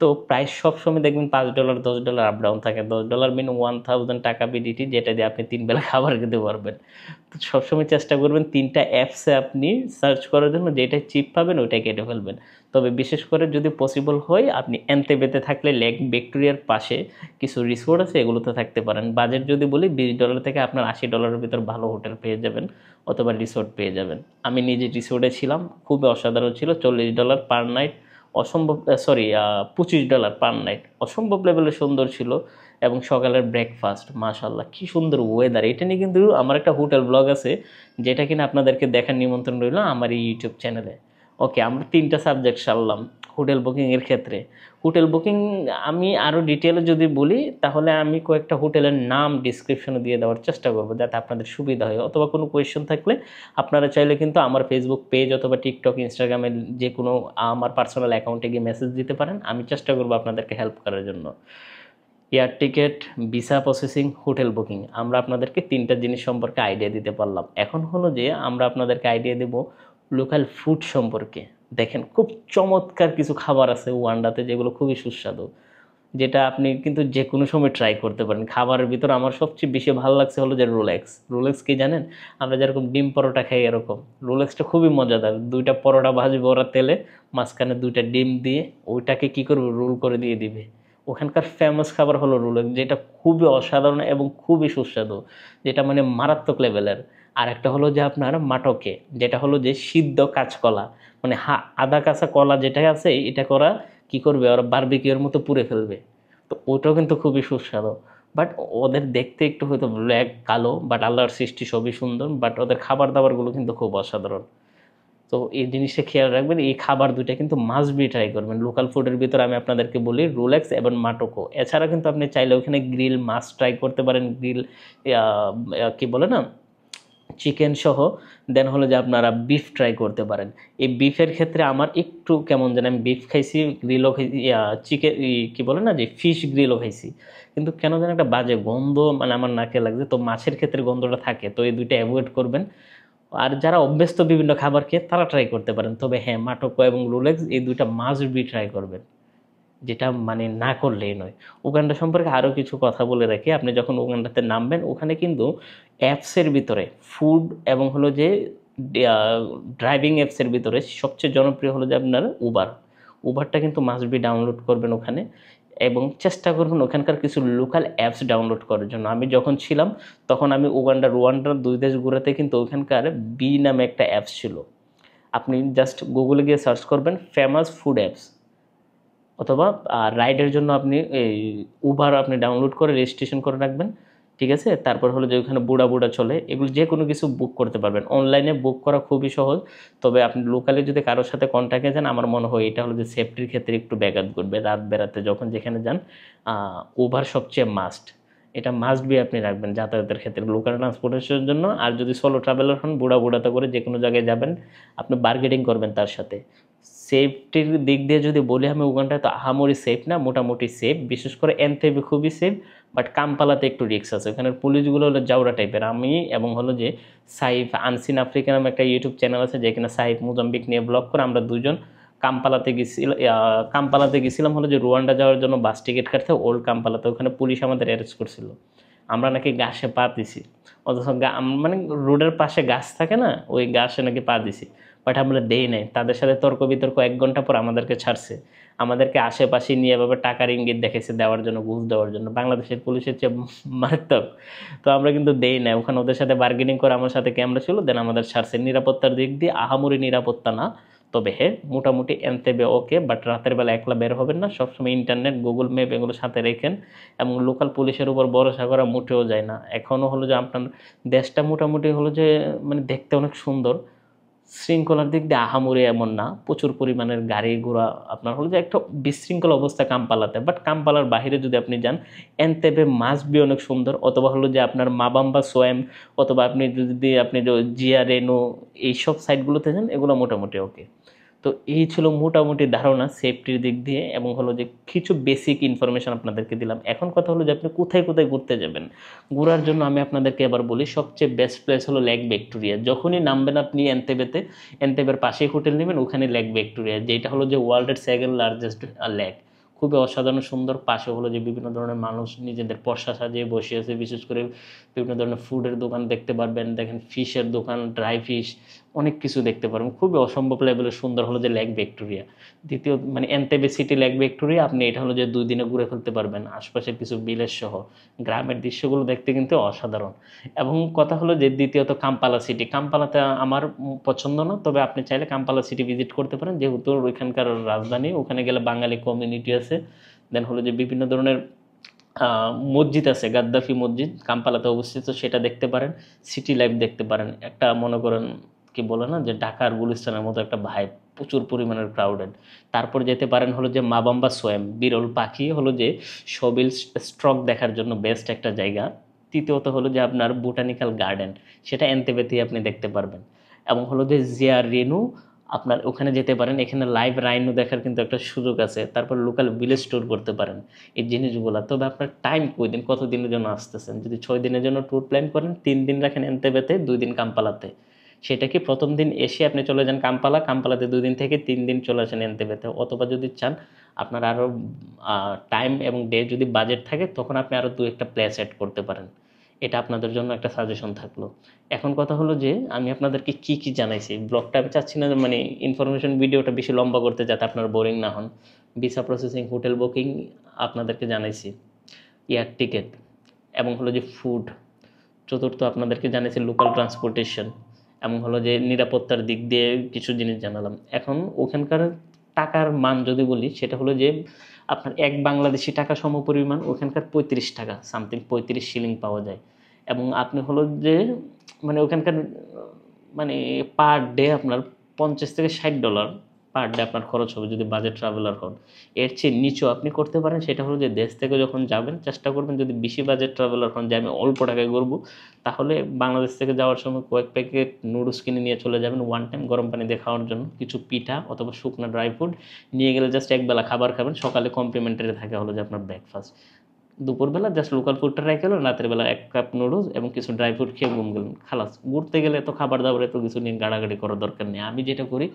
তো প্রাইস সবসময় দেখবেন $5, $10 আপ ডাউন থাকে। $10 মিন 1,000 টাকা বিডিটি, যেটা দিয়ে আপনি 3 বেলা খাবার খেতে পারবেন। তো সবসময় চেষ্টা করবেন 3টা অ্যাপসে আপনি সার্চ করার জন্য, যেটা চিপ পাবেন ওইটাই কেটে ফেলবেন। তবে বিশেষ করে যদি পসিবল হয় আপনি এনতেবেতে থাকলে লেক ভিক্টোরিয়ার পাশে কিছু রিসোর্ট আছে, এগুলোতে থাকতে পারেন। বাজেট যদি বলি $20 থেকে আপনার $80-এর ভিতর ভালো হোটেল পেয়ে যাবেন, অথবা রিসোর্ট পেয়ে যাবেন। আমি নিজে রিসোর্টে ছিলাম, খুবই অসাধারণ ছিল। $40 পার নাইট, অসম্ভব $25 পার নাইট, অসম্ভব লেভেলে সুন্দর ছিল। এবং সকালের ব্রেকফাস্ট মাশাআল্লাহ কি সুন্দর ওয়েদার। এটা নিয়ে কিন্তু আমার একটা হোটেল ব্লগ আছে, যেটা কিনা আপনাদেরকে দেখার নিমন্ত্রণ রইল আমার এই ইউটিউব চ্যানেলে। ওকে, আমরা 3টা সাবজেক্ট সারলাম হোটেল বুকিংয়ের ক্ষেত্রে। হোটেল বুকিং আমি আরও ডিটেলে যদি বলি তাহলে আমি কয়েকটা হোটেলের নাম ডিসক্রিপশনে দিয়ে দেওয়ার চেষ্টা করবো, যাতে আপনাদের সুবিধা হয়। অথবা কোনো কোয়েশ্চেন থাকলে আপনারা চাইলে কিন্তু আমার ফেসবুক পেজ অথবা টিকটক, ইনস্টাগ্রামের যে কোনো আমার পার্সোনাল অ্যাকাউন্টে গিয়ে মেসেজ দিতে পারেন। আমি চেষ্টা করবো আপনাদেরকে হেল্প করার জন্য। Air ticket, visa processing, hotel booking, আমরা আপনাদেরকে 3টা জিনিস সম্পর্কে আইডিয়া দিতে পারলাম। এখন হলো যে আমরা আপনাদেরকে আইডিয়া দেব লোকাল ফুড সম্পর্কে। দেখেন, খুব চমৎকার কিছু খাবার আছে উগান্ডাতে, যেগুলো খুবই সুস্বাদু, যেটা আপনি কিন্তু যে কোনো সময় ট্রাই করতে পারেন। খাবারের ভিতর আমার সবচেয়ে বেশি ভালো লাগছে হলো যে রোলেক্স কি জানেন? আমরা যেরকম ডিম পরোটা খাই এরকম রোলেক্সটা খুবই মজাদার। 2টা পরোটা ভাজবে ওরা তেলে, মাঝখানে 2টা ডিম দিয়ে ওইটাকে কি করবে, রোল করে দিয়ে দিবে। ওখানকার ফেমাস খাবার হলো রোলেক্স, যেটা খুবই অসাধারণ এবং খুবই সুস্বাদু, যেটা মানে মারাত্মক লেভেলের। আর একটা হলো যে আপনার মাটকে, যেটা হলো যে সিদ্ধ কাঁচকলা, মানে আদা কাঁচা কলা যেটা আছে, এটা করা কি করবে ওরা বারবিকিউর মতো পুড়ে ফেলবে। তো ওটাও কিন্তু খুবই সুস্বাদু। বাট ওদের দেখতে একটু হয়তো ব্ল্যাক কালো, বাট আল্লাহর সৃষ্টি সবই সুন্দর। বাট ওদের খাবার দাবারগুলো কিন্তু খুব অসাধারণ। তো এই জিনিসটা খেয়াল রাখবেন, এই খাবার 2টা কিন্তু মাস্ট বি ট্রাই করবেন। লোকাল ফুডের ভিতরে আমি আপনাদেরকে বলি রোলেক্স এবং মাটকো। এছাড়া কিন্তু আপনি চাইলে ওখানে গ্রিল মাছ ট্রাই করতে পারেন, গ্রিল কি বলে না, চিকেন সহ। দেন হলো যে আপনারা বিফ ট্রাই করতে পারেন। এই বিফের ক্ষেত্রে আমার একটু কেমন যেন, আমি বিফ খাইছি, গ্রিলও খাইছি, চিকেন কি বলে না যে ফিশ গ্রিলও খাইছি, কিন্তু কেন যেন একটা বাজে গন্ধ মানে আমার নাকে লাগছে। তো মাছের ক্ষেত্রে গন্ধটা থাকে, তো এই 2টা অ্যাভয়েড করবেন। আর যারা অভ্যস্ত বিভিন্ন খাবার খেয়ে তারা ট্রাই করতে পারেন। তবে হ্যাঁ, মাটকো এবং রোলেক্স এই 2টা মাস্ট বি ট্রাই করবেন। যেটা মানে না করলেই নয়। উগান্ডা সম্পর্কে আরও কিছু কথা বলে রাখি, আপনি যখন উগান্ডাতে নামবেন ওখানে কিন্তু অ্যাপসের ভিতরে ফুড এবং হলো যে ড্রাইভিং অ্যাপসের ভিতরে সবচেয়ে জনপ্রিয় হলো যে আপনার উবারটা কিন্তু মাস্ট বি ডাউনলোড করবেন ওখানে, এবং চেষ্টা করবেন ওখানকার কিছু লোকাল অ্যাপস ডাউনলোড করার জন্য। আমি যখন ছিলাম তখন আমি রুয়ান্ডার 2 দেশ ঘুরাতে কিন্তু ওখানকার বি নামে একটা অ্যাপস ছিল। আপনি জাস্ট গুগলে গিয়ে সার্চ করবেন ফেমাস ফুড অ্যাপস, অথবা রাইডের জন্য আপনি এই উবার আপনি ডাউনলোড করে রেজিস্ট্রেশন করে রাখবেন, ঠিক আছে? তারপর হলো যে ওখানে বুড়া চলে, এগুলো যে কোনো কিছু বুক করতে পারবেন। অনলাইনে বুক করা খুবই সহজ, তবে আপনি লোকালি যদি কারোর সাথে কন্ট্যাক্টে যান আমার মনে হয় এটা হলো যে সেফটির ক্ষেত্রে একটু ব্যাঘাত ঘটবে। রাত বেরাতে যখন যেখানে যান উবার সবচেয়ে মাস্ট, এটা মাস্ট বি আপনি রাখবেন যাতায়াতের ক্ষেত্রে লোকাল ট্রান্সপোর্টেশনের জন্য। আর যদি সোলো ট্রাভেলার হন বুড়াতে করে যে কোনো জায়গায় যাবেন আপনি বার্গেনিং করবেন তার সাথে। সেফটির দিক দিয়ে যদি বলি আমি উগান্ডায় তো আহামরি সেফ না, মোটামুটি সেফ। বিশেষ করে এনতেবে খুবই সেফ, বাট কাম্পালাতে একটু রিস্ক আছে। ওখানের পুলিশগুলো হলো জাউরা টাইপের। আমি এবং হলো যে সাইফ আনসিন আফ্রিকা নামে একটা ইউটিউব চ্যানেল আছে যেখানে সাইফ মোজাম্বিক নিয়ে ব্লগ করে, আমরা দুজন কাম্পালাতে গেছিলাম হলো যে রুয়ান্ডা যাওয়ার জন্য বাস টিকিট কাটতে ওল্ড কাম্পালাতে। ওখানে পুলিশ আমাদের অ্যারেস্ট করছিল, আমরা নাকি গাছে পা দিছি, অথচ মানে রোডের পাশে গাছ থাকে না, ওই গাছে নাকি পা দিছি, বাট আমরা দেই নাই। তাদের সাথে তর্ক বিতর্ক 1 ঘন্টা পর আমাদেরকে ছাড়ছে, আমাদেরকে আশেপাশে নিয়ে এভাবে টাকার ইঙ্গিত দেখেছে দেওয়ার জন্য, ঘুষ দেওয়ার জন্য। বাংলাদেশের পুলিশের চেয়ে মারাত্মক। তো আমরা কিন্তু দেই নাই, ওখানে ওদের সাথে বার্গেনিং করে আমার সাথে ক্যামেরা ছিল, দেন আমাদের ছাড়ছে। নিরাপত্তার দিক দিয়ে আহামরি নিরাপত্তা না, তবে হ্যাঁ মোটামুটি এনতেবে ওকে, বাট রাতের বেলা একলা বের হবেন না, সবসময় ইন্টারনেট গুগল ম্যাপ এগুলো সাথে রেখেন, এবং লোকাল পুলিশের উপর ভরসা করা মোটেও যায় না। এখনও হলো যে আপনার দেশটা মোটামুটি হলো যে মানে দেখতে অনেক সুন্দর, শৃঙ্খলার দিক দিয়ে আহামরি এমন না, প্রচুর পরিমাণের গাড়ি ঘোড়া আপনার হলো যে একটা বিশৃঙ্খল অবস্থা কাম্পালাতে। বাট কাম্পালার বাইরে যদি আপনি যান এনতেবে মাস্ট বি অনেক সুন্দর, অথবা হলো যে আপনার মাবাম্বা সোয়েম, অথবা আপনি যদি আপনি জিয়া রেনো এইসব সাইটগুলোতে যান এগুলো মোটামুটি ওকে। তো এই ছিল মোটামুটি ধারণা সেফটির দিক দিয়ে, এবং হলো যে কিছু বেসিক ইনফরমেশন আপনাদেরকে দিলাম। এখন কথা হলো যে আপনি কোথায় কোথায় ঘুরতে যাবেন। ঘোরার জন্য আমি আপনাদেরকে এবার বলি সবচেয়ে বেস্ট প্লেস হলো লেক ভিক্টোরিয়া। যখনই নামবেন আপনি এনতেবের পাশেই হোটেল নেবেন, ওখানে লেক ভিক্টোরিয়া, যেটা হলো যে ওয়ার্ল্ডের 2nd লার্জেস্ট লেক। খুবই অসাধারণ সুন্দর। পাশে হলো যে বিভিন্ন ধরনের মানুষ নিজেদের পর্সা সাজিয়ে বসে আছে, বিশেষ করে বিভিন্ন ধরনের ফুডের দোকান দেখতে পারবেন, দেখেন ফিশের দোকান, ড্রাই ফিশ, অনেক কিছু দেখতে পারবেন। খুবই অসম্ভব লেভেলের সুন্দর হলো যে লেক ভিক্টোরিয়া। দ্বিতীয় মানে এনতেবে সিটি লেক ভিক্টোরিয়া, আপনি এটা হলো যে 2 দিনে ঘুরে ফেলতে পারবেন, আশপাশের কিছু বিলের সহ। গ্রামের দৃশ্যগুলো দেখতে কিন্তু অসাধারণ। এবং কথা হলো যে দ্বিতীয়ত কাম্পালা সিটি। কাম্পালাতে আমার পছন্দ না, তবে আপনি চাইলে কাম্পালা সিটি ভিজিট করতে পারেন, যেহেতু ওইখানকার রাজধানী। ওখানে গেলে বাঙালি কমিউনিটি আছে, দেন হলো যে বিভিন্ন ধরনের মসজিদ আছে, গাদ্দাফি মসজিদ কাম্পালাতে অবস্থিত, সেটা দেখতে পারেন। সিটি লাইফ দেখতে পারেন, একটা মনে করেন কি বলে না যে ঢাকার গুলিস্তানের মতো একটা ভাইব, প্রচুর পরিমাণের ক্রাউডেড। তারপর যেতে পারেন হলো যে মাবাম্বা সোয়েম, বিরল পাখি হলো যে সবিল স্ট্রক দেখার জন্য বেস্ট একটা জায়গা। তৃতীয়ত হলো যে আপনার বোটানিক্যাল গার্ডেন, সেটা এনতেবেতেই আপনি দেখতে পারবেন। এবং হলো যে জিয়া রেনু, আপনার ওখানে যেতে পারেন, এখানে লাইভ রাইনো দেখার কিন্তু একটা সুযোগ আছে। তারপর লোকাল ভিলেজ ট্যুর করতে পারেন এই জিনিসগুলো। তবে আপনার টাইম কয়দিন, কত দিনের জন্য আসতেছেন? যদি 6 দিনের জন্য ট্যুর প্ল্যান করেন, 3 দিন রাখেন এনতেবেতে, 2 দিন কাম্পালাতে। সেটা কি প্রথম দিন এসে আপনি চলে যান কাম্পালাতে 2 দিন থেকে 3 দিন চলে আসেন এনতেবেতে। অথবা যদি চান আপনার আরও টাইম এবং ডে যদি বাজেট থাকে, তখন আপনি আরও 2-1টা প্লেস অ্যাড করতে পারেন। এটা আপনাদের জন্য একটা সাজেশন থাকলো। এখন কথা হলো যে আমি আপনাদেরকে কি কি জানাইছি, ব্লগটা আমি চাচ্ছি না মানে ইনফরমেশন ভিডিওটা বেশি লম্বা করতে, যাতে আপনার বোরিং না হন। ভিসা প্রসেসিং, হোটেল বুকিং আপনাদেরকে জানাইছি, এয়ার টিকিট এবং হলো যে ফুড। চতুর্থ আপনাদেরকে জানিয়েছি লোকাল ট্রান্সপোর্টেশন, এবং হলো যে নিরাপত্তার দিক দিয়ে কিছু জিনিস জানালাম। এখন ওখানকার টাকার মান যদি বলি, সেটা হলো যে আপনার 1 বাংলাদেশি টাকা সমপরিমাণ ওখানকার 35 টাকা সামথিং, 35 শিলিং পাওয়া যায়। এবং আপনি হলো যে মানে ওখানকার মানে পার ডে আপনার $50 থেকে $60 পার ডে আপনার খরচ হবে যদি বাজেট ট্রাভেলার হন। এর চেয়ে নিচেও আপনি করতে পারেন। সেটা হলো যে দেশ থেকে যখন যাবেন চেষ্টা করবেন যদি বেশি বাজেট ট্রাভেলার হন, যে আমি অল্প টাকায় ঘুরবো, তাহলে বাংলাদেশ থেকে যাওয়ার সময় কয়েক প্যাকেট নুডলস কিনে নিয়ে চলে যাবেন, 1 টাইম গরম পানি দিয়ে খাওয়ার জন্য। কিছু পিঠা অথবা শুকনো ড্রাই ফ্রুট নিয়ে গেলে জাস্ট একবেলা খাবার খাবেন, সকালে কমপ্লিমেন্টারি থাকে হলো যে আপনার ব্রেকফাস্ট। দুপুরবেলা জাস্ট লোকাল ফুডটা ট্রাই করলেন, রাতের বেলা 1 কাপ নুডলস এবং কিছু ড্রাই ফ্রুট খেয়ে ঘুম গেলেন, খালাস। ঘুরতে গেলে তো খাবার দাবার এত কিছু নিয়ে গাড়াগাড়ি করার দরকার নেই। আমি যেটা করি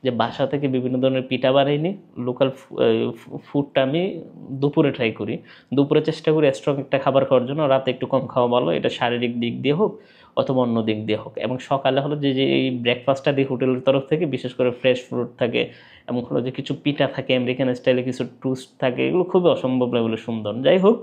যে বাসা থেকে বিভিন্ন ধরনের পিঠা বানাই নিই, লোকাল ফুডটা আমি দুপুরে ট্রাই করি, দুপুরে চেষ্টা করি স্ট্রং একটা খাবার খাওয়ার জন্য, রাতে একটু কম খাওয়া ভালো, এটা শারীরিক দিক দিয়ে হোক অথবা অন্য দিক দিয়ে হোক। এবং সকালে হলো যে এই ব্রেকফাস্টটা দিই হোটেলের তরফ থেকে, বিশেষ করে ফ্রেশ ফ্রুট থাকে এবং হলো যে কিছু পিঠা থাকে, আমেরিকান স্টাইলে কিছু টোস্ট থাকে, এগুলো খুবই অসম্ভব লেভেলে সুন্দর। যাই হোক,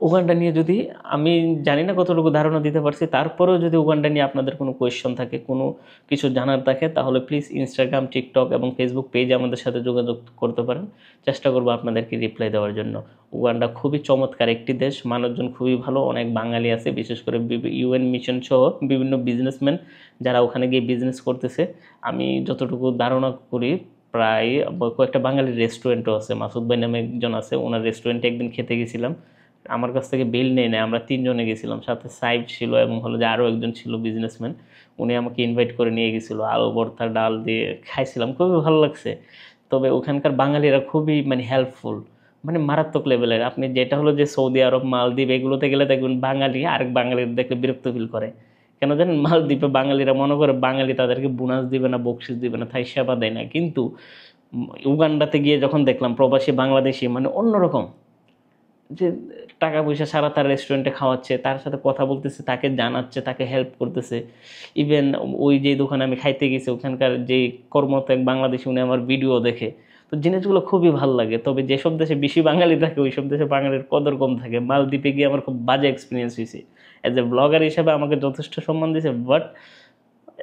উগান্ডা নিয়ে যদি আমি জানি না কতটুকু ধারণা দিতে পারছি, তারপরেও যদি উগান্ডা নিয়ে আপনাদের কোনো কোয়েশ্চন থাকে, কোনো কিছু জানার থাকে, তাহলে প্লিজ ইনস্টাগ্রাম, টিকটক এবং ফেসবুক পেজে আমাদের সাথে যোগাযোগ করতে পারেন। চেষ্টা করবো আপনাদেরকে রিপ্লাই দেওয়ার জন্য। উগান্ডা খুবই চমৎকার একটি দেশ, মানুষজন খুবই ভালো, অনেক বাঙালি আছে, বিশেষ করে UN মিশন সহ বিভিন্ন বিজনেসম্যান যারা ওখানে গিয়ে বিজনেস করতেছে। আমি যতটুকু ধারণা করি প্রায় কয়েকটা বাঙালির রেস্টুরেন্টও আছে, মাসুদ ভাই নামে একজন আছে, ওনার রেস্টুরেন্টে একদিন খেতে গেছিলাম, আমার কাছ থেকে বিল নেই না, আমরা 3 জনে গেছিলাম, সাথে সাইড ছিল এবং হলো যে আরও একজন ছিল বিজনেসম্যান, উনি আমাকে ইনভাইট করে নিয়ে গেছিলো, আলু ভর্তা ডাল দিয়ে খাইছিলাম, খুবই ভালো লাগছে। তবে ওখানকার বাঙালিরা খুবই মানে হেল্পফুল, মানে মারাত্মক লেভেলের। আপনি যেটা হলো যে সৌদি আরব, মালদ্বীপ এগুলোতে গেলে দেখবেন বাঙালি আরেক বাঙালির দেখলে বিরক্ত ফিল করে। কেন জানেন? মালদ্বীপে বাঙালিরা মনে করে বাঙালি তাদেরকে বোনাস দিবে না, বকশিস দিবে না, তাই সেবা দেয় না। কিন্তু উগান্ডাতে গিয়ে যখন দেখলাম প্রবাসী বাংলাদেশি মানে অন্যরকম, যে টাকা পয়সা ছাড়া তার রেস্টুরেন্টে খাওয়াচ্ছে, তার সাথে কথা বলতেছে, তাকে জানাচ্ছে, তাকে হেল্প করতেছে। ইভেন ওই যে দোকানে আমি খাইতে গেছি, ওখানকার যে কর্মরত এক বাংলাদেশি, উনি আমার ভিডিও দেখে, তো জিনিসগুলো খুবই ভালো লাগে। তবে যেসব দেশে বেশি বাঙালি থাকে ওই সব দেশে বাঙালির কদর কম থাকে। মালদ্বীপে গিয়ে আমার খুব বাজে এক্সপিরিয়েন্স হয়েছে। অ্যাজ এ ব্লগার হিসাবে আমাকে যথেষ্ট সম্মান দিয়েছে, বাট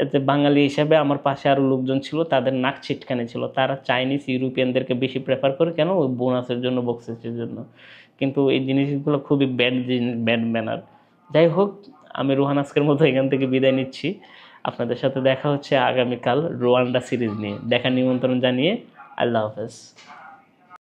এতে বাঙালি হিসাবে আমার পাশে আরও লোকজন ছিল, তাদের নাক ছিটকানি ছিল। তারা চাইনিজ ইউরোপিয়ানদেরকে বেশি প্রেফার করে, কেন? ওই বোনাসের জন্য, বক্সেসের জন্য। কিন্তু এই জিনিসগুলো খুবই ব্যাড জিনিস, ব্যাড ম্যানার। যাই হোক, আমি রোহান আজকের মতো এখান থেকে বিদায় নিচ্ছি। আপনাদের সাথে দেখা হচ্ছে আগামীকাল রোয়ান্ডা সিরিজ নিয়ে। দেখার নিমন্ত্রণ জানিয়ে আল্লাহ হাফেজ।